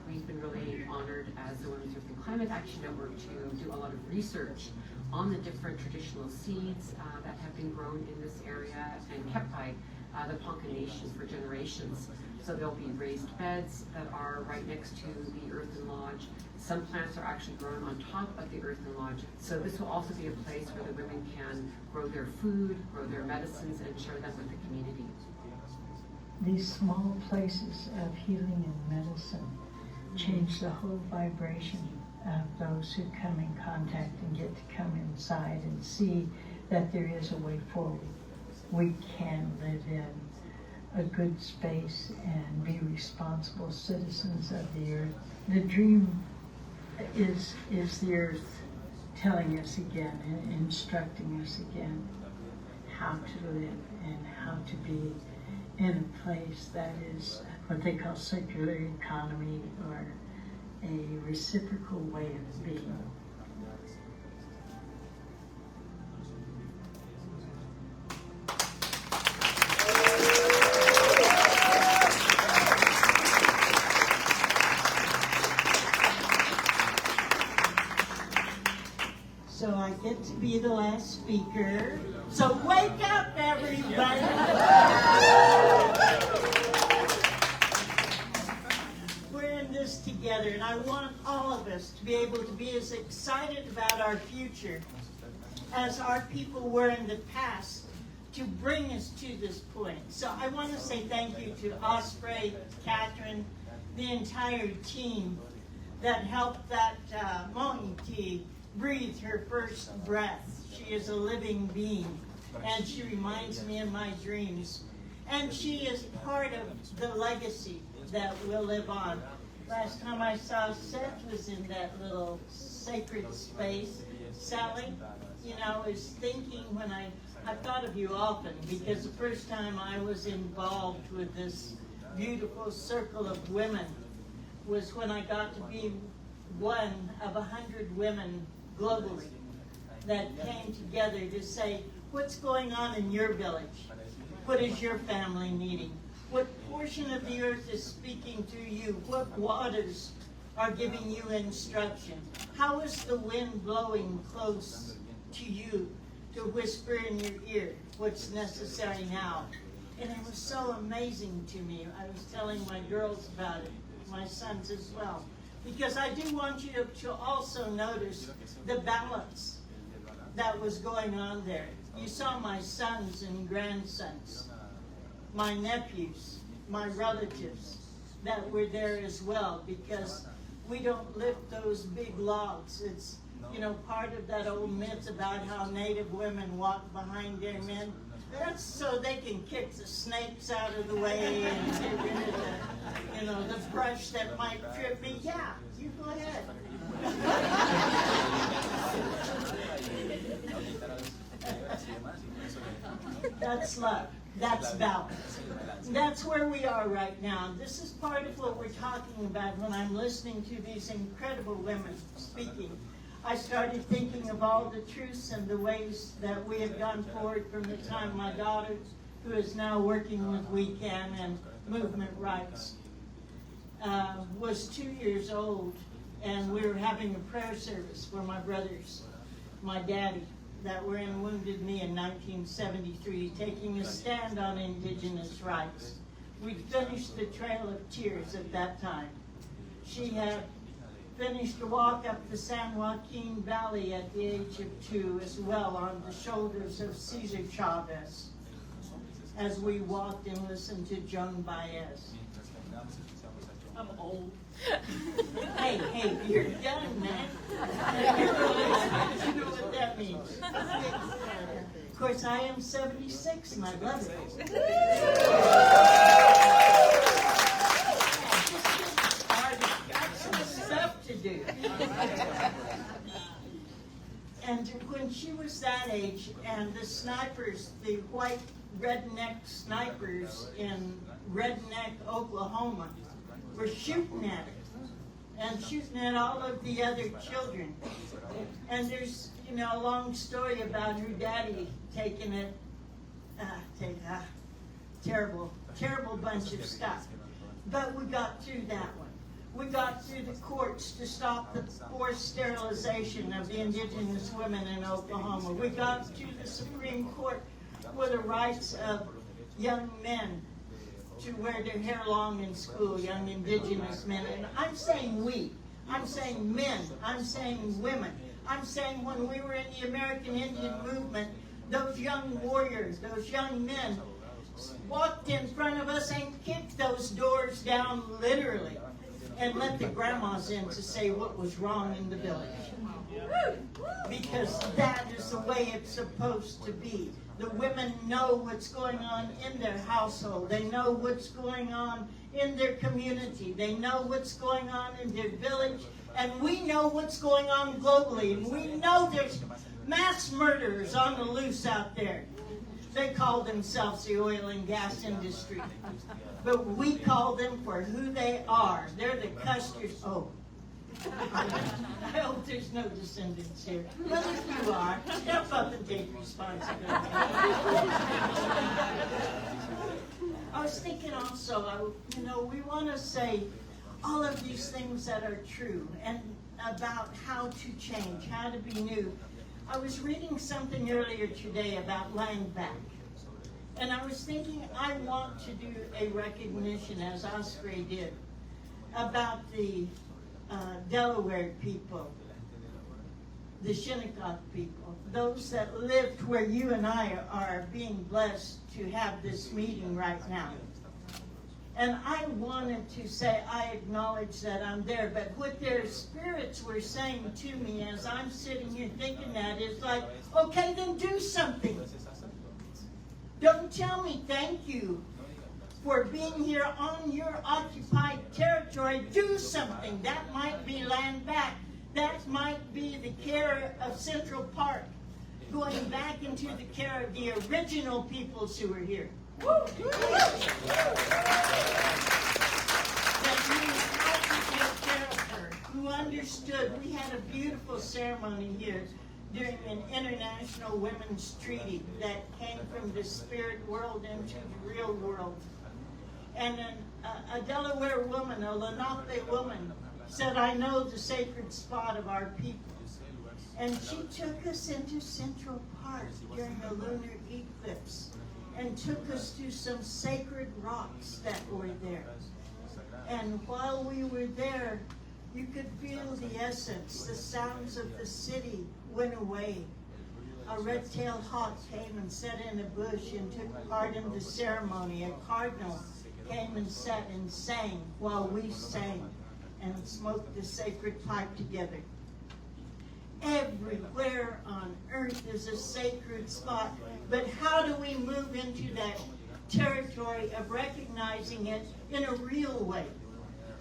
We've been really honored as the Women's Earth and Climate Action Network to do a lot of research on the different traditional seeds that have been grown in this area and kept by the Ponca Nation for generations. So there'll be raised beds that are right next to the Earthen Lodge. Some plants are actually grown on top of the Earthen Lodge. So this will also be a place where the women can grow their food, grow their medicines, and share them with the community. These small places of healing and medicine change the whole vibration of those who come in contact and get to come inside and see that there is a way forward. We can live in a good space and be responsible citizens of the earth. The dream is the earth telling us again and instructing us again how to live and how to be in a place that is what they call circular economy, or a reciprocal way of being. be the last speaker. So wake up, everybody. We're in this together, and I want all of us to be able to be as excited about our future as our people were in the past to bring us to this point. So I want to say thank you to Osprey, Catherine, the entire team that helped that Mo'iki breathe her first breath. She is a living being, and she reminds me of my dreams. And she is part of the legacy that will live on. Last time I saw Seth was in that little sacred space. Sally, you know, I was thinking when I thought of you often, because the first time I was involved with this beautiful circle of women was when I got to be one of 100 women globally that came together to say, what's going on in your village? What is your family needing? What portion of the earth is speaking through you? What waters are giving you instruction? How is the wind blowing close to you to whisper in your ear what's necessary now? And it was so amazing to me. I was telling my girls about it, my sons as well, because I do want you to also notice the balance that was going on there. You saw my sons and grandsons, my nephews, my relatives that were there as well, because we don't lift those big logs. It's, you know, part of that old myth about how Native women walk behind their men. That's so they can kick the snakes out of the way and get rid of the, you know, the brush that might trip me. Yeah, you go ahead. That's love. That's balance. That's where we are right now. This is part of what we're talking about when I'm listening to these incredible women speaking. I started thinking of all the truths and the ways that we have gone forward from the time my daughter, who is now working with We Can and Movement Rights, was 2 years old, and we were having a prayer service for my brothers, my daddy, that were in Wounded Knee in 1973, taking a stand on Indigenous rights. We finished the Trail of Tears at that time. She had finished a walk up the San Joaquin Valley at the age of 2 as well, on the shoulders of Cesar Chavez, as we walked and listened to Joan Baez. I'm old. Hey, you're young, man. You know what that means. Of course, I am 76, my brother. Got some stuff to do. And when she was that age, and the snipers, the white redneck snipers in Redneck, Oklahoma, were shooting at her and shooting at all of the other children. And there's, you know, a long story about her daddy taking it, terrible bunch of stuff. But we got through that one. We got through the courts to stop the forced sterilization of the indigenous women in Oklahoma. We got to the Supreme Court for the rights of young men to wear their hair long in school, young indigenous men. And I'm saying we. I'm saying men. I'm saying women. I'm saying when we were in the American Indian movement, those young warriors, those young men walked in front of us and kicked those doors down literally and let the grandmas in to say what was wrong in the village. Because that is the way it's supposed to be. The women know what's going on in their household. They know what's going on in their community. They know what's going on in their village. And we know what's going on globally. And we know there's mass murderers on the loose out there. They call themselves the oil and gas industry. But we call them for who they are. They're the custards. Oh. I hope there's no descendants here. But if you are, step up and take responsibility. I was thinking also, we want to say all of these things that are true and about how to change, how to be new. I was reading something earlier today about land back. And I was thinking I want to do a recognition, as Osprey did, about the Delaware people, the Shinnecock people, those that lived where you and I are being blessed to have this meeting right now. And I wanted to say I acknowledge that I'm there, but what their spirits were saying to me as I'm sitting here thinking that is like, okay, then do something. Don't tell me thank you for being here on your occupied territory. Do something. That might be land back. That might be the care of Central Park, going back into the care of the original peoples who were here. That knew how to take care of her, who understood. We had a beautiful ceremony here during an international women's treaty that came from the spirit world into the real world. And a Delaware woman, a Lenape woman, said, I know the sacred spot of our people. And she took us into Central Park during a lunar eclipse and took us to some sacred rocks that were there. And while we were there, you could feel the essence. The sounds of the city went away. A red-tailed hawk came and sat in a bush and took part in the ceremony. A cardinal came and sat and sang while we sang and smoked the sacred pipe together. Everywhere on earth is a sacred spot, but how do we move into that territory of recognizing it in a real way?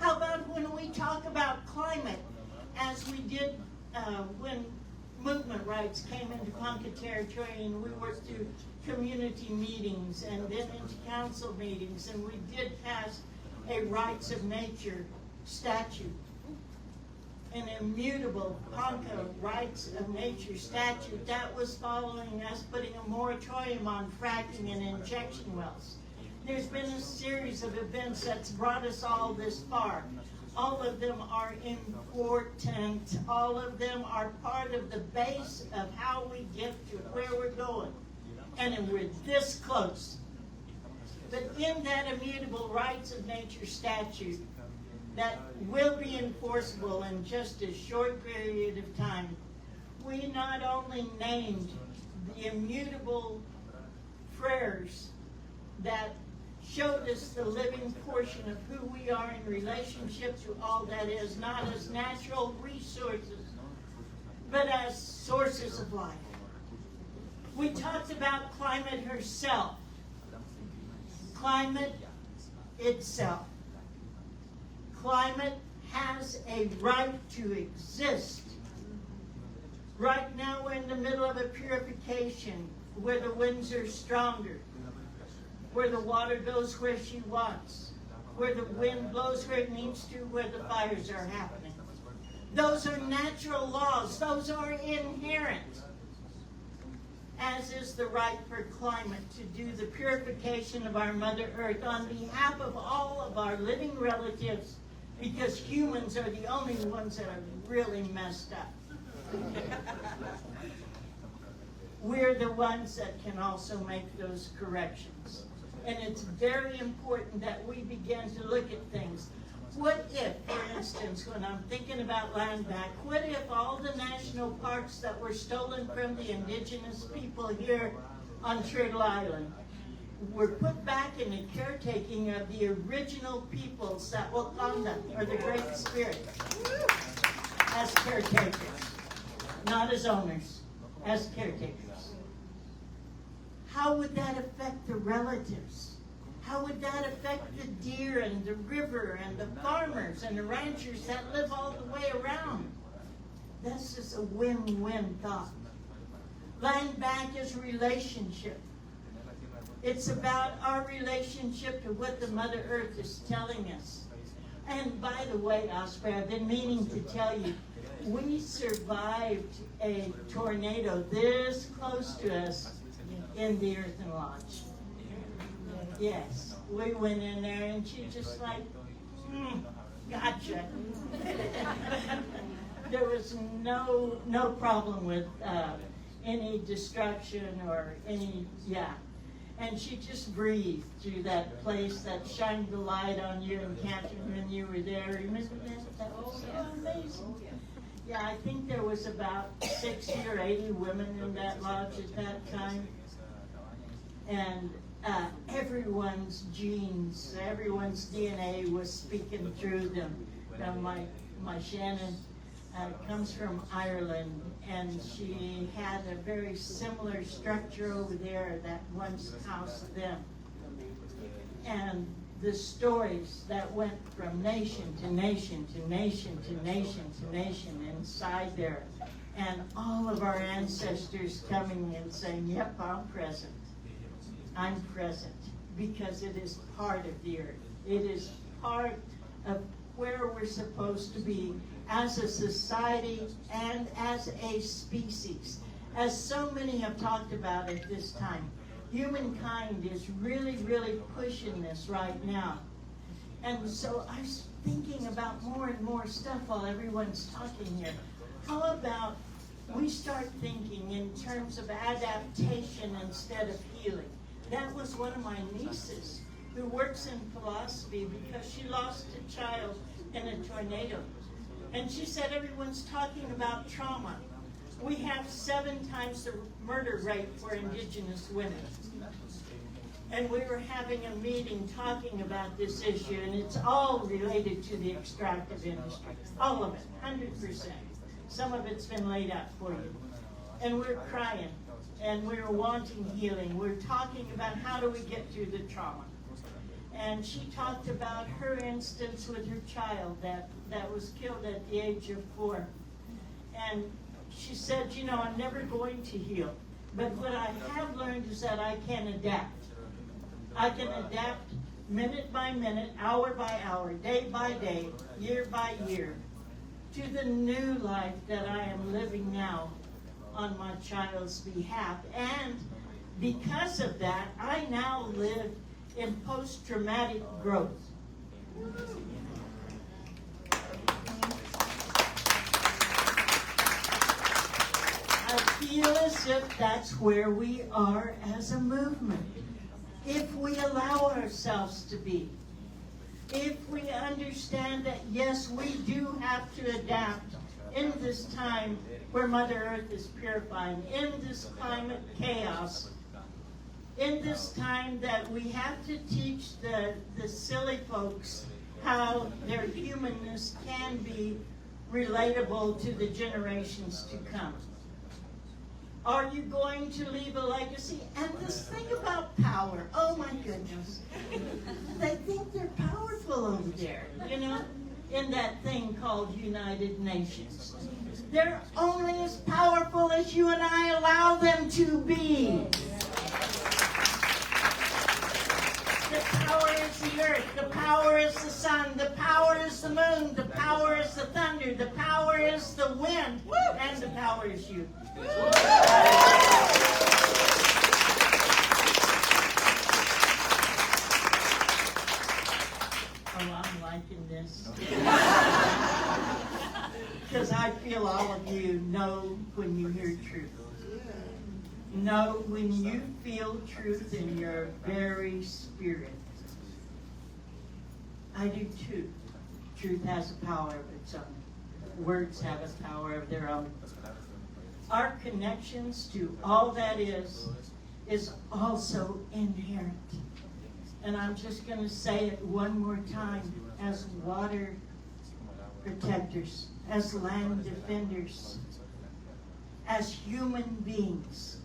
How about when we talk about climate, as we did when movement rights came into Ponca territory, and we worked through community meetings and then into council meetings, and we did pass a rights of nature statute, an immutable Ponca rights of nature statute that was following us putting a moratorium on fracking and injection wells. There's been a series of events that's brought us all this far. All of them are important. All of them are part of the base of how we get to where we're going. And we're this close. But in that immutable rights of nature statute that will be enforceable in just a short period of time, we not only named the immutable prayers that showed us the living portion of who we are in relationship to all that is, not as natural resources, but as sources of life. We talked about climate herself, climate itself. Climate has a right to exist. Right now we're in the middle of a purification where the winds are stronger, where the water goes where she wants, where the wind blows where it needs to, where the fires are happening. Those are natural laws. Those are inherent, as is the right for climate to do the purification of our Mother Earth on behalf of all of our living relatives, because humans are the only ones that are really messed up. We're the ones that can also make those corrections. And it's very important that we begin to look at things. What if, for instance, when I'm thinking about land back, what if all the national parks that were stolen from the indigenous people here on Turtle Island were put back in the caretaking of the original peoples, that Wakanda, or the Great Spirit, as caretakers, not as owners, as caretakers? How would that affect the relatives? How would that affect the deer and the river and the farmers and the ranchers that live all the way around? This is a win-win thought. Land back is relationship. It's about our relationship to what the Mother Earth is telling us. And by the way, Osprey, I've been meaning to tell you, we survived a tornado this close to us in the Earthen Lodge. Yes, we went in there and she just like, gotcha. There was no problem with any destruction or any, And she just breathed through that place that shined the light on you and Catherine when you were there. Remember that? That was so amazing. Yeah, I think there was about 60 or 80 women in that lodge at that time. And everyone's genes, everyone's DNA was speaking through them. Now my Shannon comes from Ireland, and she had a very similar structure over there that once housed them. And the stories that went from nation to nation to nation to nation to nation inside there, and all of our ancestors coming and saying, yep, I'm present. I'm present, because it is part of the earth. It is part of where we're supposed to be as a society and as a species. As so many have talked about at this time, humankind is really, really pushing this right now. And so I was thinking about more and more stuff while everyone's talking here. How about we start thinking in terms of adaptation instead of healing? That was one of my nieces who works in philosophy because she lost a child in a tornado. And she said everyone's talking about trauma. We have 7 times the murder rate for Indigenous women. And we were having a meeting talking about this issue, and it's all related to the extractive industry. All of it, 100%. Some of it's been laid out for you. And we're crying, and we're wanting healing. We're talking about how do we get through the trauma. And she talked about her instance with her child that was killed at the age of 4. And she said, you know, I'm never going to heal. But what I have learned is that I can adapt. I can adapt minute by minute, hour by hour, day by day, year by year, to the new life that I am living now on my child's behalf. And because of that, I now live in post-traumatic growth. I feel as if that's where we are as a movement. If we allow ourselves to be. If we understand that, yes, we do have to adapt in this time where Mother Earth is purifying, in this climate chaos, in this time that we have to teach the silly folks how their humanness can be relatable to the generations to come. Are you going to leave a legacy? And this thing about power, oh my goodness. They think they're powerful over there, you know, in that thing called United Nations. They're only as powerful as you and I allow them to be. The power is the earth, the power is the sun, the power is the moon, the power is the thunder, the power is the wind, and the power is you. Oh, I'm liking this. Because I feel all of you know when you hear truth. Know when you feel truth in your very spirit. I do too. Truth has a power of its own. Words have a power of their own. Our connections to all that is also inherent. And I'm just going to say it one more time. As water protectors, as land defenders, as human beings,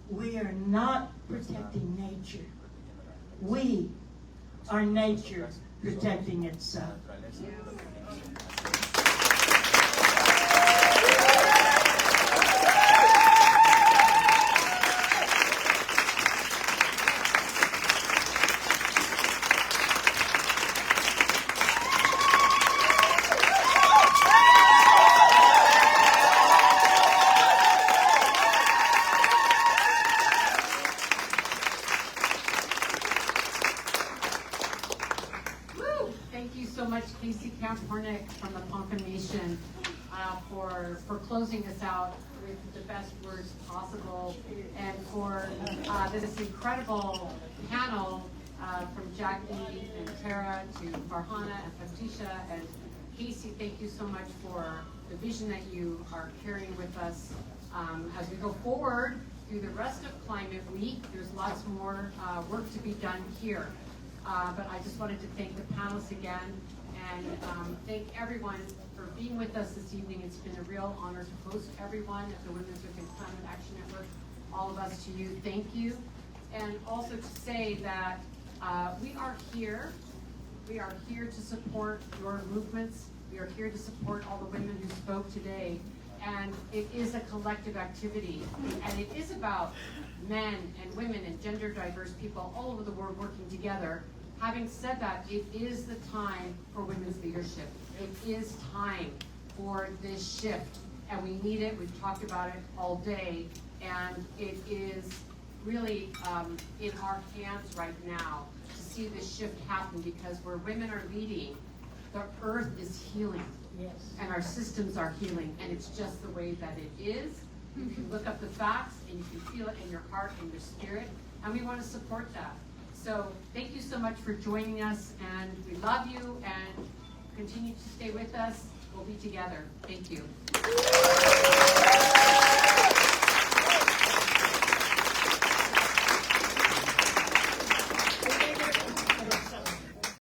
we are not protecting nature. We are nature protecting itself. Thank you so much, Casey Camp Hornick from the Ponca Nation. for closing us out with the best words possible, and for this incredible panel from Jackie and Tara to Farhana and Fatisha and Casey. Thank you so much for the vision that you are carrying with us as we go forward through the rest of Climate Week. There's lots more work to be done here. But I just wanted to thank the panelists again and thank everyone for being with us this evening. It's been a real honor to host everyone at the Women's Against Climate Action Network. All of us to you, thank you. And also to say that we are here. We are here to support your movements. We are here to support all the women who spoke today. And it is a collective activity. And it is about men and women and gender diverse people all over the world working together. Having said that, it is the time for women's leadership. It is time for this shift, and we need it. We've talked about it all day, and it is really in our hands right now to see this shift happen, because where women are leading, the earth is healing. Yes. And our systems are healing, and it's just the way that it is. You can look up the facts, and you can feel it in your heart and your spirit, and we want to support that. So thank you so much for joining us, and we love you, and continue to stay with us. We'll be together. Thank you.